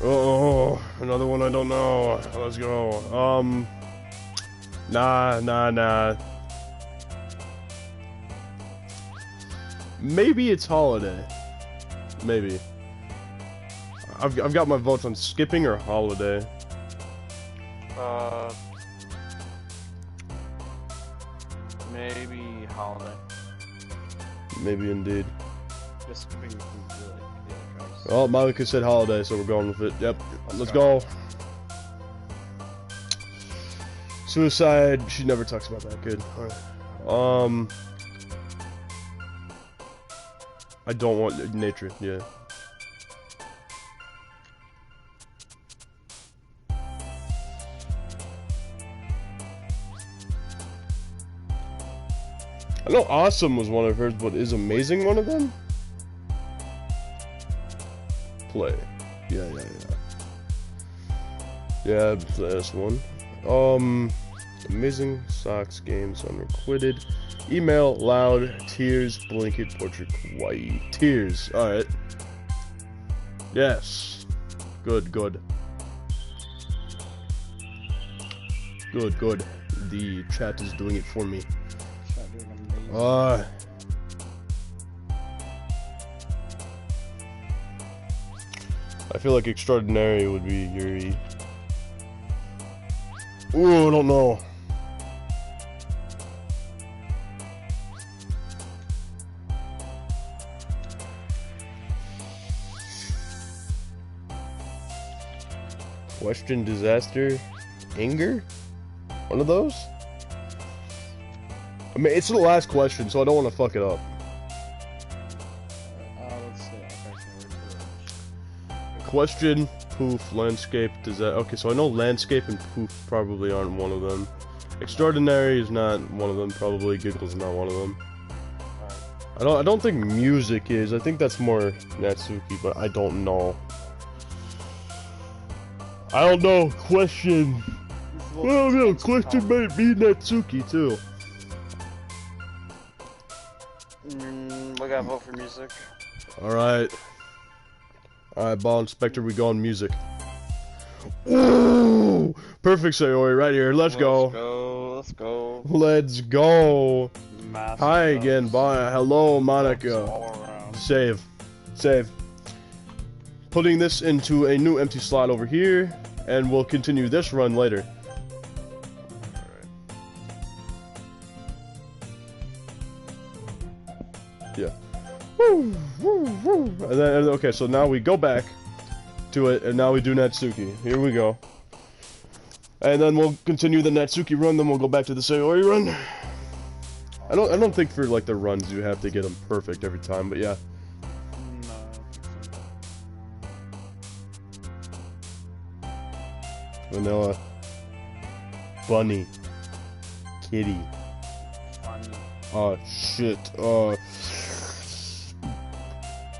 Oh, another one I don't know. Let's go. Nah. Maybe it's holiday. Maybe. I've got my votes on skipping or holiday. Maybe holiday. Maybe indeed. This could be really ridiculous. Well, Monica said holiday, so we're going with it. Yep. Let's go. Suicide. She never talks about that. Good. All right. I don't want nature. Yeah. I know awesome was one of hers, but is amazing one of them? Play. Yeah. Yeah, that's one. Amazing socks games unrequited. Email loud tears blanket portrait kawaii tears. All right. Yes. Good. The chat is doing it for me. Chat doing amazing. I feel like extraordinary would be Yuri. Ooh, I don't know. Question, disaster, anger? One of those? I mean, it's the last question, so I don't want to fuck it up. Let's see. Question, poof, landscape, okay, so I know landscape and poof probably aren't one of them. Extraordinary is not one of them, probably Giggle's not one of them. I don't think music is, I think that's more Natsuki, but I don't know. I don't know, question. Well, no, question might be Natsuki too. We gotta vote for music. Alright, Ball Inspector, we go on music. Ooh! Perfect Sayori right here, let's go. Let's go. Massive Hi again, bye. Hello, Monica. all around. Save. Putting this into a new empty slot over here, and we'll continue this run later. Yeah. Woo. And then, okay, so now we go back to it, and now we do Natsuki. Here we go. And then we'll continue the Natsuki run, then we'll go back to the Sayori run. I don't think for like the runs you have to get them perfect every time, but yeah. No, I think so. Vanilla. Bunny. Kitty. Funny. Oh shit.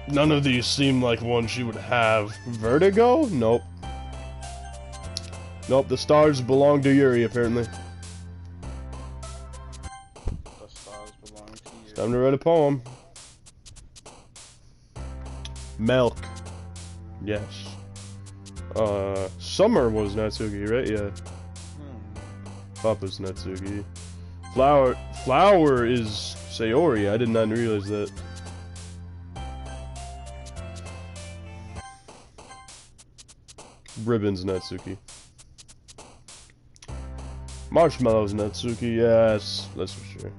None of these seem like one she would have. Vertigo? Nope. Nope, the stars belong to Yuri, apparently. The stars belong to you. Time to write a poem. Milk. Yes. Summer was Natsuki, right? Yeah. Papa's Natsuki. Flower is Sayori. I did not realize that. Ribbon's Natsuki. Marshmallows, Natsuki, yes, that's for sure.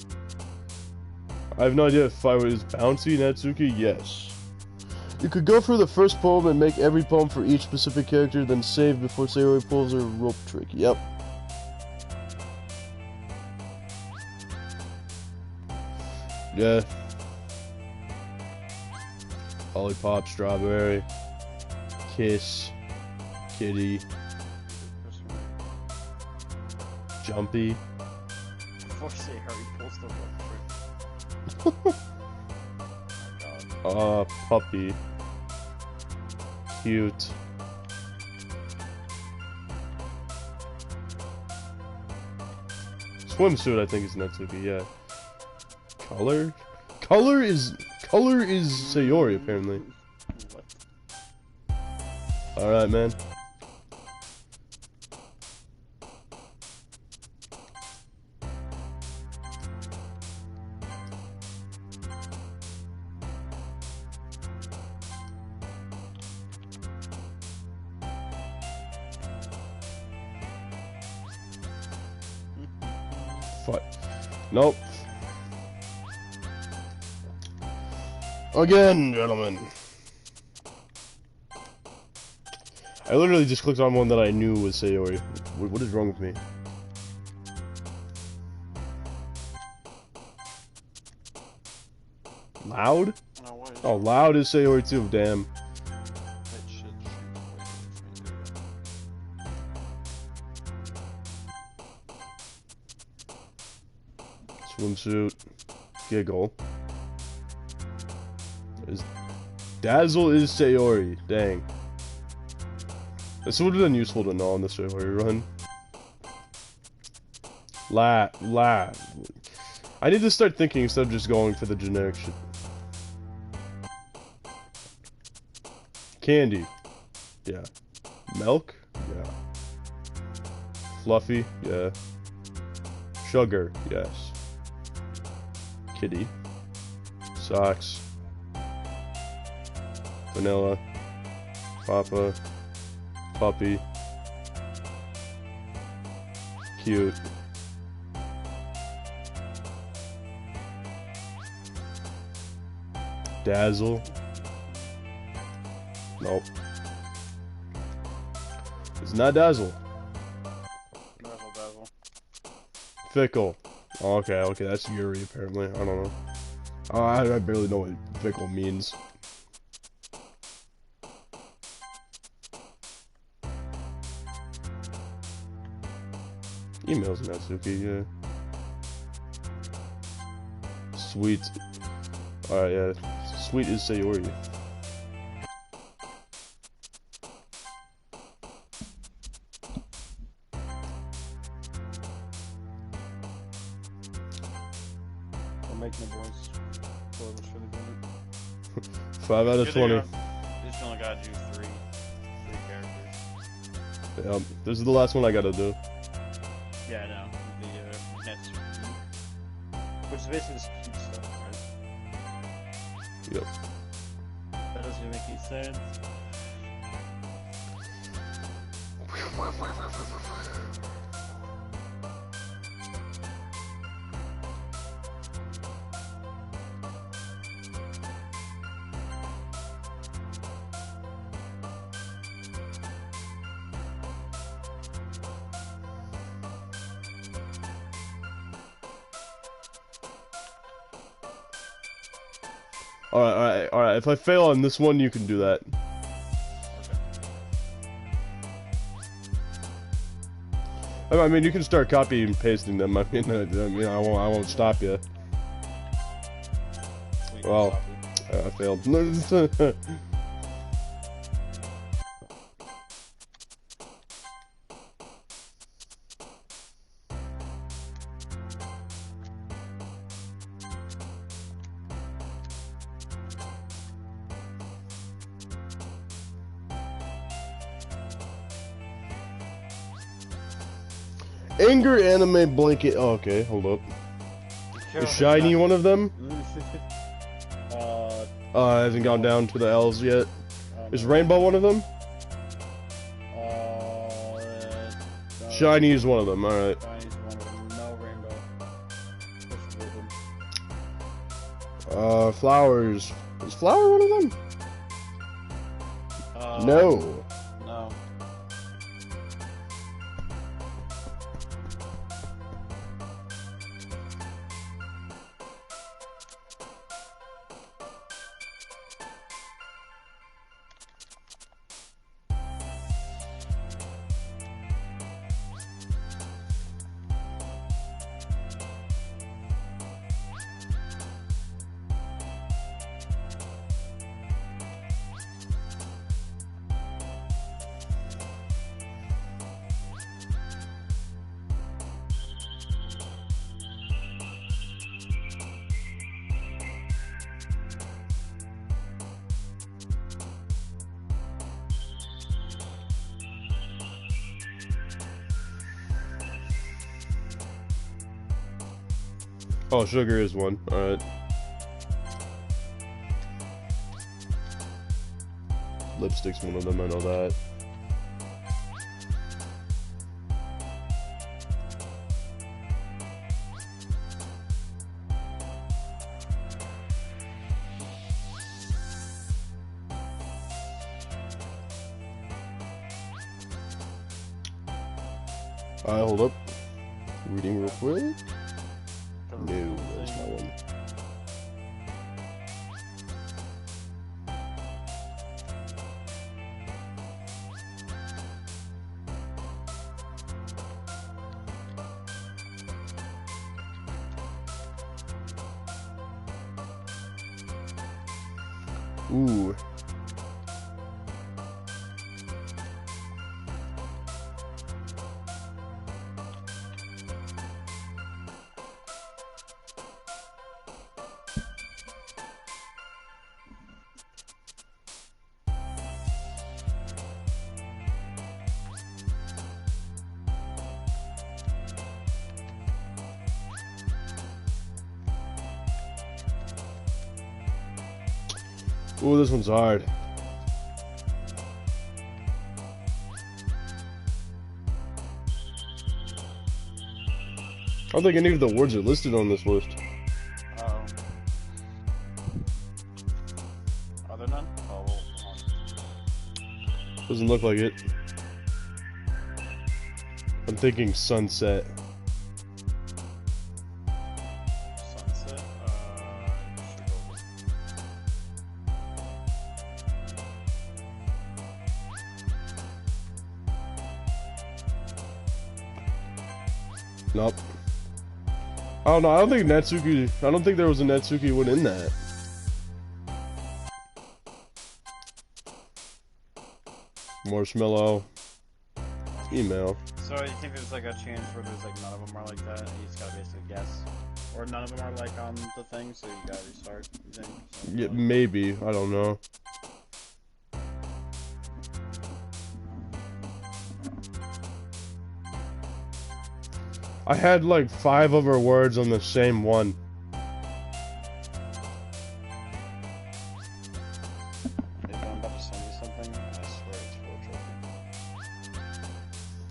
I have no idea if I was bouncy, Natsuki, yes. You could go for the first poem and make every poem for each specific character, then save before Sayori pulls her rope trick. Yep. Yeah. Lollipop, strawberry, kiss, kitty, jumpy. Before Sayori pulls the rope trick. Oh my god. Puppy. Cute. Swimsuit, I think is Natsuki, yeah. Color? Color is Sayori, apparently. What? Alright, man. Fuck. Nope. Again, gentlemen. I literally just clicked on one that I knew was Sayori. What is wrong with me? Loud? No, what is Oh, Loud is Sayori too, damn. that shit? Swimsuit. Giggle. Dazzle is Sayori. Dang. This would have been useful to know on the Sayori run. La. I need to start thinking instead of just going for the generic shit. Candy. Yeah. Milk? Yeah. Fluffy? Yeah. Sugar? Yes. Kitty. Socks. Vanilla. Papa. Puppy. Cute. Dazzle. Nope. It's not Dazzle. Dazzle. Fickle. Oh, okay, that's Yuri apparently. I don't know. I barely know what fickle means. Emails Natsuki, yeah. Sweet. Alright, yeah. Sweet is Sayori. I'm making the boys spoilers for the game. 5 out of 20. This only gotta do three characters. Yeah, this is the last one I gotta do. Yeah, I know. The next, which is basically just cute stuff, right? Yep. That doesn't make any sense. Alright. If I fail on this one, you can do that. Okay. I mean, you can start copying and pasting them. I mean, I won't stop you. Sweet, Well, stop it. I failed. Anger anime blanket. Oh, okay, hold up. Is shiny one of them? It hasn't gone down to the L's yet. Is rainbow one of them? No. Shiny is one of them. All right. Shiny's Flowers. Is flower one of them? No. No. Oh, sugar is one. Alright. Lipstick's one of them, I know that. Alright, hold up. Reading real quick. No, that's not one. Ooh. Ooh, this one's hard. I don't think any of the words are listed on this list. Uh-oh. Are there none? Oh, well, Doesn't look like it. I'm thinking sunset. sunset. Nope. I don't know. I don't think Natsuki. I don't think there was a Natsuki one in that. Marshmallow. Email. So you think there's like a chance where there's like none of them are like that, and you just gotta basically guess, or none of them are like on the thing, so you gotta restart. You think? Yeah, maybe. I don't know. I had like 5 other words on the same one. If I'm about to send you something, I swear it's for a trophy.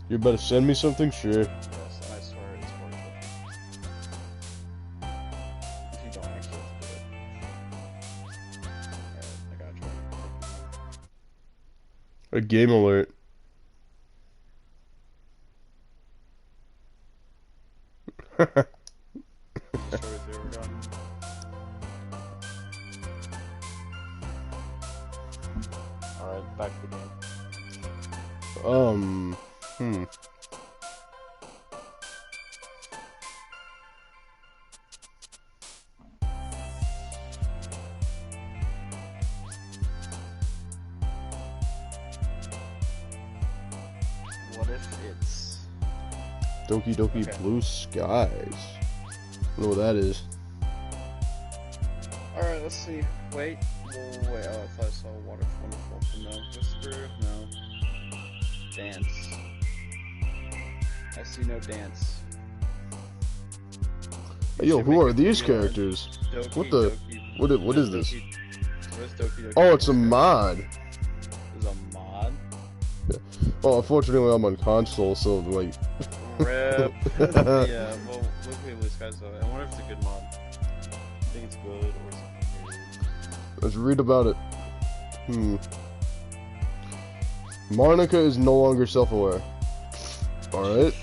You better send me something? Sure. Yes, and I swear it's for a trophy. If you don't actually have to do it. Alright, I got a trophy. A game alert. Alright, back to the game. What if it's... Doki Doki Okay. Blue Skies. I don't know what that is. Alright, let's see. Wait. Oh, wait. Oh, I thought I saw Water Wonderful. No. Whisper. No. Dance. I see no dance. Hey, yo, who are these characters? Doki, What the- Doki. what is this? What is Doki Doki? Oh, it's a mod. It's a mod? Oh, unfortunately I'm on console, so like... Rip. Yeah, well, look at these guys though. I wonder if it's a good mod. think it's good or something weird. Let's read about it. Monica is no longer self-aware. Alright.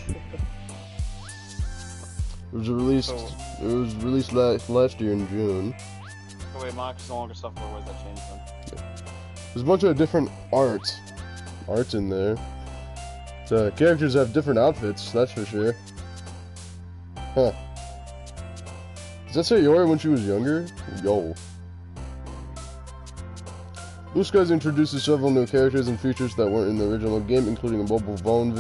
It was released last year in June. Oh wait, Monica's no longer self-aware. Where does that change then? There's a bunch of different arts in there. The characters have different outfits, that's for sure. Huh. Does that say Yori when she was younger? Yo. Blue Skies introduces several new characters and features that weren't in the original game, including mobile phone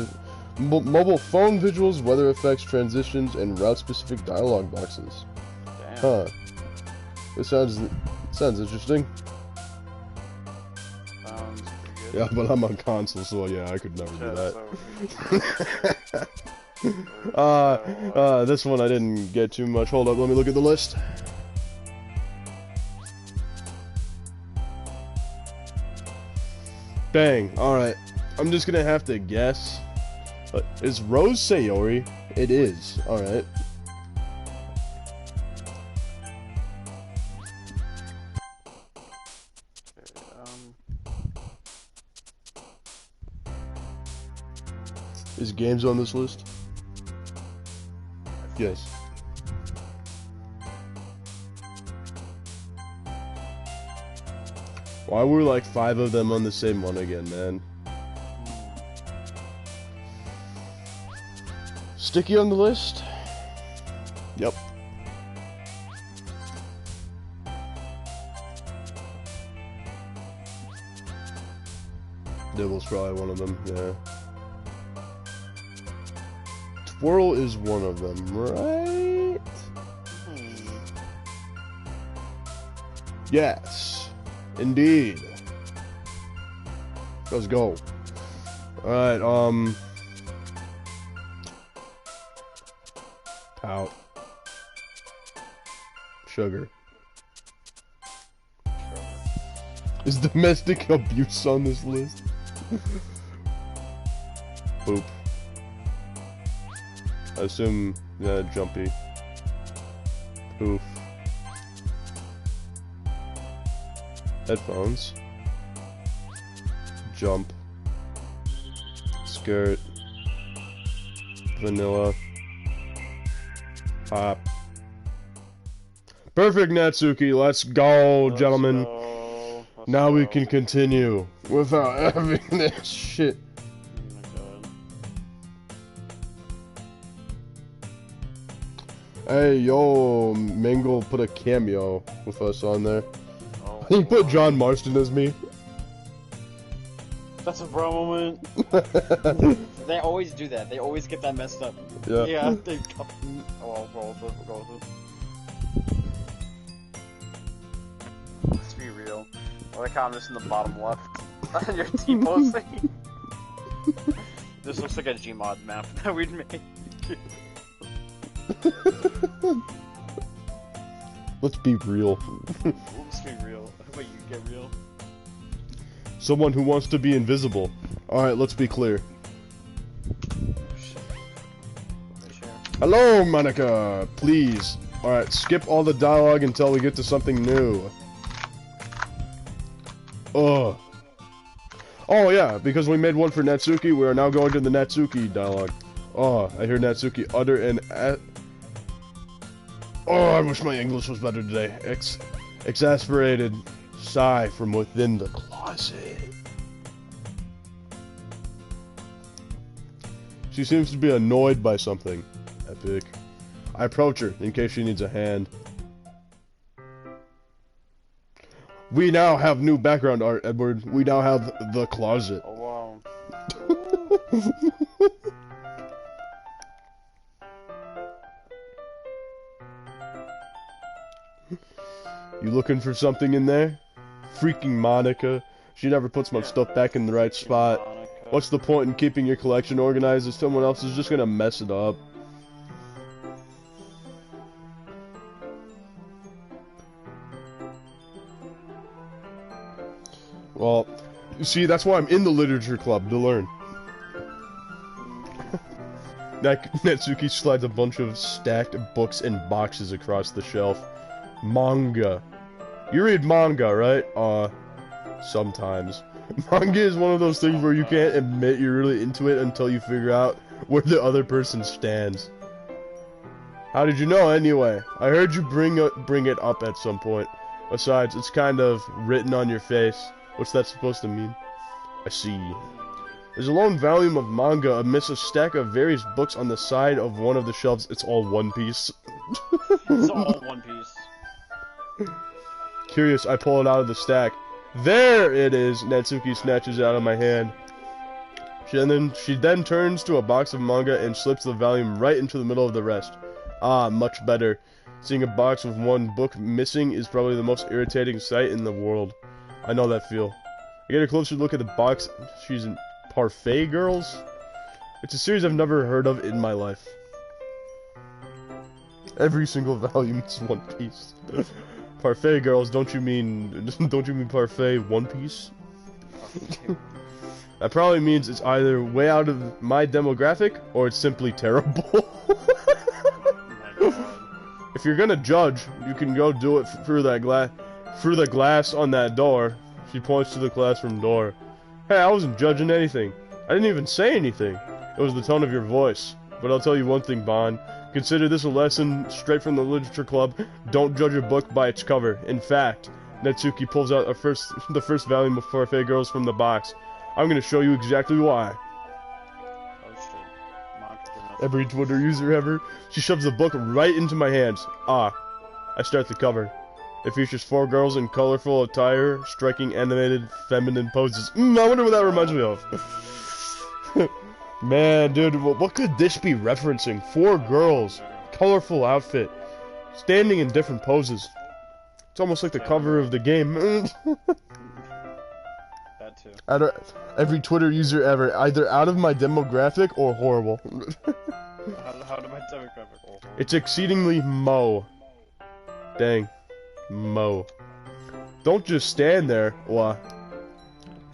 visuals, weather effects, transitions, and route-specific dialogue boxes. Damn. Huh. This sounds interesting. Sounds pretty good. Yeah, but I'm on console, so yeah, I could never do that. This one I didn't get too much. Hold up, let me look at the list. Dang, alright. I'm just gonna have to guess. Is Rose Sayori? It is, alright. Is games on this list? Yes. Why were like 5 of them on the same one again, man? Sticky on the list? Yep. Dibble's probably one of them, yeah. Twirl is one of them, right? Yes, indeed. Let's go. Alright, Pout. Sugar. Is domestic abuse on this list? Poop. I assume, yeah, Jumpy. Poof. Headphones. Jump. Skirt. Vanilla. Pop. Perfect, Natsuki. Let's go, gentlemen. Now we can continue without having this shit. Hey, yo, Mingle put a cameo with us on there. Oh, He put John Marston as me. that's a bro moment. They always do that. They always get that messed up. Yeah. Yeah, they. Oh, roll with it. Let's be real. I like how I'm just in the bottom left on your T-posting. This looks like a Gmod map that we'd make. Let's be real. Let's be real. How about you get real? Someone who wants to be invisible. Alright, let's be clear. Hello, Monica! Please. Alright, skip all the dialogue until we get to something new. Ugh. Oh yeah, because we made one for Natsuki, we are now going to the Natsuki dialogue. Oh, I hear Natsuki utter an oh, I wish my English was better today. Exasperated sigh from within the closet. She seems to be annoyed by something. Epic. I approach her in case she needs a hand. We now have new background art, Edward. We now have the closet. Oh wow. You looking for something in there? Freaking Monica. She never puts my stuff back in the right spot. Monica. What's the point in keeping your collection organized if someone else is just gonna mess it up? Well, you see, that's why I'm in the literature club, to learn. Natsuki slides a bunch of stacked books and boxes across the shelf. Manga. You read manga, right? Sometimes. Manga is one of those things where you can't admit you're really into it until you figure out where the other person stands. How did you know anyway? I heard you bring it up at some point. Besides, it's kind of written on your face. What's that supposed to mean? I see. There's a lone volume of manga amidst a stack of various books on the side of one of the shelves. It's all One Piece. It's all One Piece. Curious, I pull it out of the stack. There it is! Natsuki snatches it out of my hand. She then turns to a box of manga and slips the volume right into the middle of the rest. Ah, much better. Seeing a box with one book missing is probably the most irritating sight in the world. I know that feel. I get a closer look at the box. She's in Parfait Girls? It's a series I've never heard of in my life. Every single volume is One Piece. Parfait Girls, don't you mean Parfait One Piece? That probably means it's either way out of my demographic or it's simply terrible. If you're gonna judge, you can go do it through the glass on that door. She points to the classroom door. Hey, I wasn't judging anything. I didn't even say anything. It was the tone of your voice. But I'll tell you one thing, Bon. Consider this a lesson straight from the literature club. Don't judge a book by its cover. In fact, Natsuki pulls out the first volume of Parfait Girls from the box. I'm gonna show you exactly why. Every Twitter user ever. She shoves the book right into my hands. Ah. I start the cover. It features 4 girls in colorful attire, striking animated feminine poses. I wonder what that reminds me of. Man, dude, what could this be referencing? 4 girls, colorful outfit, standing in different poses. It's almost like the cover of the game. That too. Every Twitter user ever, either out of my demographic or horrible. How did my demographic horrible? It's exceedingly mo. Dang. Mo. Don't just stand there. Why?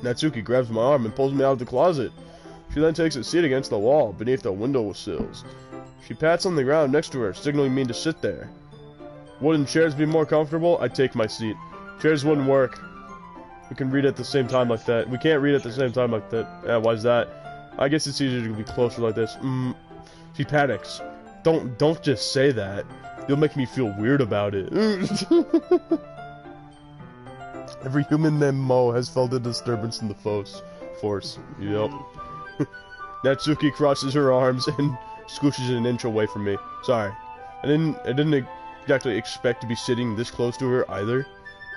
Natsuki grabs my arm and pulls me out of the closet. She then takes a seat against the wall, beneath the window sills. She pats on the ground next to her, signaling me to sit there. Wouldn't chairs be more comfortable? I take my seat. Chairs wouldn't work. We can read at the same time like that. We can't read at the same time like that. Yeah, why's that? I guess it's easier to be closer like this. She panics. Don't just say that. You'll make me feel weird about it. Every human named Mo has felt a disturbance in the force. Yep. Natsuki crosses her arms and scooshes an inch away from me. Sorry. I didn't exactly expect to be sitting this close to her either.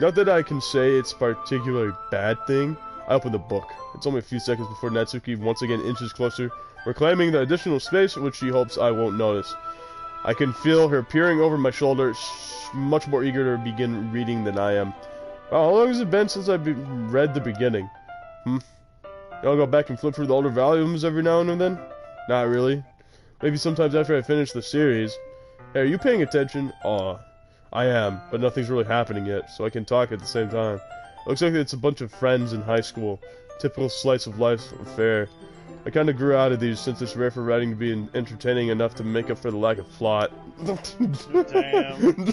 Not that I can say it's a particularly bad thing. I open the book. It's only a few seconds before Natsuki once again inches closer, reclaiming the additional space which she hopes I won't notice. I can feel her peering over my shoulder, much more eager to begin reading than I am. Wow, how long has it been since I've read the beginning? I'll go back and flip through the older volumes every now and then? Not really. Maybe sometimes after I finish the series. Hey, are you paying attention? Aw. I am, but nothing's really happening yet, so I can talk at the same time. Looks like it's a bunch of friends in high school. Typical slice of life affair. I kinda grew out of these since it's rare for writing to be entertaining enough to make up for the lack of plot. Damn.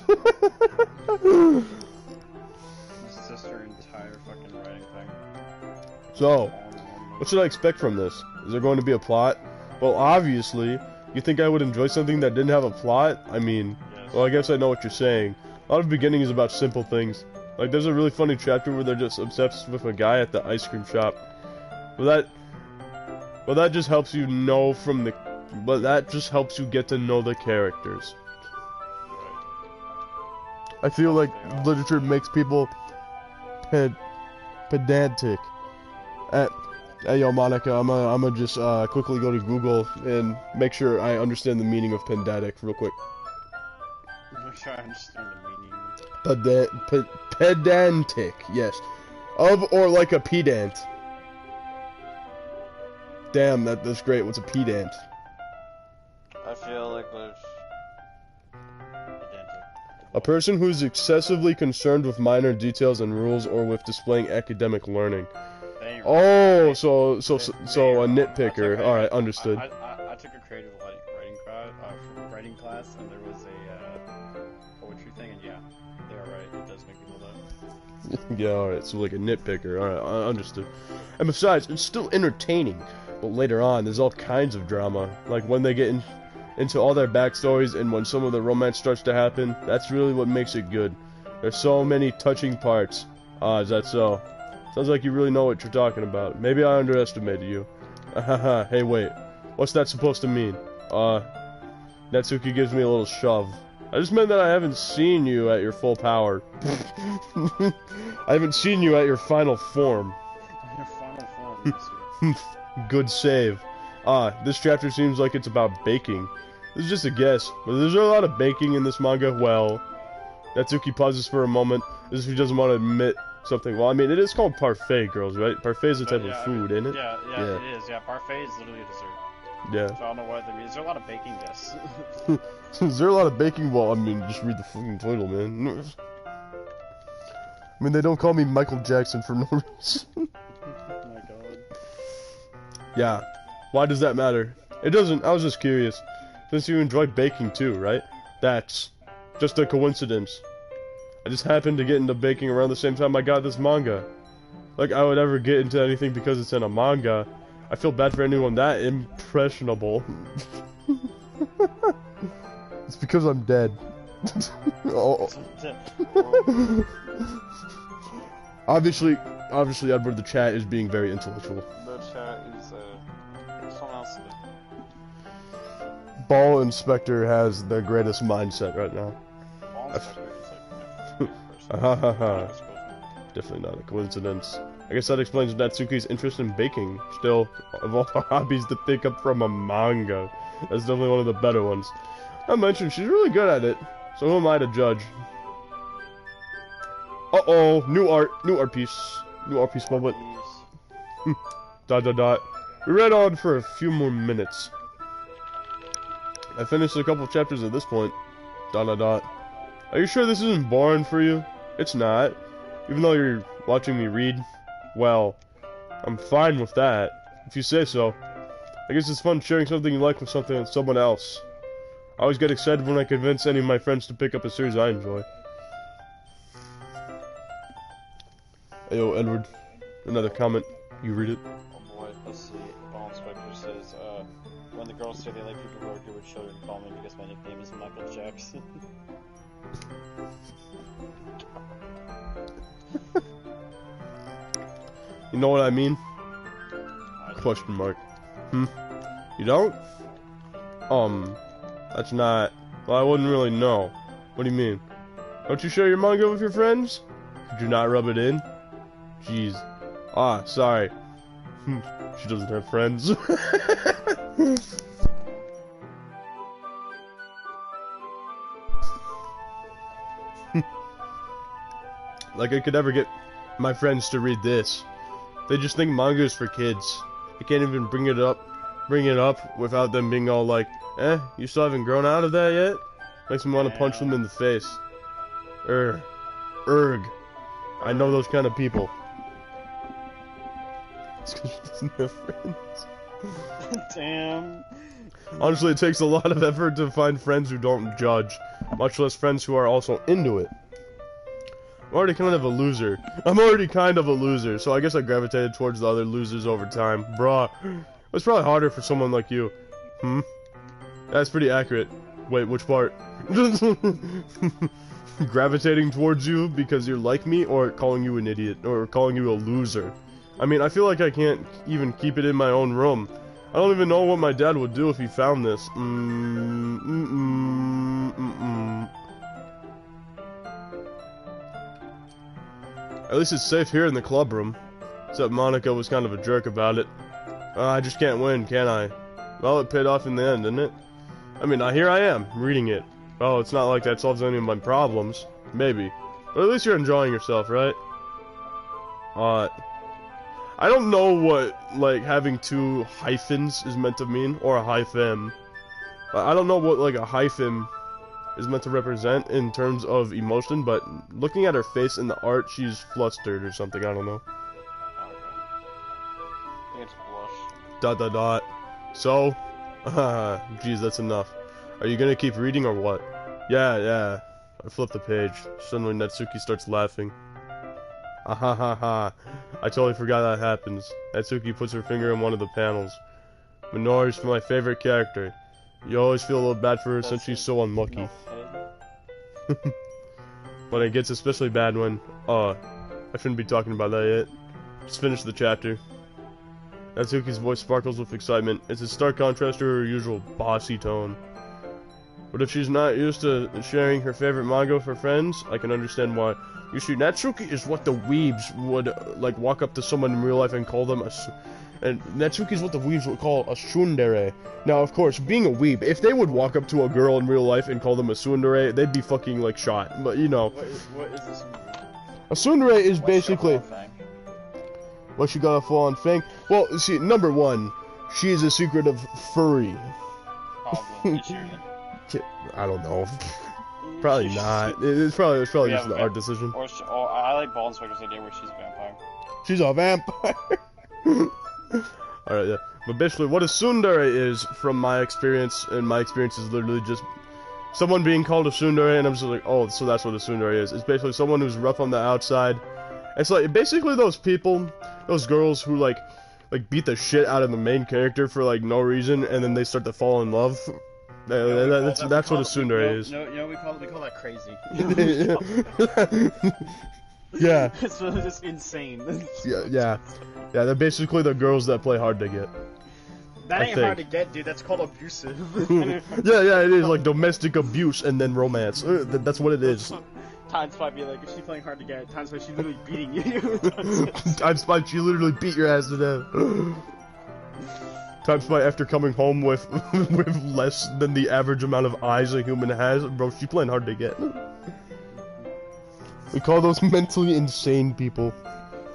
It's just her entire fucking writing thing. So, what should I expect from this? Is there going to be a plot? Well, obviously. You think I would enjoy something that didn't have a plot? I mean, Yes. well, I guess I know what you're saying. A lot of beginning is about simple things. Like, there's a really funny chapter where they're just obsessed with a guy at the ice cream shop. Well, that just helps you know but that just helps you get to know the characters. I feel like literature makes people pedantic. Hey, yo, Monica, I'm gonna just quickly go to Google and make sure I understand the meaning of pedantic real quick. I'm sure I understand the meaning. Pedantic, yes. Of or like a pedant. Damn, that's great. What's a pedant? I feel like there's pedantic. A person who's excessively concerned with minor details and rules or with displaying academic learning. They- Oh, so a nitpicker. All right, understood. I took a creative writing class, and there was a poetry thing, and yeah, there Yeah, alright, so like a nitpicker. Alright, I understood. And besides, it's still entertaining. But later on, there's all kinds of drama. Like when they get into all their backstories and when some of the romance starts to happen, that's really what makes it good. There's so many touching parts. Ah, is that so? Sounds like you really know what you're talking about. Maybe I underestimated you. Haha, hey wait. What's that supposed to mean? Natsuki gives me a little shove. I just meant that I haven't seen you at your full power. I haven't seen you at your final form. Your final form. Let's see. Good save. This chapter seems like it's about baking. This is just a guess, but there's a lot of baking in this manga. Well, Natsuki pauses for a moment, as if he doesn't want to admit something. Well, I mean, it is called parfait, girls, right? Parfait is a type of food, isn't it? Yeah, it is. Yeah, parfait is literally a dessert. Yeah. So I don't know what that means. Is there a lot of baking this? Is there a lot of baking? Well, I mean, just read the fucking title, man. I mean, they don't call me Michael Jackson for no reason. Oh my god. Yeah. Why does that matter? It doesn't. I was just curious. Since you enjoy baking too, right? That's just a coincidence. I just happened to get into baking around the same time I got this manga. Like I would ever get into anything because it's in a manga. I feel bad for anyone that impressionable. It's because I'm dead. Oh. Obviously, Edward, the chat is being very intellectual. The chat is someone else. Ball Inspector has the greatest mindset right now. Ball Inspector is like person. Definitely not a coincidence. I guess that explains Natsuki's interest in baking. Still, of all the hobbies to pick up from a manga, that's definitely one of the better ones. I mentioned she's really good at it, so who am I to judge? Uh-oh, new art piece moment. Dot. We read on for a few more minutes. I finished a couple chapters at this point. Dot. Are you sure this isn't boring for you? It's not. Even though you're watching me read, well, I'm fine with that, if you say so. I guess it's fun sharing something you like with someone else. I always get excited when I convince any of my friends to pick up a series I enjoy. Ayo, Edward. Another comment. You read it. Oh boy, let's see. Ball Inspector says, when the girls say they like people who are good with children, call me because my nickname is Michael Jackson. You know what I mean? Question mark. You don't? That's not... Well, I wouldn't really know. What do you mean? Don't you share your manga with your friends? Could you not rub it in? Jeez. Sorry. She doesn't have friends. Like I could ever get my friends to read this. They just think manga is for kids. I can't even bring it up without them being all like, you still haven't grown out of that yet? Makes me want to punch them in the face. Erg. I know those kind of people. It's because she doesn't have friends. Damn. Honestly, it takes a lot of effort to find friends who don't judge, much less friends who are also into it. I'm already kind of a loser, so I guess I gravitated towards the other losers over time. Bruh, it's probably harder for someone like you. That's pretty accurate. Wait, which part? Gravitating towards you because you're like me, or calling you an idiot, or calling you a loser? I mean, I feel like I can't even keep it in my own room. I don't even know what my dad would do if he found this. At least it's safe here in the club room. Except Monica was kind of a jerk about it. I just can't win, can I? Well, it paid off in the end, didn't it? I mean, here I am, reading it. Oh, it's not like that solves any of my problems. Maybe. But at least you're enjoying yourself, right? I don't know what, like, having two hyphens is meant to mean, or a hyphen. I don't know what, like, a hyphen is meant to represent in terms of emotion, but looking at her face in the art, she's flustered or something, I don't know. Okay. I think it's blush. So, geez, that's enough. Are you gonna keep reading or what? Yeah. I flipped the page. Suddenly Natsuki starts laughing. Ah ha ha ha. I totally forgot that happens. Natsuki puts her finger in one of the panels. Minori's my favorite character. You always feel a little bad for her since she's so unlucky. No, But it gets especially bad when, I shouldn't be talking about that yet. Just finish the chapter. Natsuki's voice sparkles with excitement. It's a stark contrast to her usual bossy tone. But if she's not used to sharing her favorite manga with her friends, I can understand why. You see, Natsuki is what the weebs would, like, walk up to someone in real life and call them and Natsuki is what the weebs would call a tsundere. Now, of course, being a weeb, if they would walk up to a girl in real life and call them a tsundere, they'd be fucking, like, shot. But, you know. What is this? A tsundere is What's basically... your whole thing? Well, she got a full-on thing. Well, see, number one, she is a secret of furry. Probably. Is she? I don't know. Probably not. It's probably just an art decision. Or I like Ball Inspector's idea where she's a vampire. She's a vampire. Alright, yeah. But basically, what a tsundere is, from my experience, and my experience is literally just someone being called a tsundere, and I'm just like, oh, so that's what a tsundere is. It's basically someone who's rough on the outside. It's like, basically those people, those girls who, like beat the shit out of the main character for, like, no reason, and then they start to fall in love. That's what a tsundere is. No, we call that crazy. Yeah. It's just insane. Yeah, they're basically the girls that play hard to get. That I ain't think. hard to get, dude. That's called abusive. yeah, it is like domestic abuse and then romance. That's what it is. Times 5 be like, if she's playing hard to get, times 5 she's literally beating you. Times 5 she literally beat your ass to death. Times 5 after coming home with less than the average amount of eyes a human has, bro, she playing hard to get. We call those mentally insane people.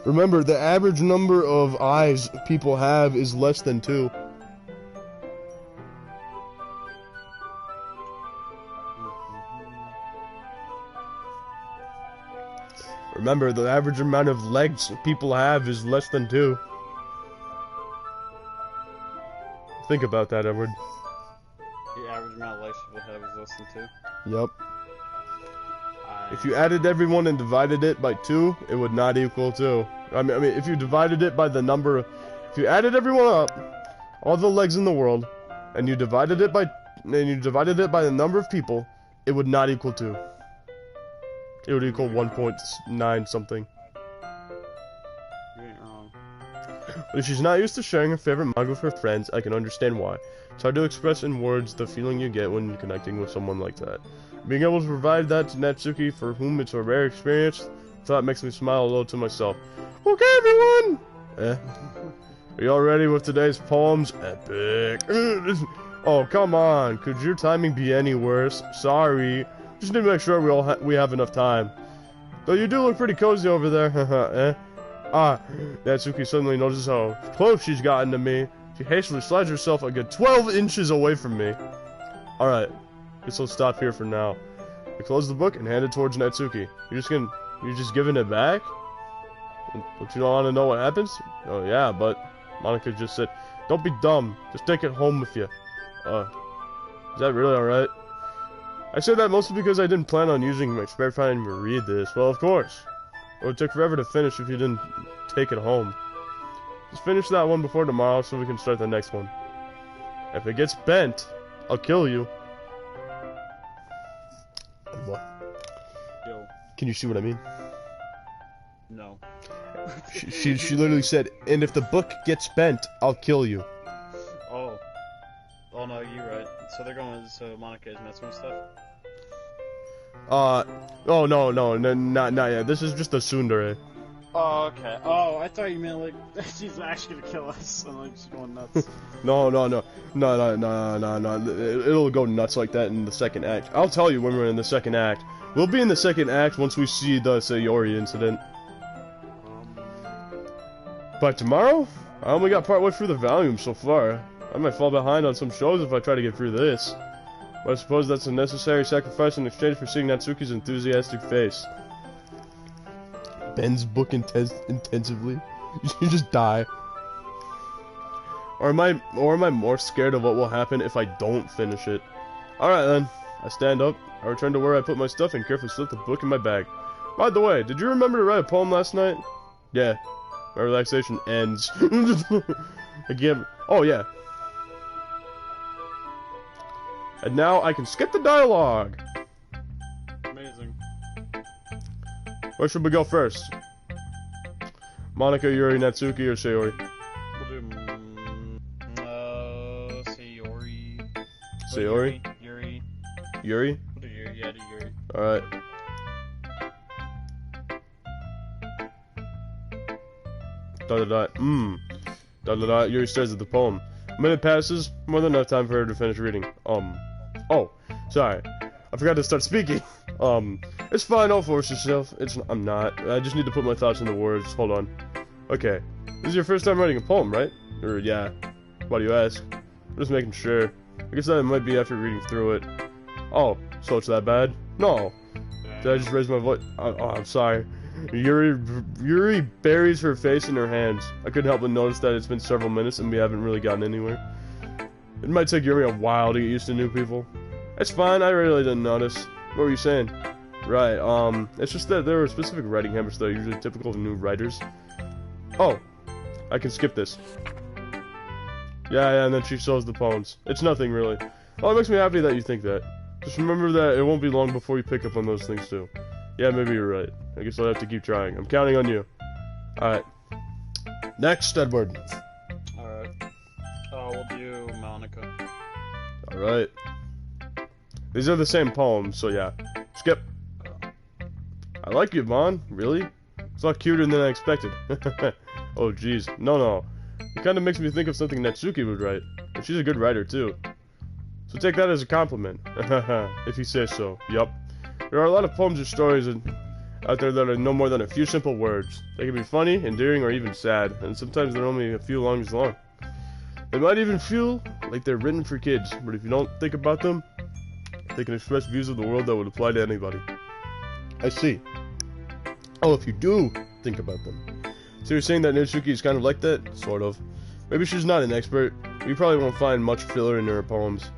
Remember, the average number of eyes people have is less than 2. Remember, the average amount of legs people have is less than 2. Think about that, Edward. The average amount of legs people have is less than 2. Yep. If you added everyone and divided it by 2, it would not equal 2. I mean, if you divided it by the number, if you added everyone up, all the legs in the world, and you divided it by the number of people, it would not equal 2. It would equal 1.9 something. You ain't wrong. But if she's not used to sharing her favorite manga with her friends, I can understand why. It's hard to express in words the feeling you get when connecting with someone like that. Being able to provide that to Natsuki, for whom it's a rare experience, thought makes me smile a little to myself. Okay, everyone! Are you all ready with today's poems? Epic. Oh, come on. Could your timing be any worse? Sorry. Just need to make sure we have enough time. Though you do look pretty cozy over there. Natsuki suddenly notices how close she's gotten to me. She hastily slides herself a good 12 inches away from me. Alright. Guess I'll stop here for now. I close the book and hand it towards Natsuki. You're just giving it back? Don't you want to know what happens? Oh yeah, but Monica just said, don't be dumb. Just take it home with you. Is that really alright? I say that mostly because I didn't plan on using my spare time to read this. Well, of course. It would take forever to finish if you didn't take it home. Just finish that one before tomorrow so we can start the next one. If it gets bent, I'll kill you. What? Yo. Can you see what I mean? No. She literally said, and if the book gets bent, I'll kill you. Oh. Oh no, you're right. So Monica is messing with stuff? Oh no, not yet. This is just a tsundere. Oh, okay. Oh, I thought you meant like she's actually gonna kill us and like she's going nuts. No. It'll go nuts like that in the second act. I'll tell you when we're in the second act. We'll be in the second act once we see the Sayori incident. But tomorrow, I only got partway through the volume so far. I might fall behind on some shows if I try to get through this. But I suppose that's a necessary sacrifice in exchange for seeing Natsuki's enthusiastic face. Ben's book intensively. You just die. Or am I more scared of what will happen if I don't finish it? Alright then. I stand up, I return to where I put my stuff and carefully slip the book in my bag. By the way, did you remember to write a poem last night? Yeah. My relaxation ends. Again. Oh, yeah. And now I can skip the dialogue. Amazing. Where should we go first? Monica, Yuri, Natsuki, or Sayori? We'll do, Sayori. Sayori? Yuri. Yuri? We'll do Yuri, yeah, do Yuri. Alright. Dot dot dot. Dot dot dot. Yuri stares at the poem. A minute passes, more than enough time for her to finish reading. Oh, sorry. I forgot to start speaking. It's fine, don't force yourself. I'm not. I just need to put my thoughts into words. Hold on. Okay. This is your first time writing a poem, right? Or, yeah. Why do you ask? I'm just making sure. I guess that might be after reading through it. Oh, so it's that bad? No. Did I just raise my voice? Oh, I'm sorry. Yuri buries her face in her hands. I couldn't help but notice that it's been several minutes and we haven't really gotten anywhere. It might take Yuri a while to get used to new people. It's fine, I really didn't notice. What were you saying? Right, it's just that there are specific writing habits that are usually typical of new writers. Oh, I can skip this. Yeah, and then she shows the poems. It's nothing, really. Well, it makes me happy that you think that. Just remember that it won't be long before you pick up on those things, too. Yeah, maybe you're right. I guess I'll have to keep trying. I'm counting on you. Alright. Next, Edward. Alright. We'll do Monica. Alright. These are the same poems, so yeah. Skip. I like you, Vaughn. Really? It's a lot cuter than I expected. Oh, jeez. No. It kind of makes me think of something Natsuki would write. And she's a good writer, too. So take that as a compliment. If you say so. Yup. There are a lot of poems or stories out there that are no more than a few simple words. They can be funny, endearing, or even sad, and sometimes they're only a few lines long. They might even feel like they're written for kids, but if you don't think about them, they can express views of the world that would apply to anybody. I see. Oh, if you do think about them. So you're saying that Natsuki is kind of like that? Sort of. Maybe she's not an expert, but you probably won't find much filler in her poems.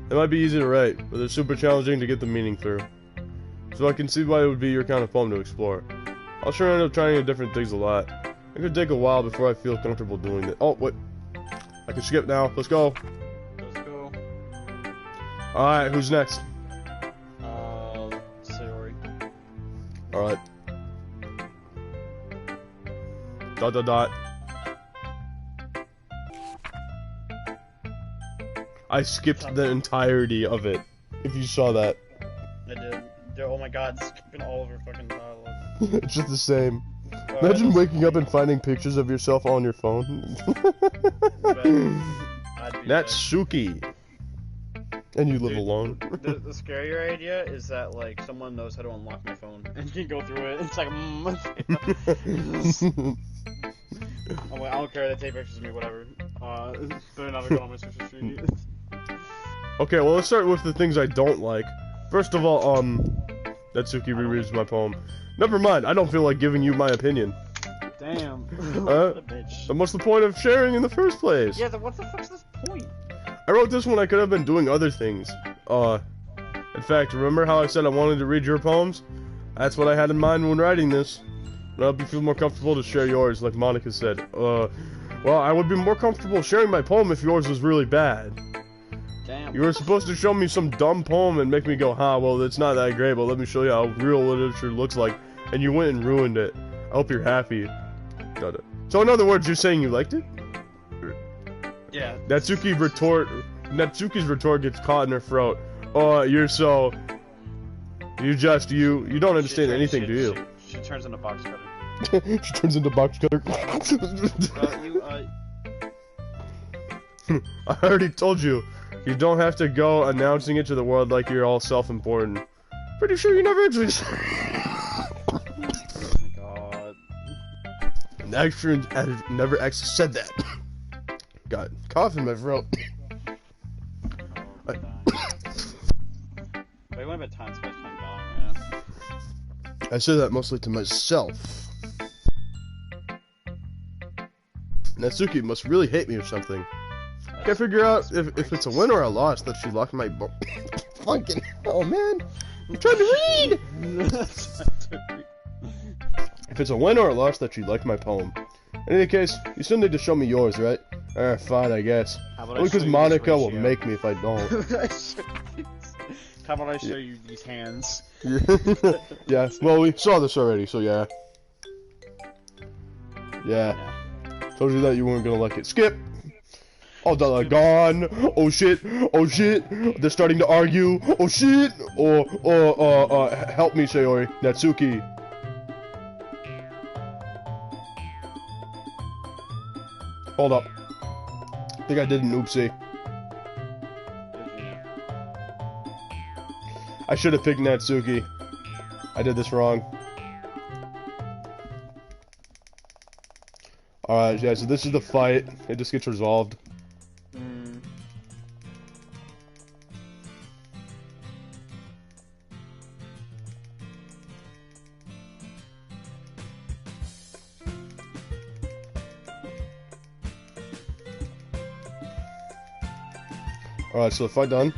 They might be easy to write, but they're super challenging to get the meaning through. So I can see why it would be your kind of poem to explore. I'll sure end up trying different things a lot. It could take a while before I feel comfortable doing that. Oh, wait. I can skip now. Let's go. Let's go. Alright, who's next? Sayori. Alright. Dot dot dot. I skipped the entirety of it. If you saw that. I did. Oh my god, skipping all over fucking dialogue. It's just the same. Imagine waking up and finding pictures of yourself on your phone. Natsuki. And you live alone. The scarier idea is that, like, someone knows how to unlock my phone and can go through it. It's like, I'm like, I don't care, they take pictures of me, whatever. They're never going on my social street. Okay, well, let's start with the things I don't like. First of all, Natsuki rereads my poem. Never mind, I don't feel like giving you my opinion. Damn. What a bitch. Then what's the point of sharing in the first place? Yeah, then what the fuck's this point? I wrote this when I could have been doing other things. In fact, remember how I said I wanted to read your poems? That's what I had in mind when writing this. I hope you feel more comfortable to share yours, like Monica said. Well, I would be more comfortable sharing my poem if yours was really bad. Damn. You were supposed to show me some dumb poem and make me go, well, it's not that great, but let me show you how real literature looks like. And you went and ruined it. I hope you're happy. So in other words, you're saying you liked it? Yeah. Natsuki's retort gets caught in her throat. Oh, you're so... You don't understand anything, do you? She turns into box cutter. She turns into box cutter. I already told you. You don't have to go announcing it to the world like you're all self-important. Pretty sure you never actually said. Oh my god. Actually, never actually said that. Got cough in my throat. Wait, what about time space time going, man? I say that mostly to myself. Natsuki must really hate me or something. Can't figure out if it's a win or a loss that she locked my fucking hell, man! I'm trying to read! If it's a win or a loss that you liked my poem. In any case, you still need to show me yours, right? Fine, I guess. How about Only because Monica will make me if I don't. How about I show you these hands? Yeah, well, we saw this already, so yeah. Yeah. Told you that you weren't gonna like it. Skip! Oh, they're gone. Oh shit. Oh shit. They're starting to argue. Oh shit. Help me, Sayori. Natsuki. Hold up. I think I did an oopsie. I should have picked Natsuki. I did this wrong. Alright, yeah, so this is the fight. It just gets resolved. Alright, so the fight done.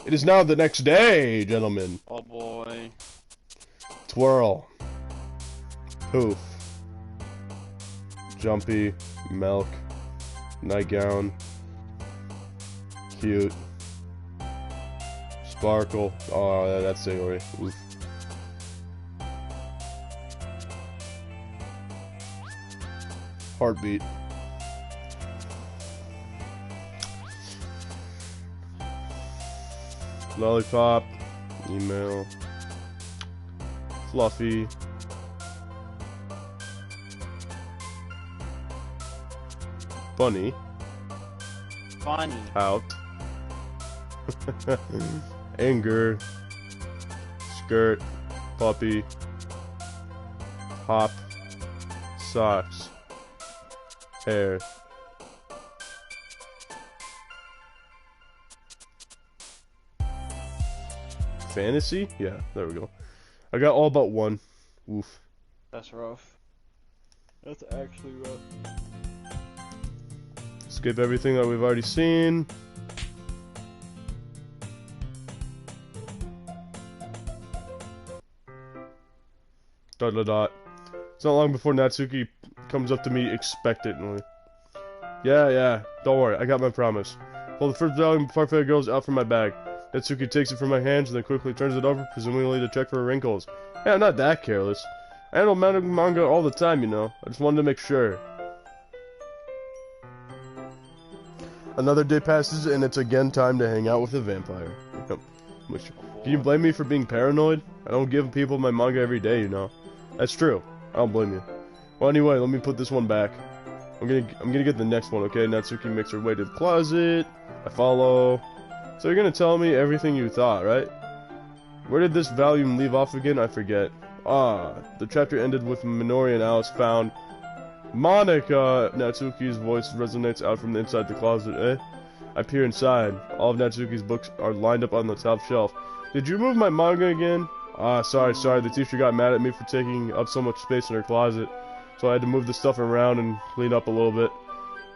It is now the next day, gentlemen. Oh boy. Twirl. Poof. Jumpy. Milk. Nightgown. Cute. Sparkle. Oh, that's Sayori. Oof. Heartbeat. Lollipop. Email. Fluffy. Bunny. Funny. Out. Anger. Skirt. Puppy. Hop. Socks. Hair. Fantasy? Yeah, there we go. I got all but one. Oof. That's rough. That's actually rough. Skip everything that we've already seen. Dot dot dot. It's not long before Natsuki comes up to me expectantly. Yeah, don't worry, I got my promise. Pull the first volume of Parfait Girls out from my bag. Natsuki takes it from my hands and then quickly turns it over, presumably to check for wrinkles. Hey, I'm not that careless. I handle manga all the time, you know. I just wanted to make sure. Another day passes and it's again time to hang out with a vampire. Can you blame me for being paranoid? I don't give people my manga every day, you know. That's true. I don't blame you. Well, anyway, let me put this one back. I'm gonna get the next one, okay? Natsuki makes her way to the closet. I follow. So you're gonna tell me everything you thought, right? Where did this volume leave off again? I forget. The chapter ended with Minori and Alice found Monica. Natsuki's voice resonates out from inside the closet. I peer inside. All of Natsuki's books are lined up on the top shelf. Did you move my manga again? Sorry. The teacher got mad at me for taking up so much space in her closet. So I had to move the stuff around and clean up a little bit.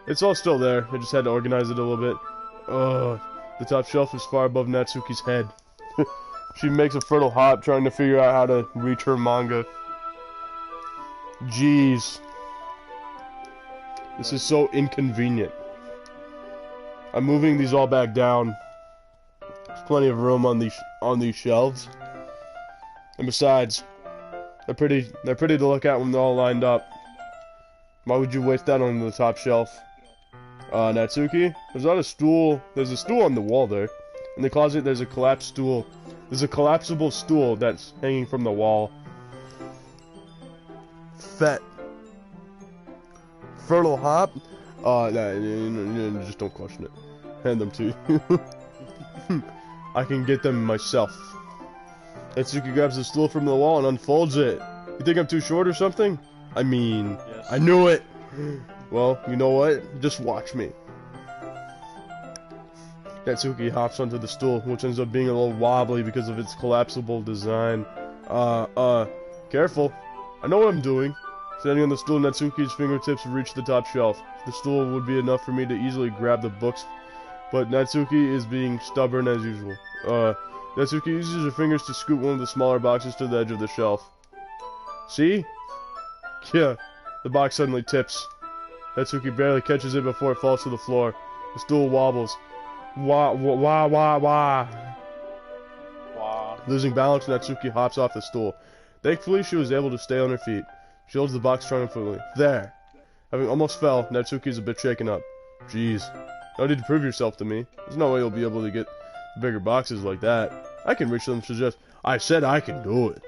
It's all still there. I just had to organize it a little bit. The top shelf is far above Natsuki's head. She makes a fertile hop trying to figure out how to reach her manga. Jeez. This is so inconvenient. I'm moving these all back down. There's plenty of room on these shelves. And besides, they're pretty to look at when they're all lined up. Why would you waste that on the top shelf? Natsuki? There's not a stool. There's a stool on the wall there. In the closet, there's a collapsed stool. There's a collapsible stool that's hanging from the wall. Fet. Fertile hop? Just don't question it. Hand them to you. I can get them myself. Natsuki grabs the stool from the wall and unfolds it. You think I'm too short or something? I mean, yes. I knew it! Well, you know what? Just watch me. Natsuki hops onto the stool, which ends up being a little wobbly because of its collapsible design. Careful. I know what I'm doing. Standing on the stool, Natsuki's fingertips reach the top shelf. The stool would be enough for me to easily grab the books, but Natsuki is being stubborn as usual. Natsuki uses her fingers to scoop one of the smaller boxes to the edge of the shelf. See? Yeah. The box suddenly tips. Natsuki barely catches it before it falls to the floor. The stool wobbles. Wah, wah, wah, wah, wah. Wow. Losing balance, Natsuki hops off the stool. Thankfully, she was able to stay on her feet. She holds the box triumphantly. There! Having almost fell, Natsuki is a bit shaken up. Jeez. No need to prove yourself to me. There's no way you'll be able to get bigger boxes like that. I can reach them to suggest. I said I can do it.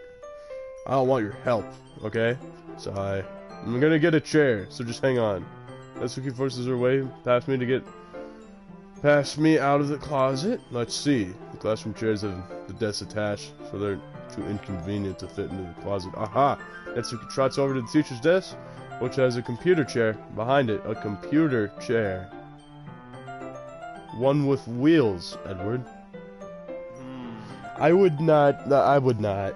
I don't want your help, okay? Sigh. I'm gonna get a chair, so just hang on. Natsuki forces her way past me out of the closet. Let's see. The classroom chairs have the desks attached, so they're too inconvenient to fit into the closet. Aha! Natsuki trots over to the teacher's desk, which has a computer chair behind it. A computer chair. One with wheels, Edward. I would not.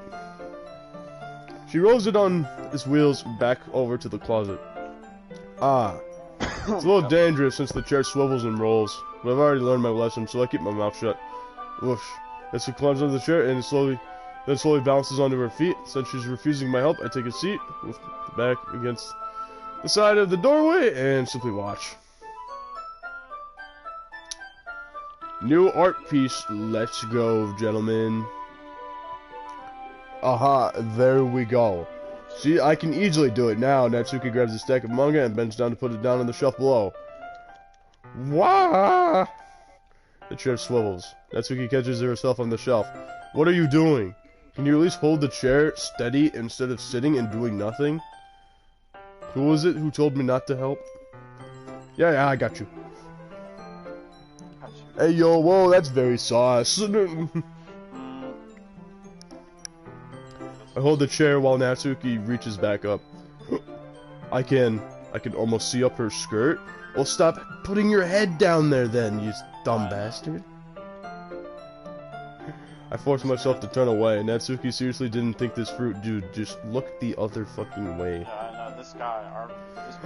She rolls it on its wheels back over to the closet. Ah. It's a little dangerous since the chair swivels and rolls, but I've already learned my lesson, so I keep my mouth shut. Whoosh. As she climbs under the chair and slowly bounces onto her feet. Since she's refusing my help, I take a seat with the back against the side of the doorway and simply watch. New art piece. Let's go, gentlemen. Aha, there we go. See, I can easily do it now. Natsuki grabs a stack of manga and bends down to put it down on the shelf below. Wah! The chair swivels. Natsuki catches herself on the shelf. What are you doing? Can you at least hold the chair steady instead of sitting and doing nothing? Who was it who told me not to help? Yeah, I got you. Hey, yo, whoa, that's very sauce. I hold the chair while Natsuki reaches back up. I can almost see up her skirt. Well, stop putting your head down there then, you dumb bastard. I forced myself to turn away. Natsuki seriously didn't think this fruit, dude. Just look the other fucking way. Yeah, I know, this guy, this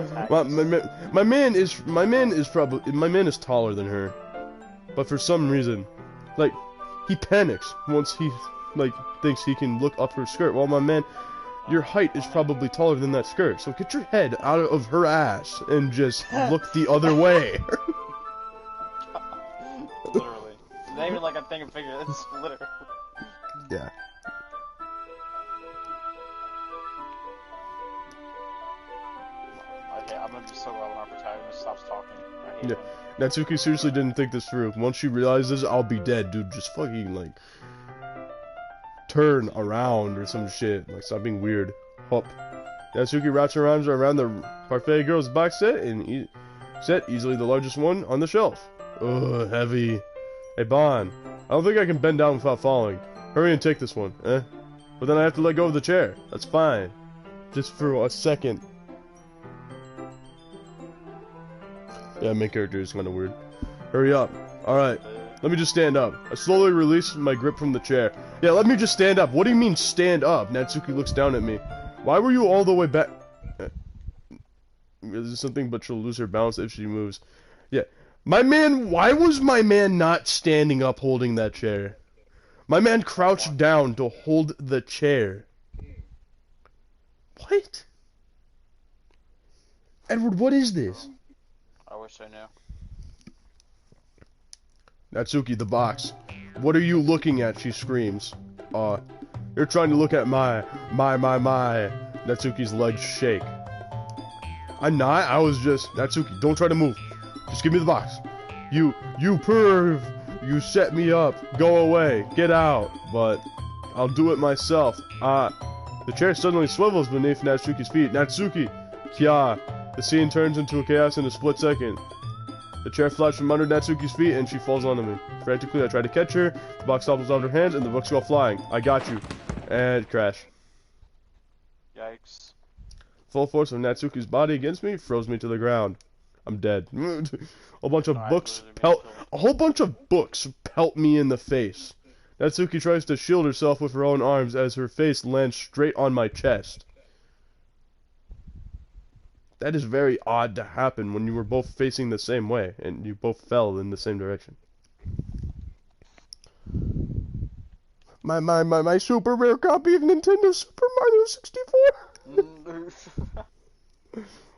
My man is taller than her. But for some reason, like, he panics once he, like, thinks he can look up her skirt. Well, my man, your height is probably taller than that skirt, so get your head out of her ass and just look the other way. Literally. It's not even like a thing of figure, it's literally. Yeah. Okay, I'm gonna be so glad when our protagonist stops talking. I hate Yeah. him. Natsuki seriously didn't think this through. Once she realizes I'll be dead, dude, just fucking, like, turn around or some shit. Like, stop being weird. Hop. Natsuki wraps her arms around the Parfait Girls box set and easily the largest one on the shelf. Ugh, heavy. Hey, Bon, I don't think I can bend down without falling. Hurry and take this one, eh? But then I have to let go of the chair. That's fine. Just for a second. Yeah, main character is kind of weird. Hurry up. Alright, let me just stand up. I slowly release my grip from the chair. Yeah, let me just stand up. What do you mean, stand up? Natsuki looks down at me. Why were you all the way back? Is this something but she'll lose her balance if she moves? Yeah. My man, why was my man not standing up holding that chair? My man crouched down to hold the chair. What? Edward, what is this? I wish I knew. Natsuki, the box. What are you looking at? She screams. You're trying to look at my. Natsuki's legs shake. I'm not. I was just. Natsuki, don't try to move. Just give me the box. You perv. You set me up. Go away. Get out. But I'll do it myself. The chair suddenly swivels beneath Natsuki's feet. Natsuki! Kya! The scene turns into a chaos in a split second. The chair flies from under Natsuki's feet and she falls onto me. Frantically, I try to catch her. The box topples out of her hands and the books go flying. I got you. And crash. Yikes. Full force of Natsuki's body against me froze me to the ground. I'm dead. A bunch of books pelt. A whole bunch of books pelt me in the face. Natsuki tries to shield herself with her own arms as her face lands straight on my chest. That is very odd to happen when you were both facing the same way and you both fell in the same direction. My super rare copy of Nintendo Super Mario 64.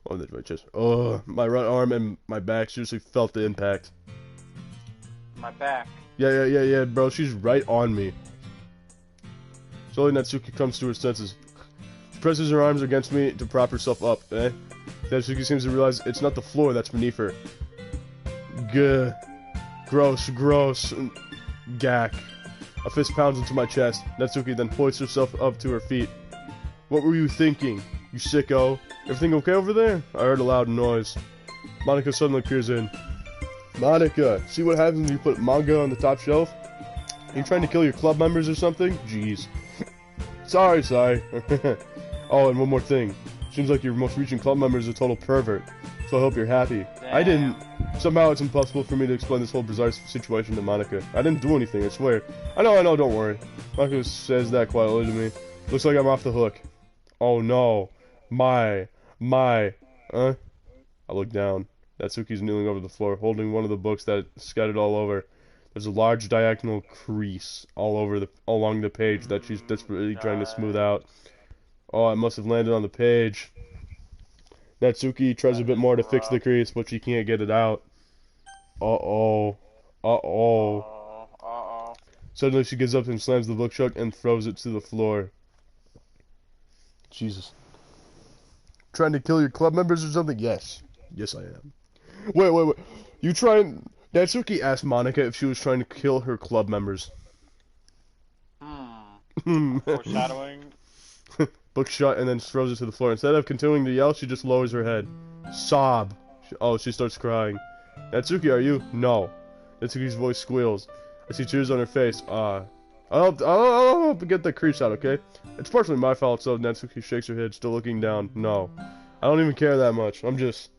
Oh, that's my chest. Oh, my right arm and my back seriously felt the impact. My back. Yeah, bro. She's right on me. Slowly, Natsuki comes to her senses. She presses her arms against me to prop herself up, eh? Natsuki seems to realize it's not the floor that's beneath her. Gah. Gross. Gack. A fist pounds into my chest. Natsuki then hoists herself up to her feet. What were you thinking, you sicko? Everything okay over there? I heard a loud noise. Monica suddenly peers in. Monica, see what happens when you put manga on the top shelf? Are you trying to kill your club members or something? Jeez. Sorry. Oh, and one more thing. Seems like your most recent club member is a total pervert. So I hope you're happy. Damn. I didn't. Somehow it's impossible for me to explain this whole bizarre situation to Monica. I didn't do anything, I swear. I know, don't worry. Monica says that quietly to me. Looks like I'm off the hook. Oh no. My. I look down. Natsuki's kneeling over the floor, holding one of the books that scattered all over. There's a large diagonal crease along the page that she's desperately trying to smooth out. Oh, it must have landed on the page. Natsuki tries a bit more to fix the crease, but she can't get it out. Uh-oh. Suddenly she gets up and slams the book shut and throws it to the floor. Jesus. Trying to kill your club members or something? Yes. Yes, I am. Wait. You trying... Natsuki asked Monica if she was trying to kill her club members. Foreshadowing. Book shut and then throws it to the floor. Instead of continuing to yell, she just lowers her head. Sob. She starts crying. Natsuki, are you? No. Natsuki's voice squeals. I see tears on her face. I'll help get the crease out, okay? It's partially my fault, so Natsuki shakes her head, still looking down. No. I don't even care that much. I'm just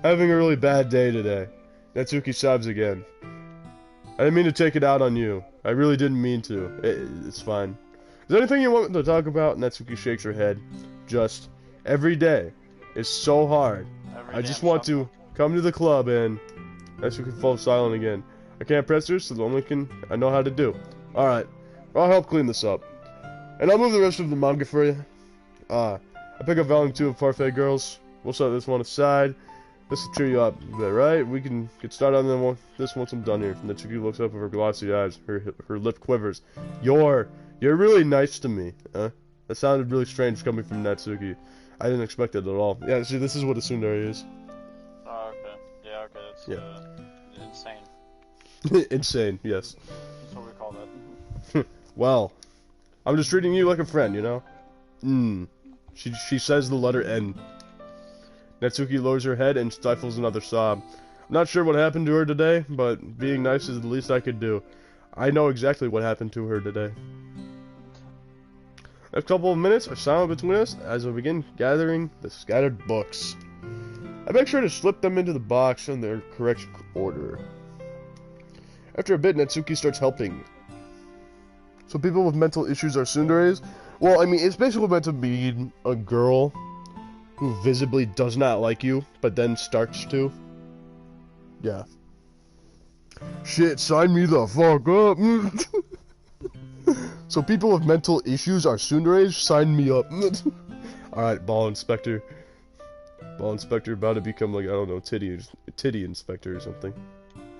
having a really bad day today. Natsuki sobs again. I didn't mean to take it out on you. I really didn't mean to. It's fine. Is there anything you want to talk about? Natsuki shakes her head. Just, every day is so hard. I just want to come to the club and... Natsuki falls silent again. I can't press her, so the only thing I know how to do. Alright, I'll help clean this up. And I'll move the rest of the manga for you. I pick up volume 2 of Parfait Girls. We'll set this one aside. This will cheer you up a bit, right? We can get started on this once I'm done here. Natsuki looks up with her glossy eyes. Her lip quivers. You're really nice to me, huh? That sounded really strange coming from Natsuki. I didn't expect it at all. Yeah, see, this is what a tsundere is. Oh, okay. Yeah, okay. It's insane. Insane, yes. That's what we call that. Well, I'm just treating you like a friend, you know? She says the letter N. Natsuki lowers her head and stifles another sob. I'm not sure what happened to her today, but being nice is the least I could do. I know exactly what happened to her today. A couple of minutes are silent between us as I begin gathering the scattered books. I make sure to slip them into the box in their correct order. After a bit, Natsuki starts helping. So people with mental issues are tsunderes? Well, I mean, it's basically meant to be a girl who visibly does not like you, but then starts to. Yeah. Shit, sign me the fuck up. So people with mental issues are tsunderes? Sign me up. Alright, ball inspector. Ball inspector about to become like, I don't know, titty inspector or something.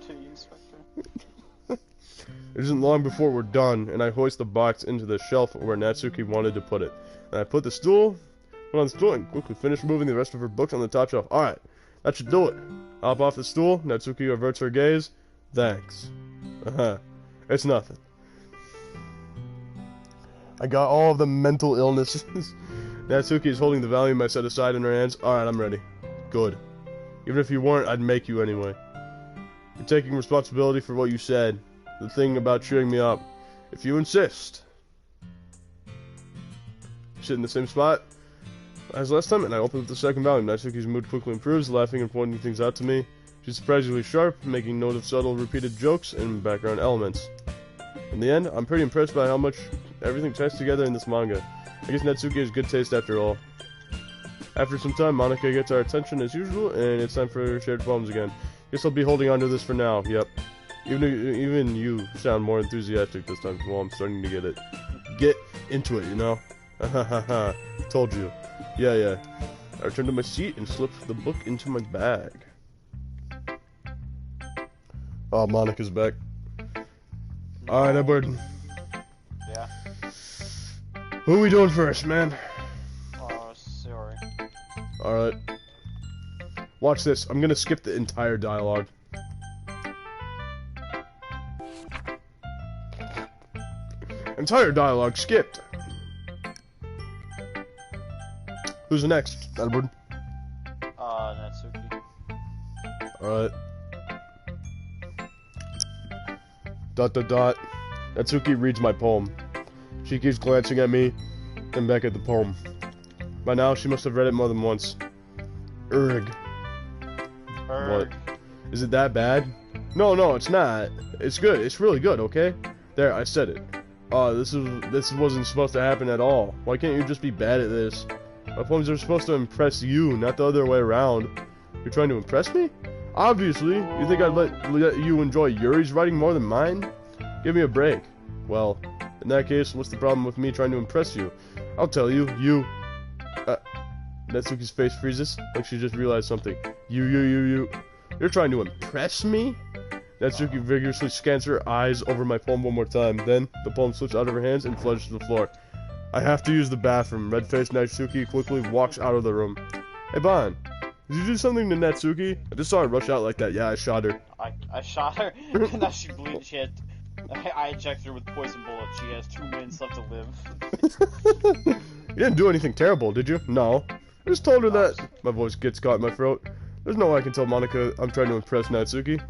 Titty inspector? It isn't long before we're done, and I hoist the box into the shelf where Natsuki wanted to put it. And I put on the stool, and quickly finish moving the rest of her books on the top shelf. Alright, that should do it. Hop off the stool, Natsuki averts her gaze. Thanks. It's nothing. I got all of the mental illnesses. Natsuki is holding the volume I set aside in her hands. Alright, I'm ready. Good. Even if you weren't, I'd make you anyway. You're taking responsibility for what you said. The thing about cheering me up. If you insist. Sit in the same spot as last time, and I open up the second volume. Natsuki's mood quickly improves, laughing and pointing things out to me. She's surprisingly sharp, making note of subtle, repeated jokes and background elements. In the end, I'm pretty impressed by how much everything ties together in this manga. I guess Natsuki has good taste after all. After some time, Monica gets our attention as usual, and it's time for shared poems again. Guess I'll be holding on to this for now, yep. Even you sound more enthusiastic this time. Well, I'm starting to get it. Get into it, you know? Told you. Yeah. I returned to my seat and slipped the book into my bag. Oh, Monica's back. Alright, Edward. Yeah. Who are we doing first, man? Sorry. Alright. Watch this. I'm gonna skip the entire dialogue. Entire dialogue skipped. Who's next, Edward? Natsuki. Alright. ... Natsuki reads my poem. She keeps glancing at me, then back at the poem. By now, she must have read it more than once. Erg. What? Is it that bad? No, it's not. It's good. It's really good, okay? There, I said it. This wasn't supposed to happen at all. Why can't you just be bad at this? My poems are supposed to impress you, not the other way around. You're trying to impress me? Obviously. You think I'd let you enjoy Yuri's writing more than mine? Give me a break. Well, in that case, what's the problem with me trying to impress you? I'll tell you. Natsuki's face freezes, like she just realized something. You. You're trying to impress me? Natsuki vigorously scans her eyes over my poem one more time. Then, the poem slips out of her hands and flies to the floor. I have to use the bathroom. Red-faced Natsuki quickly walks out of the room. Hey, Bon. Did you do something to Natsuki? I just saw her rush out like that. Yeah, I shot her. I shot her, and now she bleeds. I injected her with poison bullets. She has 2 minutes left to live. You didn't do anything terrible, did you? No. I just told her that... My voice gets caught in my throat. There's no way I can tell Monica I'm trying to impress Natsuki.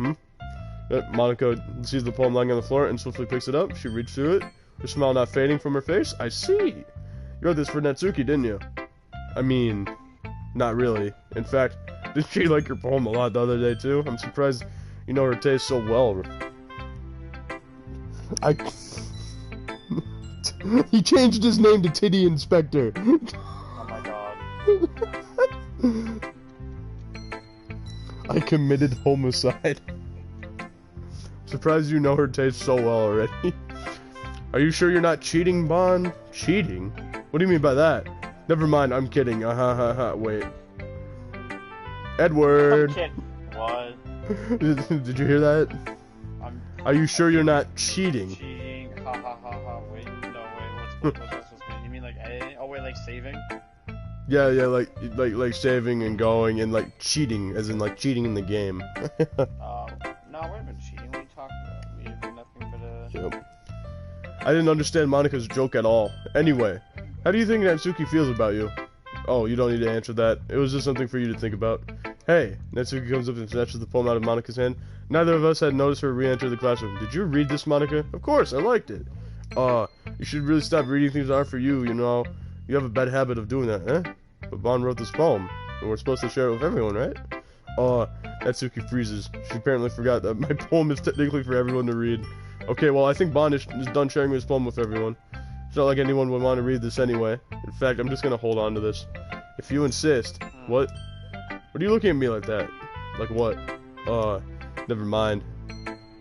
Monica sees the poem lying on the floor and swiftly picks it up. She reads through it, her smile not fading from her face. I see. You wrote this for Natsuki, didn't you? I mean, not really. In fact, didn't she like your poem a lot the other day, too? I'm surprised you know her taste so well. He changed his name to Titty Inspector. Oh my god. I committed homicide. Surprised you know her taste so well already. Are you sure you're not cheating, Bon? Cheating? What do you mean by that? Never mind, I'm kidding. Wait. Edward! I'm kidding. What? Did you hear that? Are you sure you're not cheating? Cheating. Ha. Wait, no, what's that supposed to mean? You mean like editing? Oh, wait, like saving? Yeah, like saving and going and like cheating, as in like cheating in the game. No, we haven't been cheating. What are you talking about? We've been nothing but Yep. I didn't understand Monica's joke at all. Anyway, how do you think Natsuki feels about you? Oh, you don't need to answer that. It was just something for you to think about. Hey, Natsuki comes up and snatches the poem out of Monica's hand. Neither of us had noticed her re-enter the classroom. Did you read this, Monica? Of course, I liked it. You should really stop reading things that aren't for you, you know. You have a bad habit of doing that, eh? But Bon wrote this poem, and we're supposed to share it with everyone, right? Natsuki freezes. She apparently forgot that my poem is technically for everyone to read. Okay, well, I think Bon is done sharing his poem with everyone. It's not like anyone would want to read this anyway. In fact, I'm just gonna hold on to this. If you insist. What? What are you looking at me like that? Like what? Never mind.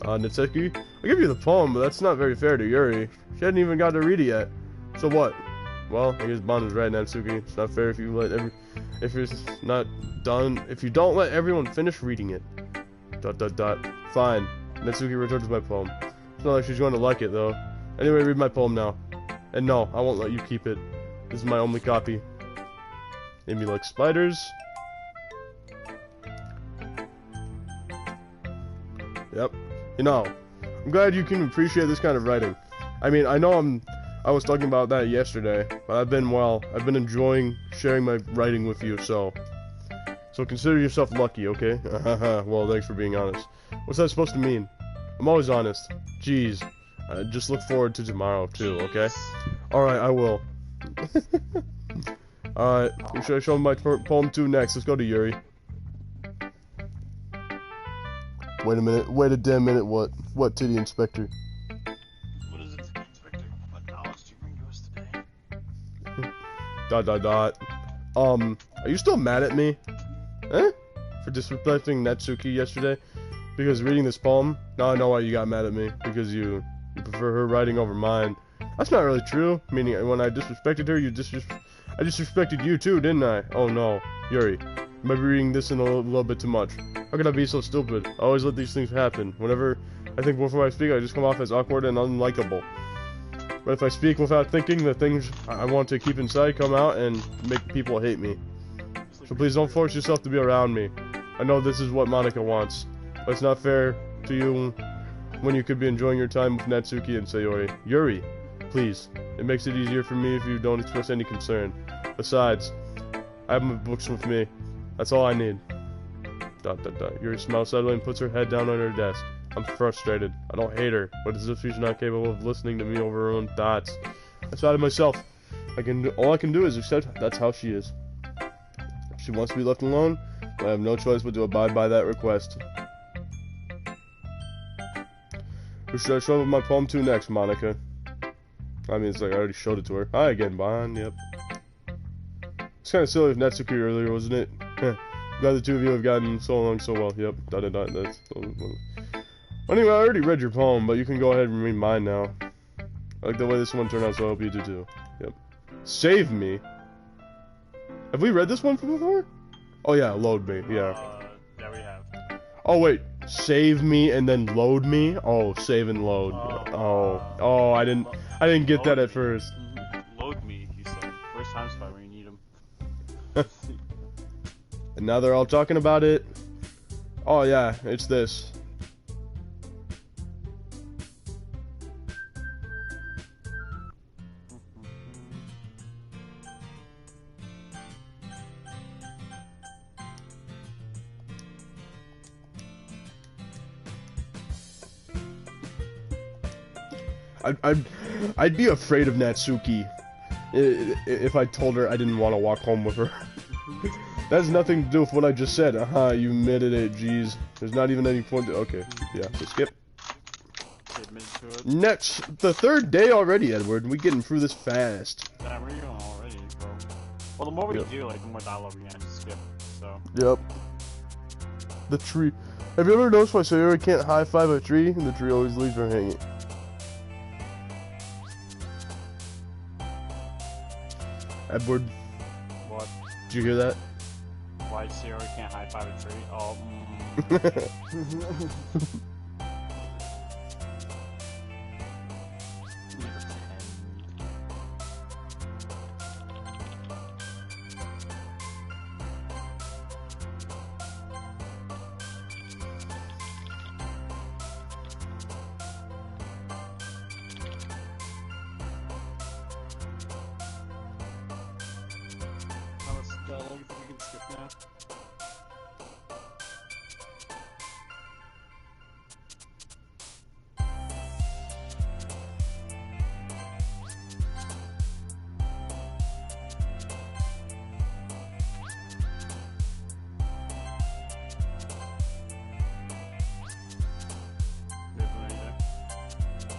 Natsuki? I'll give you the poem, but that's not very fair to Yuri. She hadn't even got to read it yet. So what? Well, I guess Bon is right, Natsuki. It's not fair if you if it's not done, if you don't let everyone finish reading it. ... Fine. Natsuki returns my poem. It's not like she's going to like it, though. Anyway, read my poem now. And no, I won't let you keep it. This is my only copy. Made me like spiders. Yep. You know, I'm glad you can appreciate this kind of writing. I mean, I know I was talking about that yesterday, but I've been enjoying sharing my writing with you, so consider yourself lucky, okay? Well, thanks for being honest. What's that supposed to mean? I'm always honest. Jeez. Just look forward to tomorrow, too, okay? Alright, I will. Alright, who should I show my poem to next? Let's go to Yuri. Wait a minute. Wait a damn minute. What? What, Titty Inspector? What is it, Inspector? What knowledge do you bring to us today? Are you still mad at me? Eh? For disrespecting Natsuki yesterday? Because reading this poem, now I know why you got mad at me. Because you prefer her writing over mine. That's not really true. Meaning, when I disrespected her, I disrespected you too, didn't I? Oh no, Yuri. I might be reading this in a little bit too much. How could I be so stupid? I always let these things happen. Whenever I think before I speak, I just come off as awkward and unlikable. But if I speak without thinking, the things I want to keep inside come out and make people hate me. So please don't force yourself to be around me. I know this is what Monica wants. But it's not fair to you when you could be enjoying your time with Natsuki and Sayori. Yuri, please. It makes it easier for me if you don't express any concern. Besides, I have my books with me. That's all I need. ... Yuri smiles sadly and puts her head down on her desk. I'm frustrated. I don't hate her, but as if she's not capable of listening to me over her own thoughts. I thought of myself. All I can do is accept that's how she is. If she wants to be left alone, I have no choice but to abide by that request. Who should I show my poem to next, Monica? I mean, it's like I already showed it to her. Hi again, Bon. Yep. It's kind of silly of Natsuki earlier, wasn't it? Glad the two of you have gotten so along so well. Yep. ... That's... Anyway, I already read your poem, but you can go ahead and read mine now. I like the way this one turned out, so I hope you do too. Yep. Save me? Have we read this one before? Oh yeah, load me. Yeah. Yeah, we have. Oh wait, save me and then load me? Oh, save and load. Oh, I didn't get that at first. Load me, he said. First time spot where you need him. And now they're all talking about it. Oh yeah, it's this. I'd be afraid of Natsuki if I told her I didn't want to walk home with her. That has nothing to do with what I just said. You admitted it, jeez. There's not even any point to... Okay, yeah, so skip. Next, the third day already, Edward. We getting through this fast. Yeah, we're going already, bro. Well, the more we do, like, the more dialogue we have to skip, so... Yep. The tree. Have you ever noticed why Sayori can't high-five a tree, and the tree always leaves her hanging? Edward. What? Did you hear that? Why Sayori can't high-five a tree? Oh,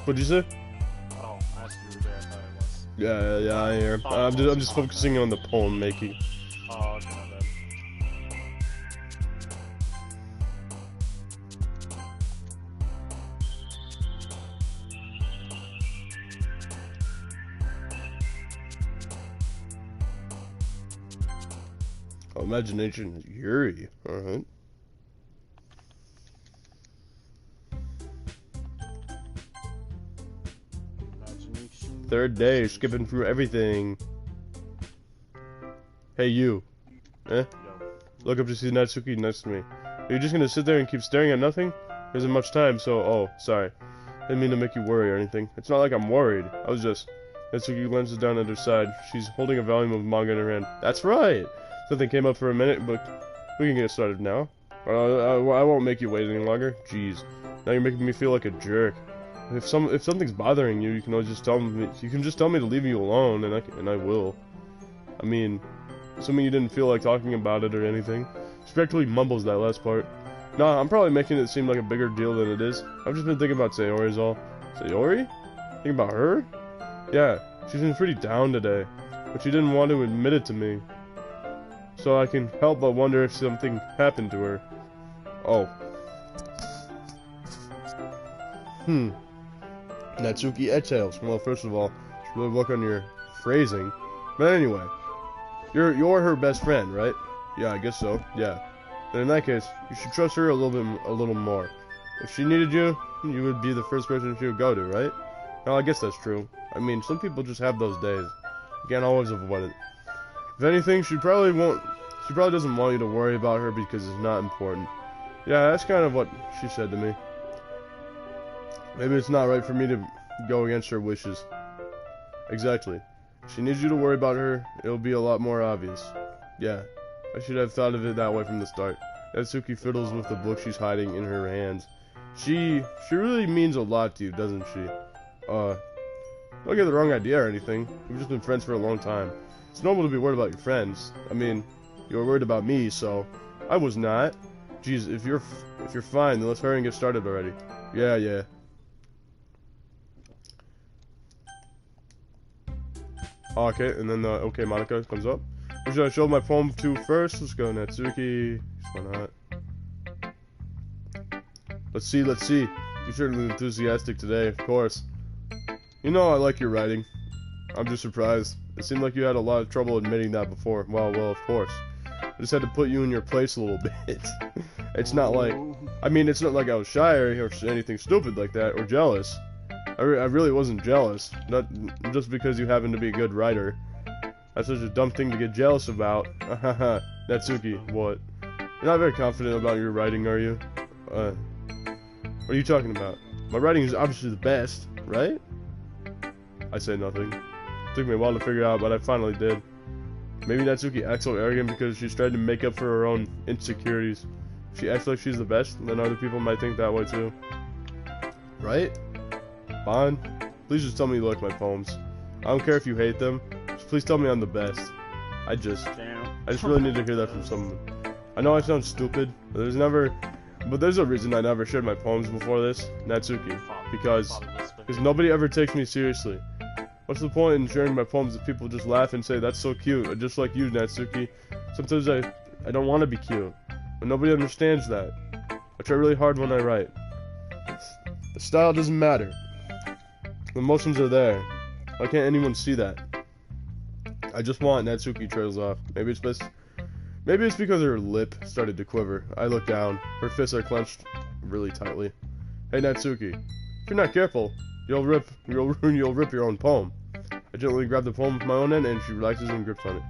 What'd you say? Oh, I asked you were there. I thought I was. Yeah, I hear. I'm just focusing on the poem making. Oh, okay, my bad. Oh, imagination is Yuri. Alright. Third day, skipping through everything. Hey, you. Eh? Look up to see Natsuki next to me. Are you just gonna sit there and keep staring at nothing? There isn't much time, so... Oh, sorry. Didn't mean to make you worry or anything. It's not like I'm worried. I was just... Natsuki glances down at her side. She's holding a volume of manga in her hand. That's right! Something came up for a minute, but we can get started now. I won't make you wait any longer. Jeez. Now you're making me feel like a jerk. If something's bothering you, you can always just tell me. You can just tell me to leave you alone, and I will. I mean, assuming you didn't feel like talking about it or anything. She actually mumbles that last part. Nah, I'm probably making it seem like a bigger deal than it is. I've just been thinking about Sayori is all. Sayori? Thinking about her? Yeah, she's been pretty down today, but she didn't want to admit it to me. So I can help but wonder if something happened to her. Oh. Natsuki exhales. Well, first of all, should really work on your phrasing. But anyway, you're her best friend, right? Yeah, I guess so. Yeah. Then in that case, you should trust her a little more. If she needed you, you would be the first person she would go to, right? No, I guess that's true. I mean, some people just have those days. You can't always avoid it. If anything, she probably doesn't want you to worry about her because it's not important. Yeah, that's kind of what she said to me. Maybe it's not right for me to go against her wishes. Exactly. If she needs you to worry about her, it'll be a lot more obvious. Yeah, I should have thought of it that way from the start. Natsuki fiddles with the book she's hiding in her hands. She really means a lot to you, doesn't she? Don't get the wrong idea or anything. We've just been friends for a long time. It's normal to be worried about your friends. I mean, you were worried about me, so I was not. Jeez, if you're fine, then let's hurry and get started already. Yeah. Okay, and then the okay Monica comes up. Who should I show my poem to first? Let's go Natsuki. Why not? Let's see. You're certainly enthusiastic today, of course. You know I like your writing. I'm just surprised. It seemed like you had a lot of trouble admitting that before. Well, of course. I just had to put you in your place a little bit. It's not like... I mean, it's not like I was shy or anything stupid like that, or jealous. I really wasn't jealous. Not just because you happen to be a good writer. That's such a dumb thing to get jealous about. Haha. Natsuki, what? You're not very confident about your writing, are you? What are you talking about? My writing is obviously the best, right? I say nothing. It took me a while to figure out, but I finally did. Maybe Natsuki acts so arrogant because she's trying to make up for her own insecurities. If she acts like she's the best, then other people might think that way too. Right? Fine. Please just tell me you like my poems. I don't care if you hate them. Just please tell me I'm the best. I just really need to hear that from someone. I know I sound stupid, but there's a reason I never shared my poems before this, Natsuki. Because nobody ever takes me seriously. What's the point in sharing my poems if people just laugh and say, that's so cute, or just like you, Natsuki? Sometimes I don't want to be cute, but nobody understands that. I try really hard when I write. The style doesn't matter. The emotions are there. Why can't anyone see that? I just want Natsuki trails off. Maybe it's because her lip started to quiver. I look down. Her fists are clenched really tightly. Hey Natsuki, if you're not careful, you'll rip your own poem. I gently grab the poem with my own end and she relaxes and grips on it.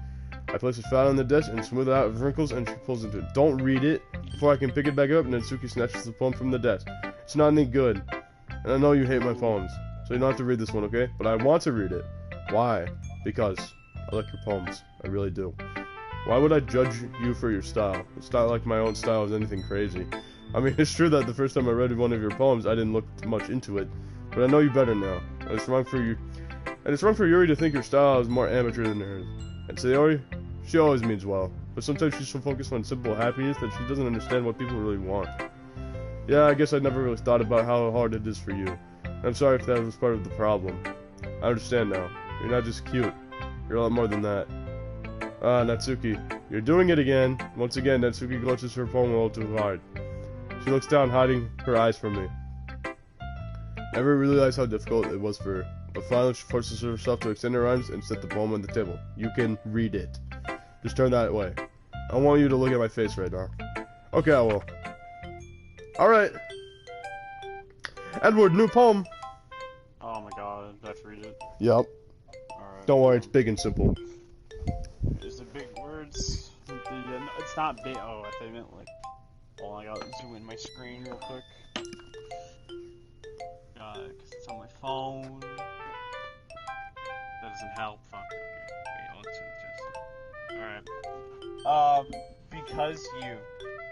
I place it flat on the desk and smooth it out of wrinkles and she pulls into it. Don't read it. Before I can pick it back up, Natsuki snatches the poem from the desk. It's not any good. And I know you hate my poems, so you don't have to read this one, okay? But I want to read it. Why? Because I like your poems. I really do. Why would I judge you for your style? It's not like my own style is anything crazy. I mean, it's true that the first time I read one of your poems, I didn't look much into it. But I know you better now. And it's wrong for Yuri to think your style is more amateur than hers. And Sayori, she always means well. But sometimes she's so focused on simple happiness that she doesn't understand what people really want. Yeah, I guess I never really thought about how hard it is for you. I'm sorry if that was part of the problem. I understand now. You're not just cute. You're a lot more than that. Ah, Natsuki. You're doing it again. Once again, Natsuki clutches her poem a little too hard. She looks down, hiding her eyes from me. Never realized how difficult it was for her. But finally, she forces herself to extend her arms and set the poem on the table. You can read it. Just turn that way. I want you to look at my face right now. Okay, I will. Alright. Edward, new poem. Oh my god, do I have to read it? Yep. Alright. Don't worry, it's big and simple. Is it big words? It's not big. Oh, I thought you meant like. Oh, I gotta zoom in my screen real quick. Cause it's on my phone. That doesn't help. Fuck. Wait, let's do this. Alright. Because you.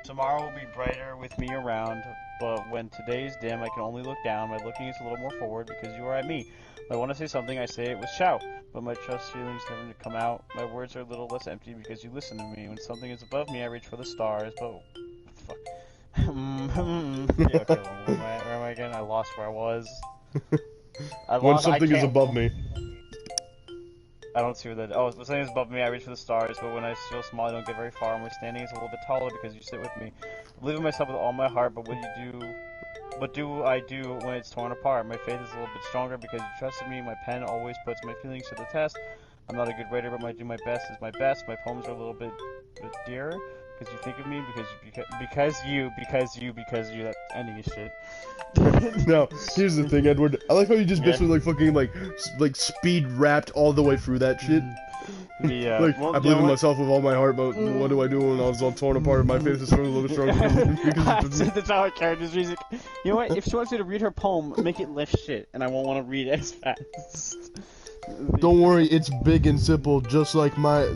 Tomorrow will be brighter with me around, but when today is dim, I can only look down. My looking is a little more forward because you are at me. When I want to say something, I say it with shout, but my trust feelings never come out. My words are a little less empty because you listen to me. When something is above me, I reach for the stars, but what the fuck? Yeah, okay, where am I again? I lost where I was. When something is above me. I don't see where that. Oh, when something is above me, I reach for the stars, but when I feel small, I don't get very far. When we're standing, it's a little bit taller because you sit with me. I believe in myself with all my heart, but what you do But do I do when it's torn apart? My faith is a little bit stronger because you trusted me. My pen always puts my feelings to the test. I'm not a good writer, but I do my best is my best. My poems are a little bit dearer because you think of me, because you. That ending is shit. No, here's the thing, Edward. I like how you just basically like fucking like speed rapped all the way through that shit. Yeah. Like, Well, I believe in myself with all my heart, but what do I do when I was all torn apart? My faith is a little bit stronger because that's how our character's music. You know what? If she wants me to read her poem, make it less shit, and I won't want to read it as fast. Don't worry, it's big and simple, just like my.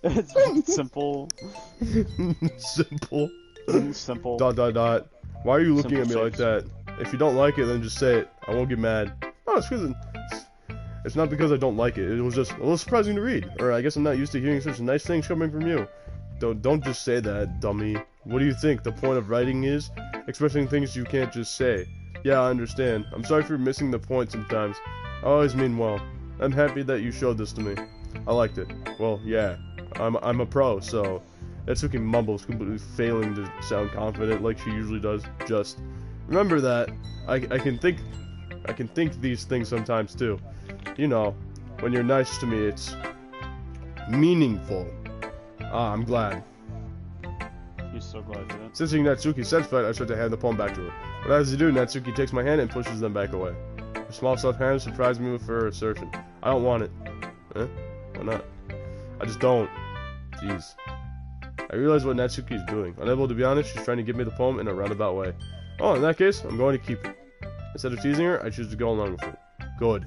It's simple. Simple. Simple. Dot. Why are you looking Simple at me like shapes. that? If you don't like it, then just say it. I won't get mad. No, it's because it's not because I don't like it. It was just a little surprising to read, or I guess I'm not used to hearing such nice things coming from you. Don't just say that, dummy. What do you think the point of writing is? Expressing things you can't just say. Yeah, I understand. I'm sorry for missing the point sometimes. I always mean well. I'm happy that you showed this to me. I liked it. Well, yeah. I'm a pro, so Natsuki mumbles, completely failing to sound confident like she usually does. Just remember that I can think these things sometimes too. You know, when you're nice to me, it's meaningful. Ah, I'm glad. He's so glad you did. Sensing Natsuki satisfied, I start to hand the poem back to her. But as I do, Natsuki takes my hand and pushes them back away. Her small soft hand surprised me with her assertion. I don't want it. Huh? Why not? I just don't. Jeez. I realize what Natsuki is doing. Unable to be honest, she's trying to give me the poem in a roundabout way. Oh, in that case, I'm going to keep it. Instead of teasing her, I choose to go along with it. Good.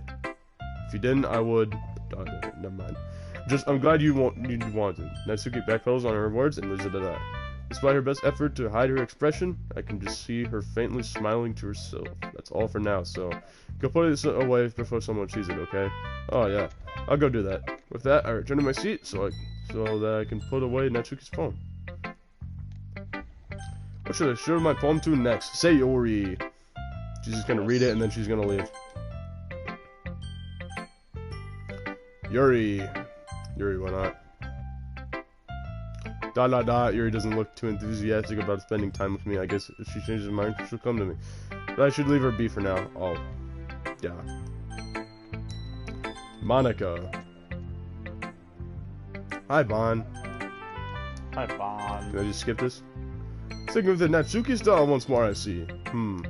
If you didn't, I would... Oh, never mind. I'm glad you wanted. Natsuki backpedals on her words and leaves it at that. Despite her best effort to hide her expression, I can just see her faintly smiling to herself. That's all for now, so go put it away before someone sees it, okay? Oh yeah, I'll go do that. With that, I return to my seat so that I can put away Natsuki's poem. What should I show my poem to next? Say Yori. She's just gonna read it and then she's gonna leave. Yuri, why not? Yuri doesn't look too enthusiastic about spending time with me. I guess if she changes her mind, she'll come to me. But I should leave her be for now. Oh, yeah. Monica. Hi, Bon. Hi, Bon. Can I just skip this? Sticking with the Natsuki style once more, I see. You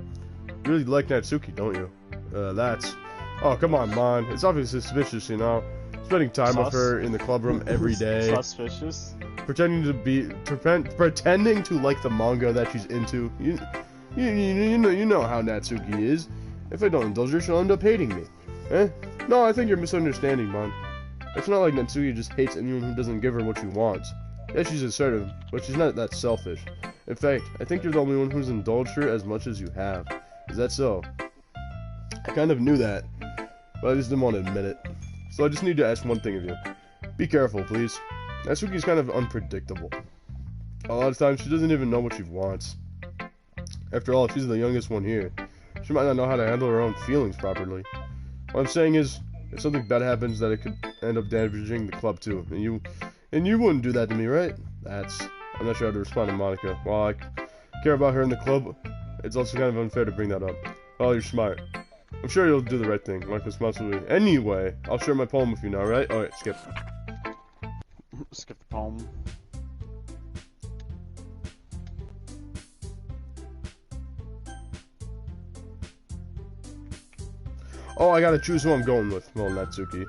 really like Natsuki, don't you? That's... Oh, come on, Mon. It's obviously suspicious, you know? Spending time with her in the clubroom every day. Suspicious? Pretending to like the manga that she's into. You know how Natsuki is. If I don't indulge her, she'll end up hating me. Eh? No, I think you're misunderstanding, Mon. It's not like Natsuki just hates anyone who doesn't give her what she wants. Yeah, she's assertive, but she's not that selfish. In fact, I think you're the only one who's indulged her as much as you have. Is that so? I kind of knew that, but I just didn't want to admit it. So I just need to ask one thing of you. Be careful, please. Natsuki's kind of unpredictable. A lot of times, she doesn't even know what she wants. After all, she's the youngest one here. She might not know how to handle her own feelings properly. What I'm saying is, if something bad happens, that it could end up damaging the club too. And you wouldn't do that to me, right? I'm not sure how to respond to Monica. While I care about her in the club, it's also kind of unfair to bring that up. Oh, you're smart. I'm sure you'll do the right thing, like responsibly. Anyway, I'll share my poem with you now, right? Alright, skip. Skip the poem. Oh, I gotta choose who I'm going with. Well, Natsuki.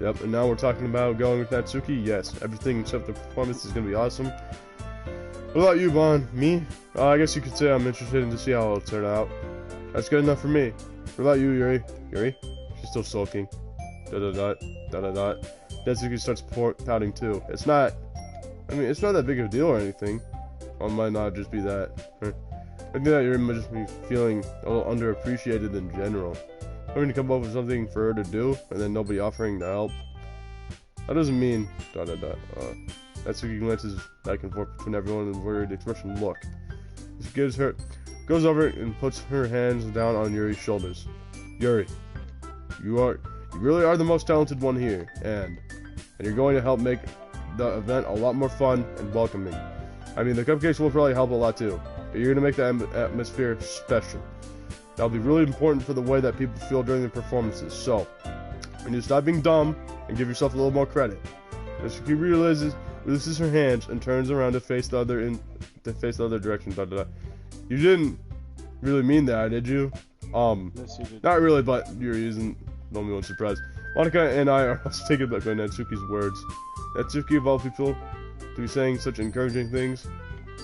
Yep, and now we're talking about going with Natsuki. Yes, everything except the performance is gonna be awesome. What about you, Bon? Me? I guess you could say I'm interested in to see how it'll turn out. That's good enough for me. What about you, Yuri? Yuri? She's still sulking. Natsuki starts pouting too. It's not that big of a deal or anything. Or it might not just be that. I think that Yuri might just be feeling a little underappreciated in general. Having to come up with something for her to do, and then nobody offering to help. That doesn't mean... Natsuki glances back and forth between everyone and worried expression. Look. She goes over and puts her hands down on Yuri's shoulders. Yuri, you really are the most talented one here, and you're going to help make the event a lot more fun and welcoming. I mean, the cupcakes will probably help a lot too, but you're going to make the atmosphere special. That'll be really important for the way that people feel during the performances. So, when you stop being dumb and give yourself a little more credit. Natsuki releases her hands and turns around to face the other direction. You didn't really mean that, did you? Yes, you did. Not really, but Yuri isn't the only one surprised. Monika and I are also taken back by Natsuki's words. Natsuki, of all people, to be saying such encouraging things,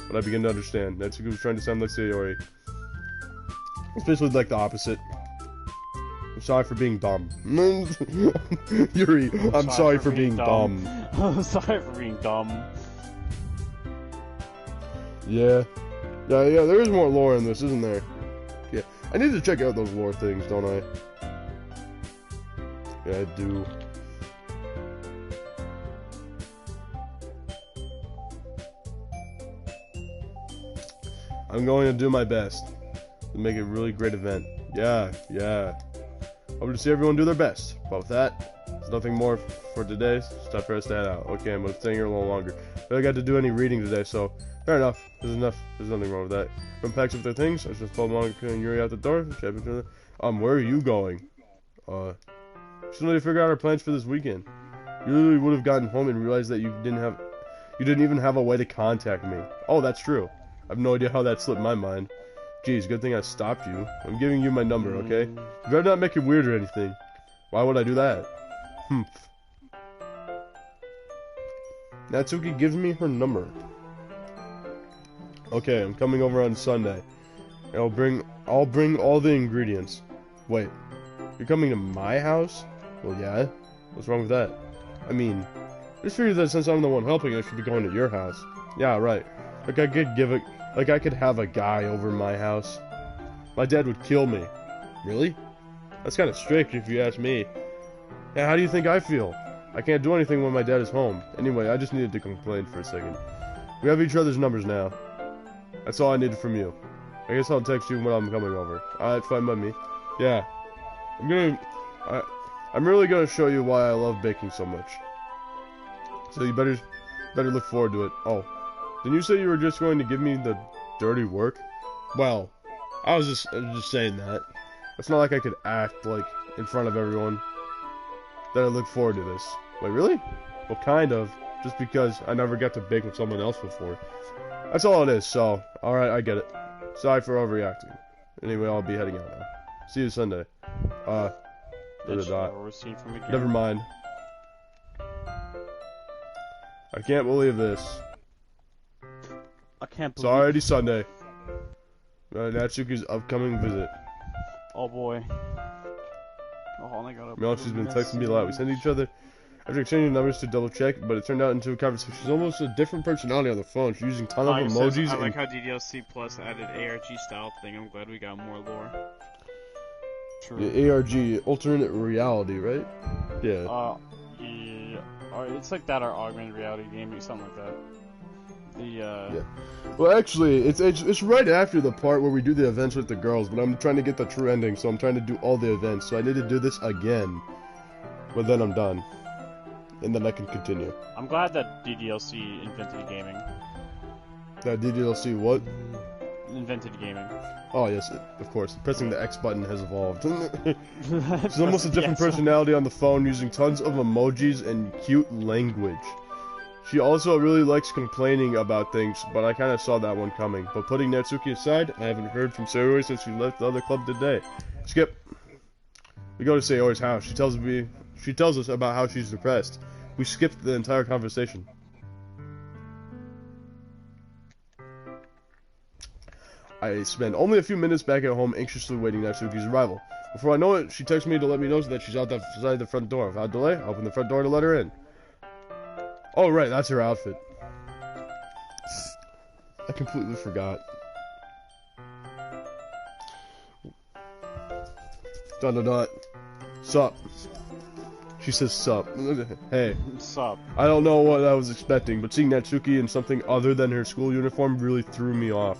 but I begin to understand. Natsuki was trying to sound like Sayori. It's basically like the opposite. I'm sorry for being dumb. Yuri, I'm sorry for being dumb. I'm sorry for being dumb. Yeah, there is more lore in this, isn't there? Yeah, I need to check out those lore things, don't I? Yeah, I do. I'm going to do my best to make it a really great event. Yeah. Hope to see everyone do their best. But with that, there's nothing more for today. It's time for us to head out. Okay, I'm going to stay here a little longer. But I got to do any reading today, so fair enough. There's enough. There's nothing wrong with that. Everyone packs up their things. I just follow Monika and Yuri out the door. Where are you going? Just wanted to figure out our plans for this weekend. You literally would have gotten home and realized that you didn't even have a way to contact me. Oh, that's true. I have no idea how that slipped my mind. Geez, good thing I stopped you. I'm giving you my number, okay? You better not make it weird or anything. Why would I do that? Natsuki gives me her number. Okay, I'm coming over on Sunday. And I'll bring all the ingredients. Wait, you're coming to my house? Well, yeah. What's wrong with that? I mean, I just figured that since I'm the one helping, I should be going to your house. Yeah, right. Like I could have a guy over my house. My dad would kill me. Really? That's kind of strict if you ask me. Yeah, how do you think I feel? I can't do anything when my dad is home. Anyway, I just needed to complain for a second. We have each other's numbers now. That's all I needed from you. I guess I'll text you when I'm coming over. Alright, fine by me. Yeah. I'm really gonna show you why I love baking so much. So you better look forward to it. Oh. Didn't you say you were just going to give me the dirty work? Well, I was just saying that. It's not like I could act like in front of everyone that I look forward to this. Wait, really? Well, kind of. Just because I never got to bake with someone else before. That's all it is, so, alright, I get it. Sorry for overreacting. Anyway, I'll be heading out now. See you Sunday. Never mind. I can't believe this. I can't It's believe already Sunday. Natsuki's upcoming visit. Oh boy. Oh, I gotta Meanwhile, she's been texting me a lot. We sent each other after exchanging numbers to double check, but it turned out into a conversation. She's almost a different personality on the phone. She's using a ton of emojis. I like how ddlc Plus added ARG style thing. I'm glad we got more lore. True. Yeah, ARG, alternate reality, right? Yeah. Yeah. It's like that or augmented reality gaming, something like that. Yeah. Well, actually, it's right after the part where we do the events with the girls, but I'm trying to get the true ending, so I'm trying to do all the events, so I need to do this again. But then I'm done. And then I can continue. I'm glad that ddlc invented gaming. That ddlc what? Invented gaming. Oh, yes, of course. Pressing the X button has evolved. She's almost a different personality on the phone, using tons of emojis and cute language. She also really likes complaining about things, but I kind of saw that one coming. But putting Natsuki aside, I haven't heard from Sayori since she left the other club today. Skip. We go to Sayori's house. She tells us about how she's depressed. We skipped the entire conversation. I spend only a few minutes back at home anxiously waiting Natsuki's arrival. Before I know it, she texts me to let me know that she's outside the front door. Without delay, I open the front door to let her in. Oh, right, that's her outfit. I completely forgot. Dot. Sup. She says sup. Hey, Sup? I don't know what I was expecting, but seeing Natsuki in something other than her school uniform really threw me off.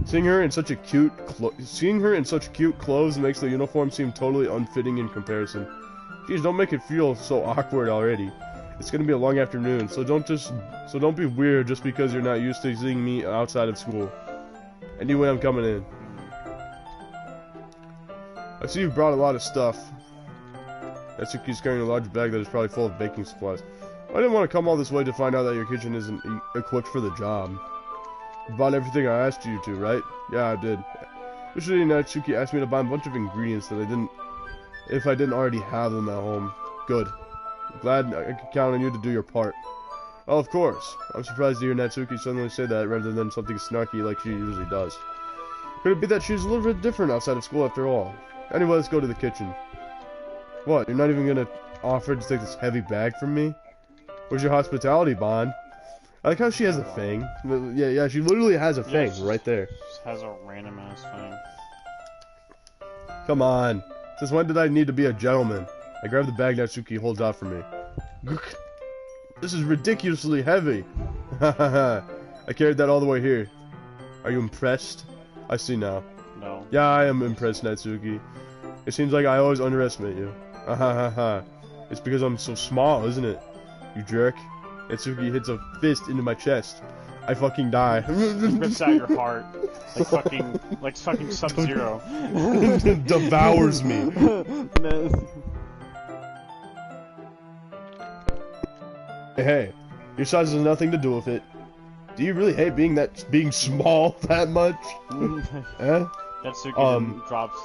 Seeing her in such cute clothes makes the uniform seem totally unfitting in comparison. Geez, don't make it feel so awkward already. It's gonna be a long afternoon, so don't be weird just because you're not used to seeing me outside of school. Anyway, I'm coming in. I see you've brought a lot of stuff. Natsuki's carrying a large bag that is probably full of baking supplies. I didn't want to come all this way to find out that your kitchen isn't equipped for the job. You bought everything I asked you to, right? Yeah, I did. Usually Natsuki asked me to buy a bunch of ingredients that if I didn't already have them at home. Good. I'm glad I could count on you to do your part. Oh, of course. I'm surprised to hear Natsuki suddenly say that rather than something snarky like she usually does. Could it be that she's a little bit different outside of school after all? Anyway, let's go to the kitchen. What, you're not even gonna offer to take this heavy bag from me? Where's your hospitality bond? I like how she has a thing. Yeah, she literally has a thing right there. Just has a random ass thing. Come on. Since when did I need to be a gentleman? I grab the bag Natsuki holds out for me. This is ridiculously heavy. I carried that all the way here. Are you impressed? I see now. No. Yeah, I am impressed, Natsuki. It seems like I always underestimate you. It's because I'm so small, isn't it? You jerk. Natsuki hits a fist into my chest. I fucking die. Rips out your heart. Like fucking Sub-Zero. Devours me. Hey, your size has nothing to do with it. Do you really hate being small that much? Eh? Natsuki drops.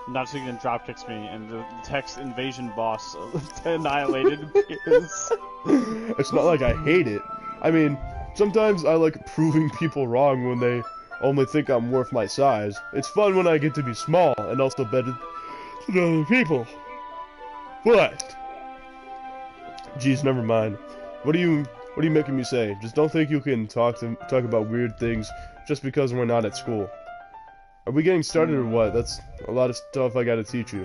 Natsuki then drop kicks me, and the text invasion boss annihilated appears. It's not like I hate it. I mean, sometimes I like proving people wrong when they only think I'm worth my size. It's fun when I get to be small and also better than other people. What? Jeez, never mind. What are you making me say? Just don't think you can talk about weird things just because we're not at school. Are we getting started or what? That's a lot of stuff I gotta teach you.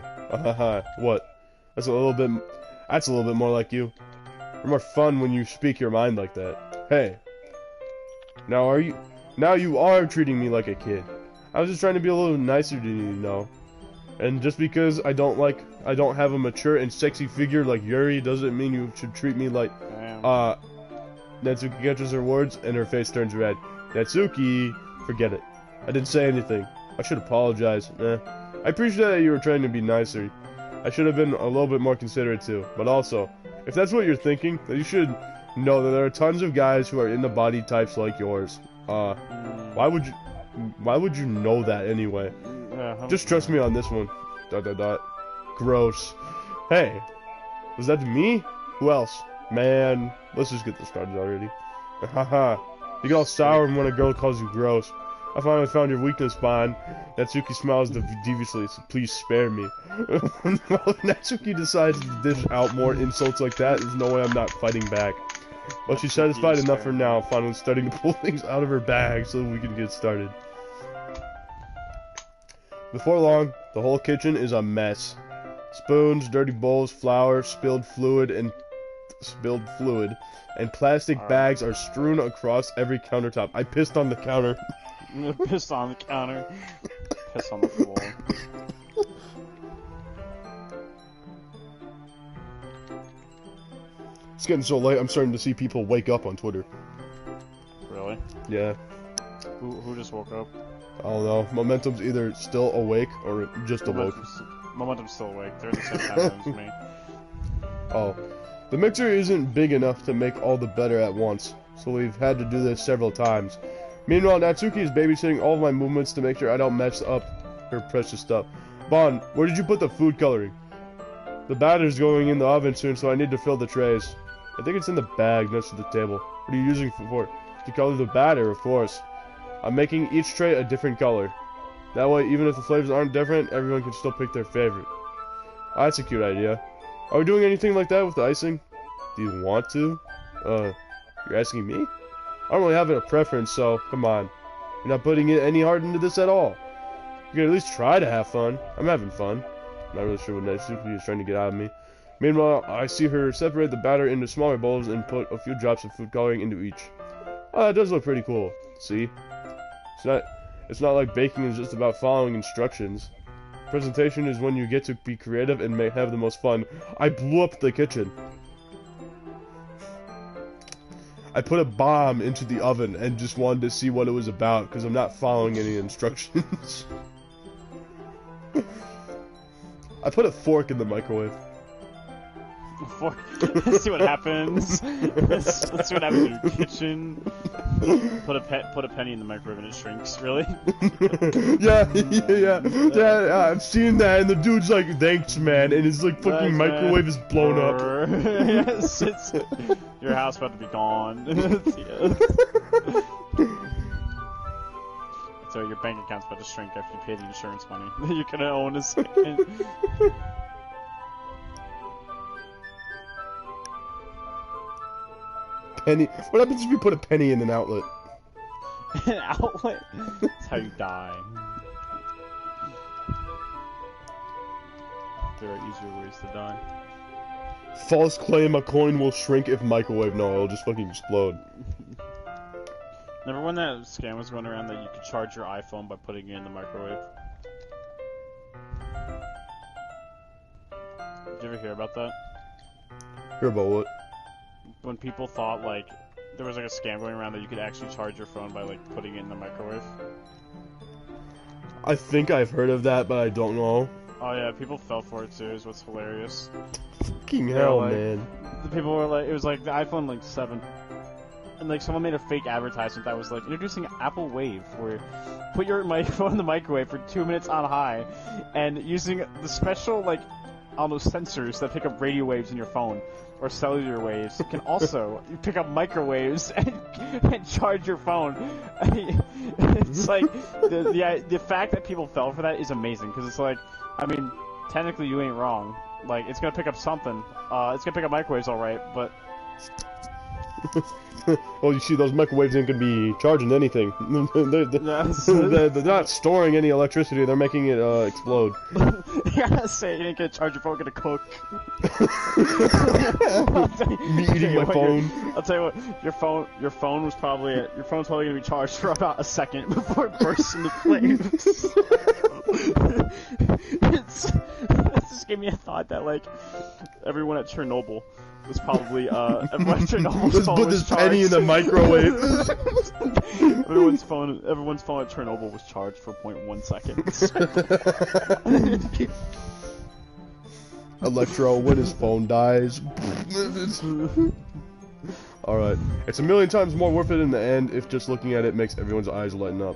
What? That's a little bit more like you. You're more fun when you speak your mind like that. Hey. Now you are treating me like a kid. I was just trying to be a little nicer to you, you know. And just because I don't have a mature and sexy figure like Yuri doesn't mean you should treat me like Natsuki catches her words and her face turns red. Natsuki, forget it. I didn't say anything. I should apologize. I appreciate that you were trying to be nicer. I should have been a little bit more considerate too. But also, if that's what you're thinking, then you should know that there are tons of guys who are into body types like yours. Why would you know that anyway? Just trust me on this one. ... Gross. Hey, was that me? Who else? Man, let's just get this started already. Haha. You get all sour when a girl calls you gross. I finally found your weakness, Bond. Natsuki smiles deviously, so please spare me. Well, if Natsuki decides to dish out more insults like that, there's no way I'm not fighting back. But she's satisfied enough for now, finally starting to pull things out of her bag so we can get started. Before long, the whole kitchen is a mess. Spoons, dirty bowls, flour, spilled fluid, and plastic bags are strewn across every countertop. I pissed on the counter. Pissed on the counter. Piss on the floor. It's getting so late, I'm starting to see people wake up on Twitter. Really? Yeah. Who just woke up? I don't know. Momentum's either still awake or just awoke. Momentum's still awake. They're the same time as me. Oh. The mixer isn't big enough to make all the butter at once, so we've had to do this several times. Meanwhile, Natsuki is babysitting all of my movements to make sure I don't mess up her precious stuff. Bon, where did you put the food coloring? The batter's going in the oven soon, so I need to fill the trays. I think it's in the bag next to the table. What are you using for? To color the batter, of course. I'm making each tray a different color. That way, even if the flavors aren't different, everyone can still pick their favorite. That's a cute idea. Are we doing anything like that with the icing? Do you want to? You're asking me? I don't really have a preference, so come on. You're not putting any heart into this at all. You can at least try to have fun. I'm having fun. Not really sure what Natsuki is trying to get out of me. Meanwhile, I see her separate the batter into smaller bowls and put a few drops of food coloring into each. Oh, that does look pretty cool. See? It's not like baking is just about following instructions. Presentation is when you get to be creative and may have the most fun. I blew up the kitchen. I put a bomb into the oven and just wanted to see what it was about because I'm not following any instructions. I put a fork in the microwave. Let's see what happens. Let's see what happens in your kitchen. Put a penny in the microwave and it shrinks. Really? yeah. I've seen that, and the dude's like, "Thanks, man," and his like fucking microwave is blown up. Yes, your house about to be gone. So your bank account's about to shrink after you pay the insurance money that you're gonna owe in a second. Penny. What happens if you put a penny in an outlet? An outlet? That's how you die. There are easier ways to die. False claim: a coin will shrink if microwave. No, it'll just fucking explode. Remember when that scam was going around that you could charge your iPhone by putting it in the microwave? Did you ever hear about that? Hear about what? When people thought, like, there was like a scam going around that you could actually charge your phone by, like, putting it in the microwave. I think I've heard of that, but I don't know. Oh yeah, people fell for it too, is what's hilarious. Fucking hell, like, man. The people were like, it was like the iPhone, like, 7. And, like, someone made a fake advertisement that was like, introducing Apple Wave, where put your phone in the microwave for 2 minutes on high, and using the special, like, I don't know, sensors that pick up radio waves in your phone, or cellular waves, can also pick up microwaves and charge your phone. It's like, the fact that people fell for that is amazing, because it's like, I mean, technically you ain't wrong. Like, it's gonna pick up something. It's gonna pick up microwaves alright, but... Well, you see, those microwaves ain't gonna be charging anything. they're not storing any electricity, they're making it explode. Yeah, say you ain't gonna charge your phone, gonna cook. Me eating my phone. I'll tell you what, your phone's probably gonna be charged for about a second before it bursts into flames. It just gave me a thought that, like, everyone at Chernobyl was probably everyone at Chernobyl's Let's phone put was this penny in the microwave. everyone's phone at Chernobyl was charged for 0.1 seconds. Electro, when his phone dies. Alright, it's a million times more worth it in the end if just looking at it makes everyone's eyes lighten up.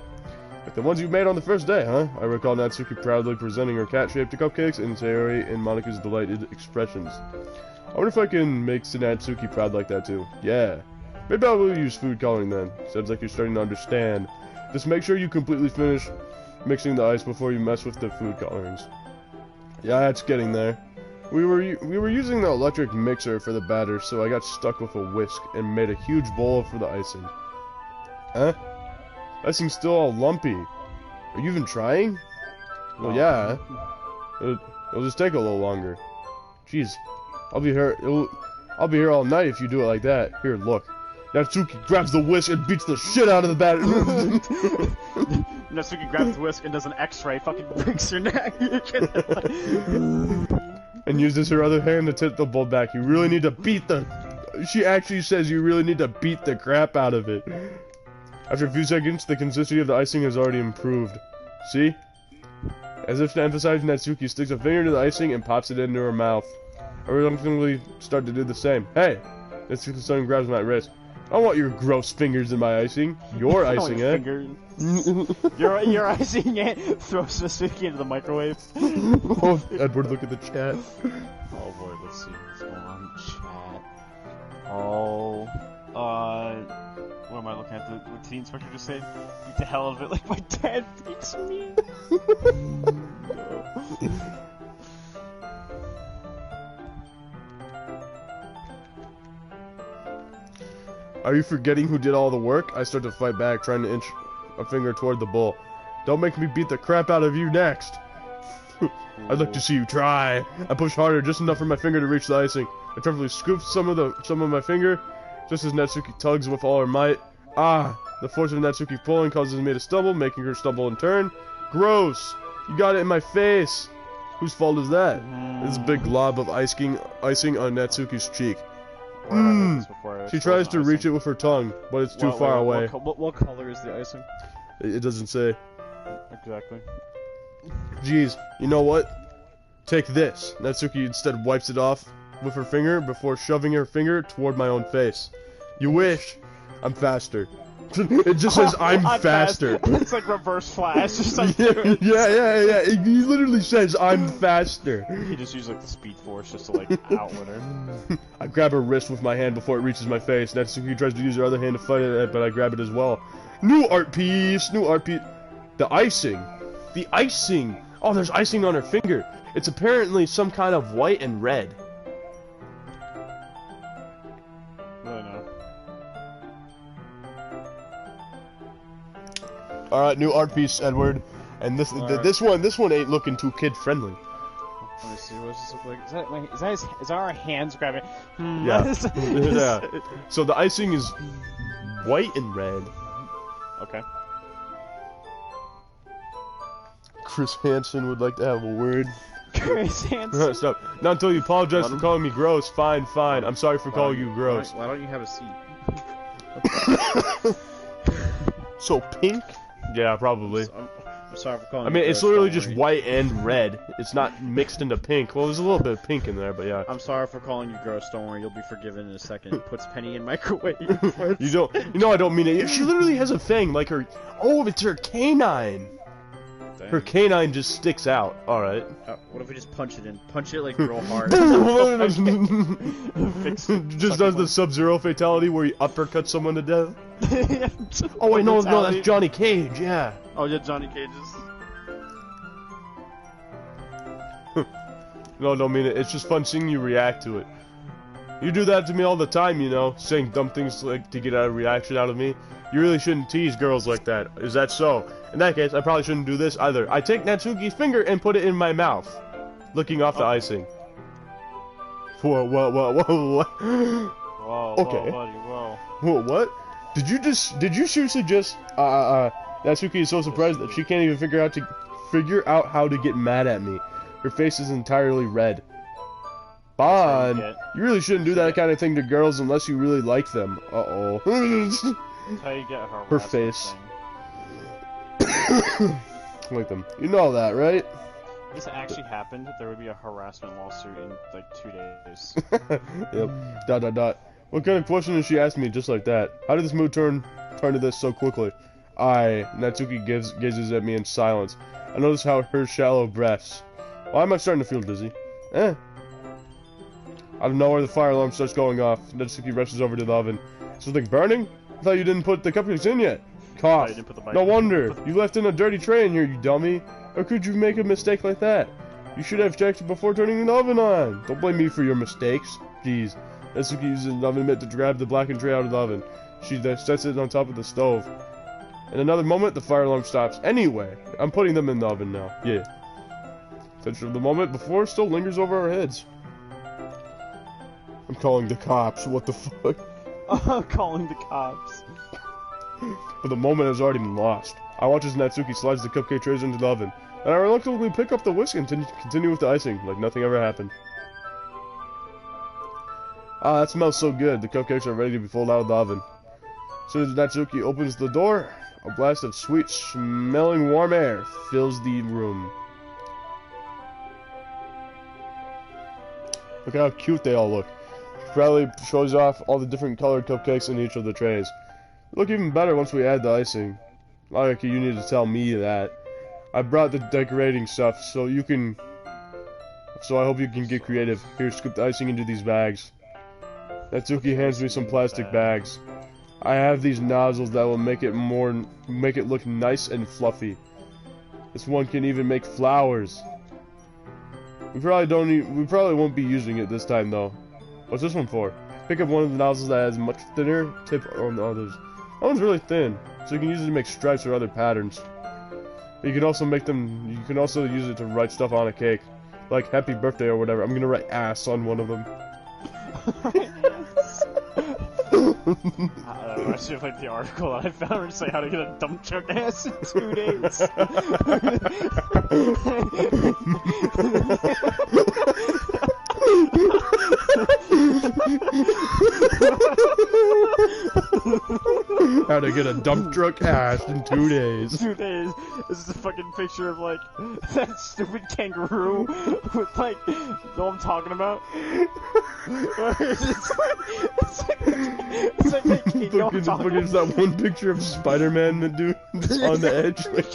Like the ones you made on the first day, huh? I recall Natsuki proudly presenting her cat-shaped cupcakes and Sayori and Monika's delighted expressions. I wonder if I can make Natsuki proud like that too. Yeah. Maybe I will use food coloring then. Sounds like you're starting to understand. Just make sure you completely finish mixing the ice before you mess with the food colorings. Yeah, it's getting there. We were using the electric mixer for the batter, so I got stuck with a whisk and made a huge bowl for the icing. Huh? Icing's still all lumpy. Are you even trying? Well, yeah. It'll just take a little longer. Jeez. I'll be here all night if you do it like that. Here, look. Natsuki grabs the whisk and beats the shit out of the batter. Natsuki grabs the whisk and does an X-ray, fucking breaks her neck. And uses her other hand to tip the bowl back. You really need to beat the... She actually says you really need to beat the crap out of it. After a few seconds, the consistency of the icing has already improved. See? As if to emphasize, Natsuki sticks a finger into the icing and pops it into her mouth. I reluctantly start to do the same. Hey! Natsuki suddenly grabs my wrist. I don't want your gross fingers in my icing. You're icing it. You're icing it. Throws Natsuki into the microwave. Oh, Edward, look at the chat. Oh boy, let's see what's going on in chat. Oh, what am I looking at? What the inspector just said? Beat the hell out of it like my dad beats me. Are you forgetting who did all the work? I start to fight back, trying to inch a finger toward the bowl. Don't make me beat the crap out of you next. I'd like to see you try. I push harder, just enough for my finger to reach the icing. I carefully scoop some of my finger, just as Natsuki tugs with all her might. Ah, the force of Natsuki pulling causes me to stumble, making her stumble in turn. Gross! You got it in my face! Whose fault is that? This big glob of icing on Natsuki's cheek. She tries to reach it with her tongue, but it's too far away. What color is the icing? It doesn't say. Exactly. Jeez, you know what? Take this. Natsuki instead wipes it off with her finger before shoving her finger toward my own face. You wish. I'm faster. It just says I'm faster. It's like reverse flash or something. Yeah. He literally says I'm faster. He just used like the speed force just to like outwit her. I grab her wrist with my hand before it reaches my face. Natsuki tries to use her other hand to fight it, but I grab it as well. New art piece. The icing. The icing! Oh, there's icing on her finger. It's apparently some kind of white and red. I don't know. Alright, new art piece, Edward. And this one ain't looking too kid friendly. Let me see, what does this look like? Is that our hands grabbing? Yeah. Yeah. So the icing is white and red. Okay. Chris Hansen would like to have a word. Chris Hansen. Stop. Not until you apologize for calling me gross. Fine. I'm sorry for calling you gross. Why don't you have a seat? So pink? Yeah, probably. I'm sorry for calling I you mean, gross, it's literally don't just worry. white and red. It's not mixed into pink. Well, there's a little bit of pink in there, but yeah. I'm sorry for calling you gross, don't worry, you'll be forgiven in a second. Puts Penny in microwave. You know I don't mean it. She literally has a thing, like her... Oh, it's her canine! Dang. Her canine just sticks out. Alright. What if we just punch it in? Punch it like real hard. Just does the Sub-Zero fatality where he uppercuts someone to death. Oh wait, no, that's Johnny Cage, yeah. Oh yeah, Johnny Cage's. No, don't mean it. It's just fun seeing you react to it. You do that to me all the time, you know, saying dumb things like to get a reaction out of me. You really shouldn't tease girls like that. Is that so? In that case, I probably shouldn't do this either. I take Natsuki's finger and put it in my mouth, licking off the icing. Whoa. Whoa, Okay. whoa, buddy, whoa. Whoa, what? Did you seriously just, Natsuki is so surprised that she can't even figure out how to get mad at me. Her face is entirely red. Bon, you really shouldn't do that kind of thing to girls unless you really like them. Uh-oh. That's how you get Her face. Like them. You know that, right? If this actually happened, there would be a harassment lawsuit in like 2 days. Yep. ... What kind of question did she ask me just like that? How did this mood turn to this so quickly? Natsuki gazes at me in silence. I notice how her shallow breaths. Why am I starting to feel dizzy? Out of nowhere, the fire alarm starts going off. Natsuki rushes over to the oven. Something burning? I thought you didn't put the cupcakes in yet. Cough. No wonder. You left in a dirty tray in here, you dummy. How could you make a mistake like that? You should have checked before turning the oven on. Don't blame me for your mistakes. Jeez. Natsuki uses an oven mitt to grab the blackened tray out of the oven. She then sets it on top of the stove. In another moment, the fire alarm stops. Anyway, I'm putting them in the oven now. Yeah. Tension of the moment before still lingers over our heads. I'm calling the cops. What the fuck? I'm calling the cops. But the moment has already been lost. I watch as Natsuki slides the cupcake trays into the oven, and I reluctantly pick up the whisk and continue with the icing, like nothing ever happened. Ah, that smells so good. The cupcakes are ready to be pulled out of the oven. As soon as Natsuki opens the door, a blast of sweet, smelling warm air fills the room. Look how cute they all look. She proudly shows off all the different colored cupcakes in each of the trays. They look even better once we add the icing. Like you need to tell me that. I brought the decorating stuff, so I hope you can get creative. Here, scoop the icing into these bags. Natsuki hands me some plastic bags. I have these nozzles that will make it look nice and fluffy. This one can even make flowers. We probably won't be using it this time though. What's this one for? Pick up one of the nozzles that has much thinner tip on the others. That one's really thin, so you can use it to make stripes or other patterns. You can also make them. You can also use it to write stuff on a cake, like "Happy Birthday" or whatever. I'm gonna write "ass" on one of them. I should have like the article I found where it's like how to get a dump truck ass in 2 days. How to get a dump truck ass in 2 days. 2 days. This is a fucking picture of like that stupid kangaroo with like, you know what I'm talking about? It's like that kid, you know what I'm talking Fucking, is that one picture of Spider-Man that dude that's on the edge? Like,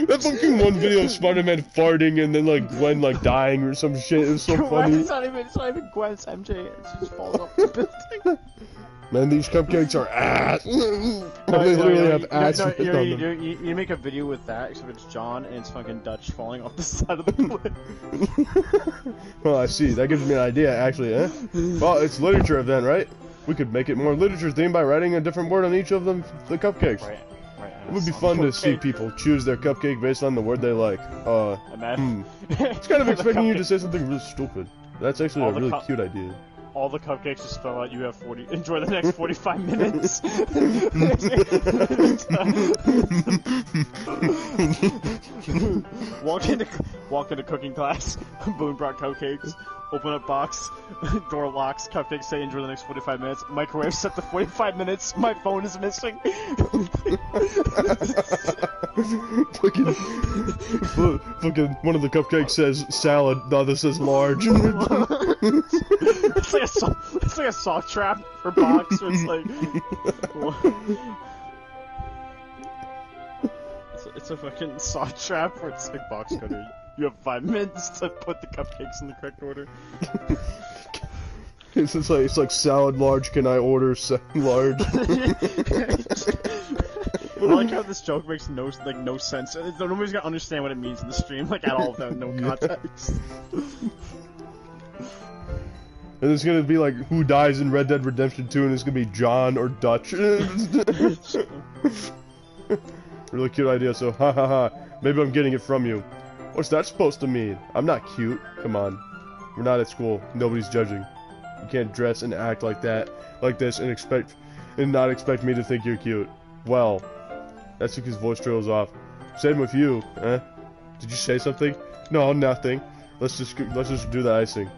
that fucking one video of Spider-Man farting and then like Gwen like dying or some shit. It was so funny. It's not even Gwen, it's MJ. It just falls off the building. Man, these cupcakes are ass. They literally have ass written on them. You make a video with that, except it's John and it's fucking Dutch falling off the side of the cliff. Well, I see. That gives me an idea, actually, eh? Well, it's literature then, right? We could make it more literature themed by writing a different word on each of them, the cupcakes. Right. It would be fun to see people choose their cupcake based on the word they like. It's kind of expecting you to say something really stupid. That's actually a really cute idea. All the cupcakes just spell out you have 40. Enjoy the next 45 minutes. walk into cooking class. Boone brought cupcakes. Open up box. Door locks. Cupcakes say enjoy the next 45 minutes. Microwave set to 45 minutes. My phone is missing. Fucking one of the cupcakes says salad, the other says large. It's like a saw trap for box. Where it's like, it's a fucking saw trap where it's like box cutter. You have 5 minutes to put the cupcakes in the correct order. It's like salad large. Can I order large? I like how this joke makes no sense. Nobody's gonna understand what it means in the stream, like at all, without no context. And it's gonna be like who dies in Red Dead Redemption 2, and it's gonna be John or Dutch. Really cute idea. So ha ha ha. Maybe I'm getting it from you. What's that supposed to mean? I'm not cute. Come on. We're not at school. Nobody's judging. You can't dress and act like that, like this, and not expect me to think you're cute. Well, Natsuki's voice trails off. Same with you, eh? Did you say something? No, nothing. Let's just do the icing.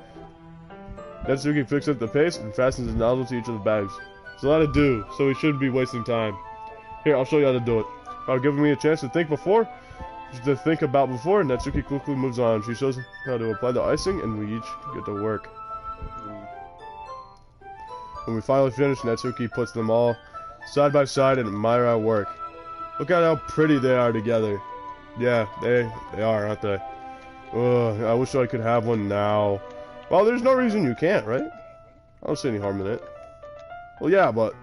Natsuki picks up the paste and fastens the nozzle to each of the bags. There's a lot to do, so we shouldn't be wasting time. Here, I'll show you how to do it. Without giving me a chance to think about before, Natsuki quickly moves on. She shows how to apply the icing, and we each get to work. When we finally finish, Natsuki puts them all side by side and admire our work. Look at how pretty they are together. Yeah, they are, aren't they? Ugh, I wish I could have one now. Well, there's no reason you can't, right? I don't see any harm in it. Well, yeah, but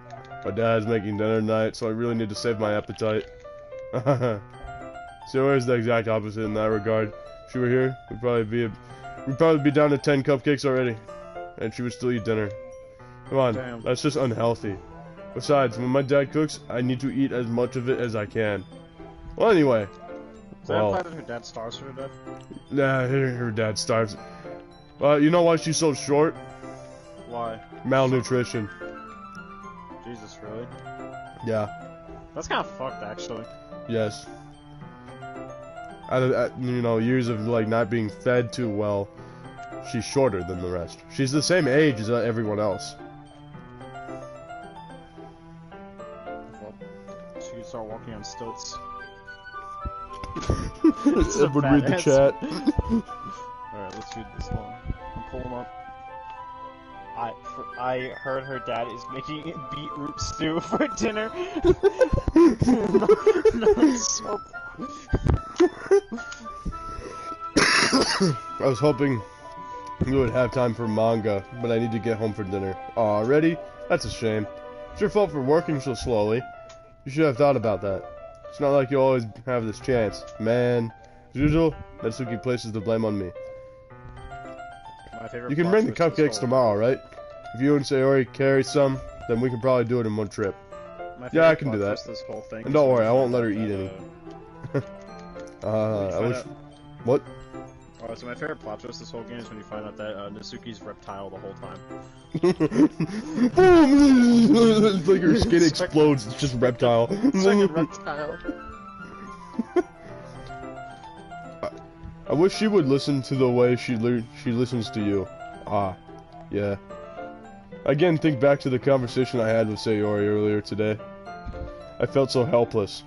my dad's making dinner tonight, so I really need to save my appetite. So where's the exact opposite in that regard? If she were here, we'd probably be down to 10 cupcakes already, and she would still eat dinner. Come on, Damn. That's just unhealthy. Besides, when my dad cooks, I need to eat as much of it as I can. Well, anyway. Does that imply that her dad starves her to death? Nah, her dad starves. You know why she's so short? Why? Malnutrition. Jesus, really? Yeah. That's kind of fucked, actually. Yes. Years of like not being fed too well, she's shorter than the rest. She's the same age as everyone else. Well, she could start walking on stilts. Everyone read the chat. Alright, let's read this one. I'm pulling up. I heard her dad is making beetroot stew for dinner. I was hoping we would have time for manga, but I need to get home for dinner. Already? That's a shame. It's your fault for working so slowly. You should have thought about that. It's not like you always have this chance. Man, as usual, Natsuki places the blame on me. You can bring the cupcakes tomorrow, right? If you and Sayori carry some, then we can probably do it in one trip. Yeah, I can do that. And don't worry, I won't let her eat any. I wish. What? Oh, so my favorite plot twist this whole game is when you find out that Natsuki's reptile the whole time. It's like her skin explodes. It's just reptile. Second reptile. I wish she would listen to the way she listens to you. Ah, yeah. Again, think back to the conversation I had with Sayori earlier today. I felt so helpless.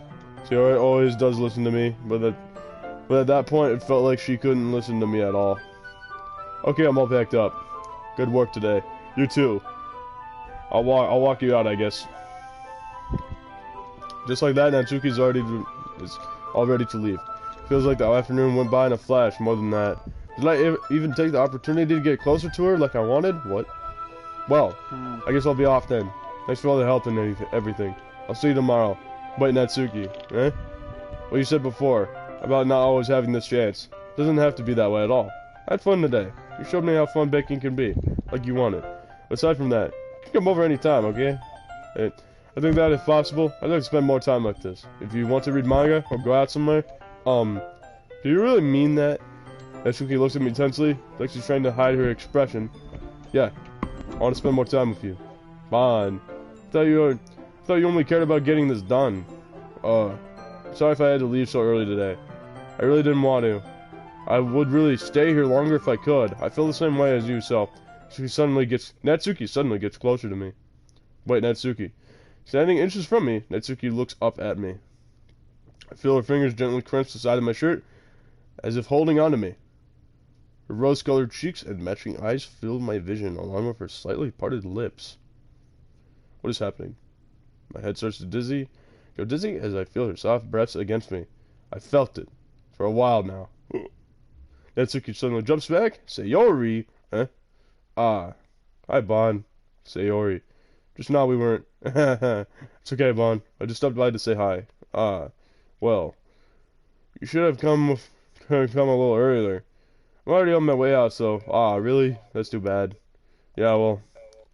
Sayori always does listen to me, but at that point, it felt like she couldn't listen to me at all. Okay, I'm all packed up. Good work today. You too. I'll walk you out, I guess. Just like that, Natsuki's is all ready to leave. Feels like the afternoon went by in a flash. More than that, did I even take the opportunity to get closer to her like I wanted? What? Well, I guess I'll be off then. Thanks for all the help and everything. I'll see you tomorrow. Wait, Natsuki, eh? What you said before about not always having this chance. Doesn't have to be that way at all. I had fun today. You showed me how fun baking can be, like you wanted. But aside from that, you can come over anytime, okay? And I think that if possible, I'd like to spend more time like this. If you want to read manga or go out somewhere, do you really mean that? Natsuki looks at me tensely, like she's trying to hide her expression. Yeah, I want to spend more time with you. Fine. I thought you only cared about getting this done. Sorry if I had to leave so early today. I really didn't want to. I would really stay here longer if I could. I feel the same way as you, so Natsuki suddenly gets closer to me. Wait, Natsuki. Standing inches from me, Natsuki looks up at me. I feel her fingers gently crunch the side of my shirt, as if holding on to me. Her rose-colored cheeks and matching eyes fill my vision, along with her slightly parted lips. What is happening? My head starts to go dizzy as I feel her soft breaths against me. I felt it. For a while now. Natsuki suddenly jumps back. Sayori! Huh? Ah. Hi, Bon. Sayori. Just now we weren't. It's okay, Bon. I just stopped by to say hi. Ah. Well. You should have come a little earlier. I'm already on my way out, so... Ah, really? That's too bad. Yeah, well...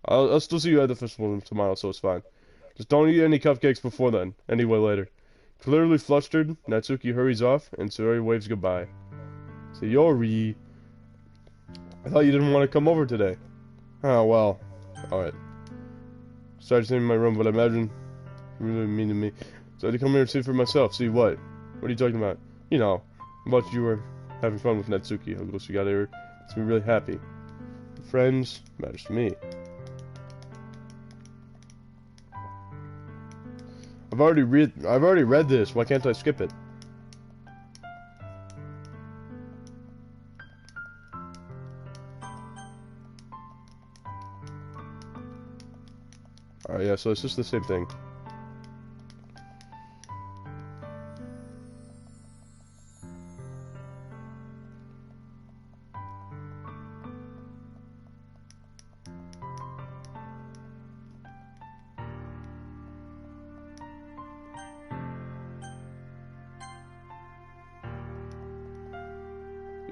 I'll still see you at the festival tomorrow, so it's fine. Just don't eat any cupcakes before then. Anyway, later. Clearly flustered, Natsuki hurries off, and Sayori waves goodbye. Sayori... I thought you didn't want to come over today. Oh, well. Alright. Sorry to stay in my room, but I imagine you really mean to me. So I had to come here and see for myself. See what? What are you talking about? You know, about you were having fun with Natsuki. How close you got here. Makes me really happy. Friends matters to me. I've already read this. Why can't I skip it? Alright, yeah, so it's just the same thing.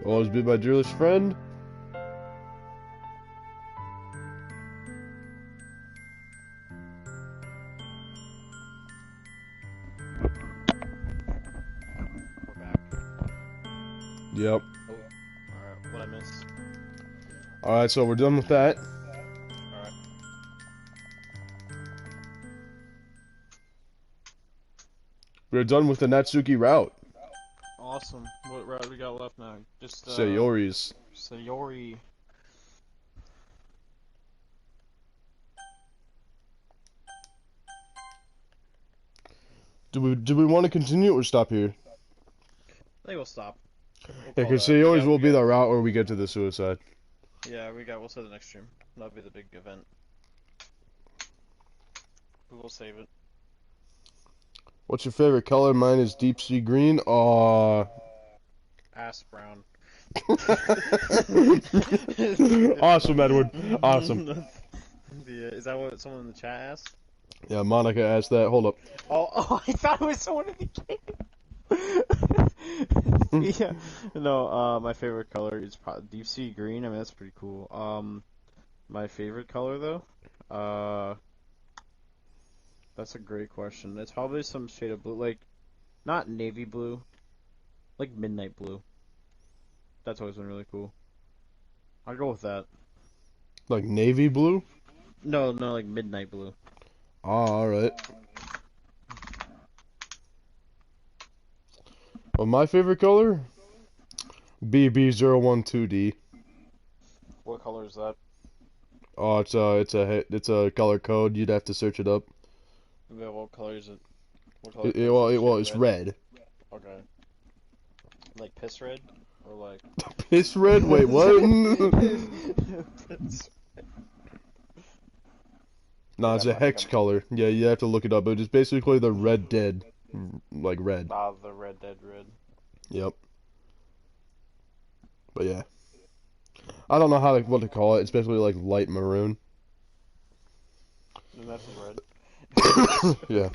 You'll always be my dearest friend. We're back. Yep. Oh, alright, what I missed? Alright, so we're done with that. Alright. We're done with the Natsuki route. Awesome. What route we got left now? Just, Sayori's. Sayori. Do we want to continue or stop here? I think we'll stop. Yeah, because Sayori's will be the route where we get to the suicide. Yeah, we'll say the next stream. That'll be the big event. We will save it. What's your favorite color? Mine is deep sea green. Aww. Ass brown. Awesome, Edward. Awesome. Yeah, is that what someone in the chat asked? Yeah, Monica asked that. Hold up. Oh, I thought it was someone in the game. Yeah. No, my favorite color is probably deep sea green. I mean, that's pretty cool. My favorite color though, that's a great question. It's probably some shade of blue. Like, Not navy blue. Like midnight blue. That's always been really cool. I'll go with that. Like navy blue? No, like midnight blue. Ah, alright. Well, my favorite color? BB012D. What color is that? Oh, it's a color code. You'd have to search it up. Yeah, what color is it? What color code is it? Well, it's red. Okay. Like piss red? Or like... Piss red? Wait, what? Nah, it's a hex color. Yeah, you have to look it up. But it's basically the Red Dead, like red. Ah, the Red Dead Red. Yep. But yeah, I don't know what to call it. It's basically like light maroon. And that's red. Yeah.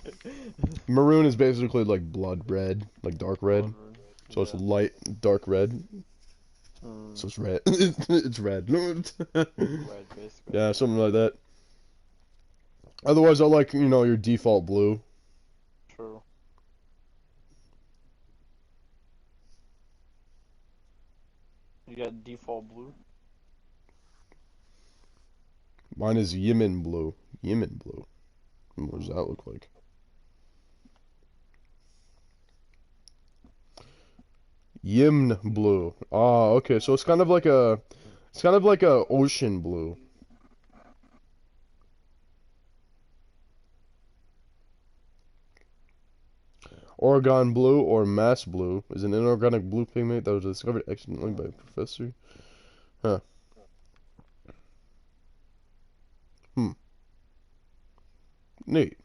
Maroon is basically like blood red, like dark red. So it's light dark red. So it's red. It's red. Red, basically. Yeah, something like that. Otherwise, I like, your default blue. True. You got default blue? Mine is Yemen blue. Yemen blue. What does that look like? Yemen blue. Ah, okay. So it's kind of like a ocean blue. Oregon blue or mass blue is an inorganic blue pigment that was discovered accidentally by a professor. Huh. Neat.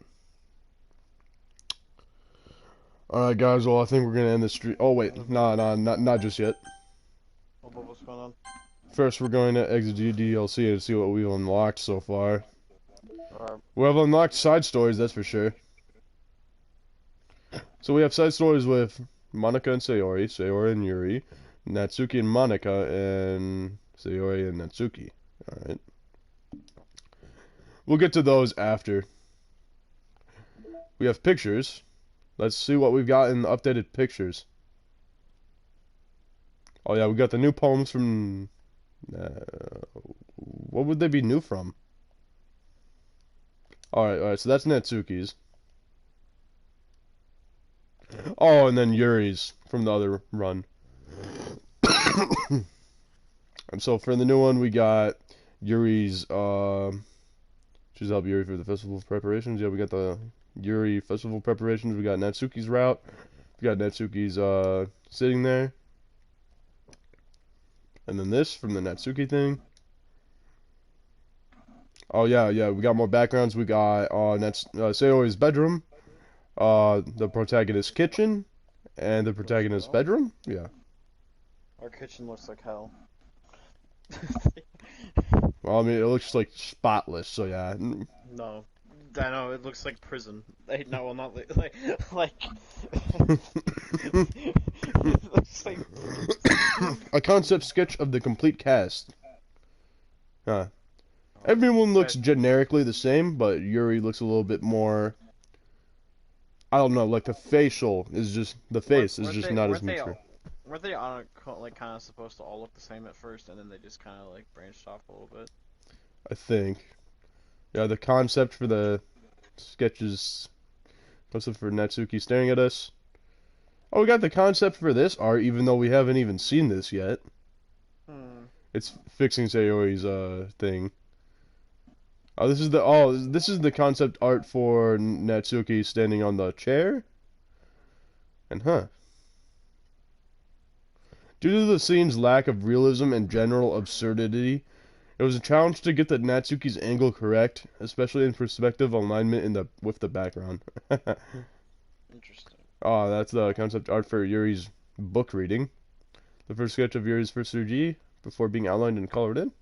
Alright, guys. Well, I think we're gonna end the stream. Oh, wait. Nah, not just yet. What's going on? First, we're going to exit ddlc and see what we've unlocked so far. Alright. We have unlocked side stories, that's for sure. So we have side stories with Monica and Sayori, Sayori and Yuri, Natsuki and Monica, and Sayori and Natsuki. Alright. We'll get to those after. We have pictures. Let's see what we've got in the updated pictures. Oh yeah, we got the new poems from... what would they be new from? Alright, so that's Natsuki's. Oh, and then Yuri's from the other run. And so for the new one, we got Yuri's, she's helped Yuri for the festival preparations. Yeah, we got the Yuri festival preparations. We got Natsuki's route. We got Natsuki's, sitting there. And then this from the Natsuki thing. Oh, yeah, we got more backgrounds. We got, Sayori's bedroom. The protagonist's kitchen. And the protagonist's bedroom. Yeah. Our kitchen looks like hell. Well, I mean, it looks like spotless, so yeah. No. I know, it looks like prison. No, well, not like... it looks like... A concept sketch of the complete cast. Huh. Everyone looks generically the same, but Yuri looks a little bit more... I don't know, like the facial is just... The face is just not as mature. Weren't they on like kind of supposed to all look the same at first, and then they just kind of like branched off a little bit? I think. Yeah, the concept for the sketches... Concept for Natsuki staring at us. Oh, we got the concept for this art, even though we haven't even seen this yet. It's fixing Sayori's thing. Oh, this is the concept art for Natsuki standing on the chair. And due to the scene's lack of realism and general absurdity, it was a challenge to get the Natsuki's angle correct, especially in perspective alignment with the background. Interesting. Oh, that's the concept art for Yuri's book reading. The first sketch of Yuri's first Suji before being outlined and colored in.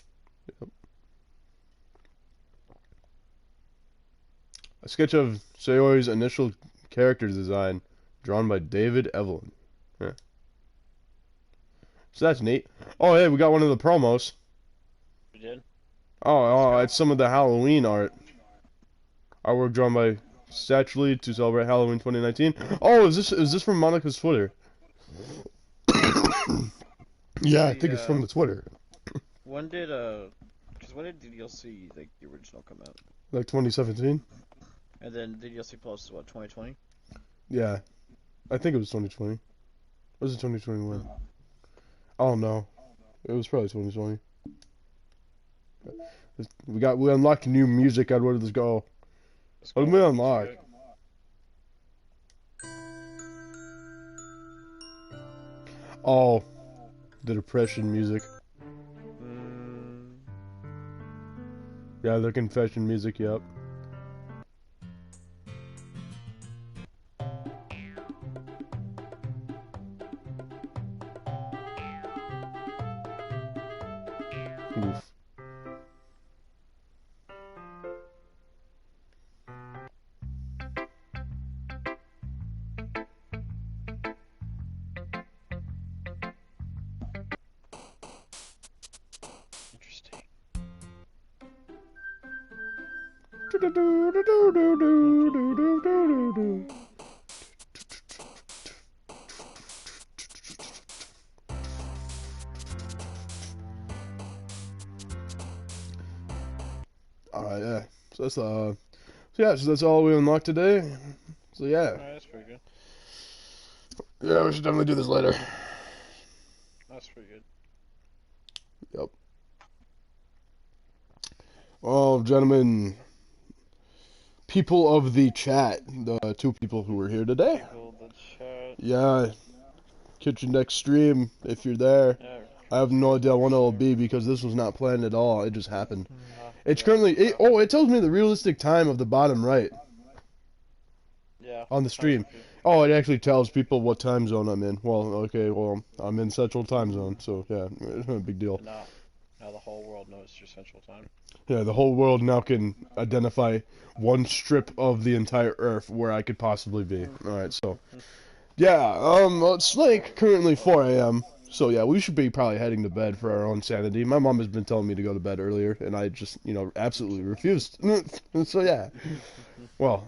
Yep. A sketch of Sayori's initial character design, drawn by David Evelyn. Yeah. So that's neat. Oh, hey, we got one of the promos. We did? Oh, it's some of the Halloween art. Artwork drawn by Satchely to celebrate Halloween 2019. Oh, is this from Monica's Twitter? Yeah, I think it's from the Twitter. When did ddlc, like, the original come out? Like 2017? And then ddlc Plus, what, 2020? Yeah. I think it was 2020. Or was it 2021? I don't know. It was probably 2020. We unlocked new music, Edward. Let's go. What did we unlock? Oh, the depression music. Yeah, the confession music, yep. Oof. Interesting. Alright, yeah. So that's all we unlocked today. So yeah. Alright, that's pretty good. Yeah, we should definitely do this later. That's pretty good. Yep. Oh, gentlemen, people of the chat, the two people who were here today. People in the chat. Yeah, catch your next stream if you're there. Yeah, I have no idea when it'll be because this was not planned at all. It just happened. It's currently it tells me the realistic time of the bottom right. Yeah. On the stream. Oh, it actually tells people what time zone I'm in. Well, okay, well, I'm in Central Time Zone, so yeah, big deal. Now the whole world knows your Central Time. Yeah, the whole world now can identify one strip of the entire Earth where I could possibly be. Alright, so. Yeah, it's like currently 4 a.m. So yeah, we should be probably heading to bed for our own sanity. My mom has been telling me to go to bed earlier, and I just, absolutely refused. So yeah. Well,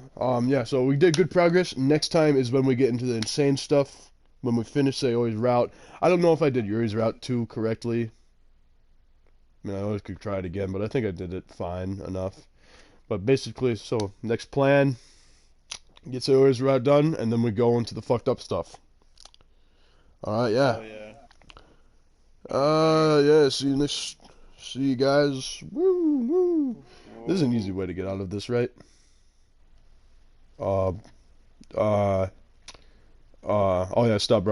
yeah, so we did good progress. Next time is when we get into the insane stuff. When we finish Sayori's route. I don't know if I did Yuri's route too correctly. I mean, I always could try it again, but I think I did it fine enough. But basically, so next plan, get Sayori's route done, and then we go into the fucked up stuff. Alright, yeah. Oh, yeah. Yeah, see you guys. Woo, woo. This is an easy way to get out of this, right? Oh yeah, stop broadcasting.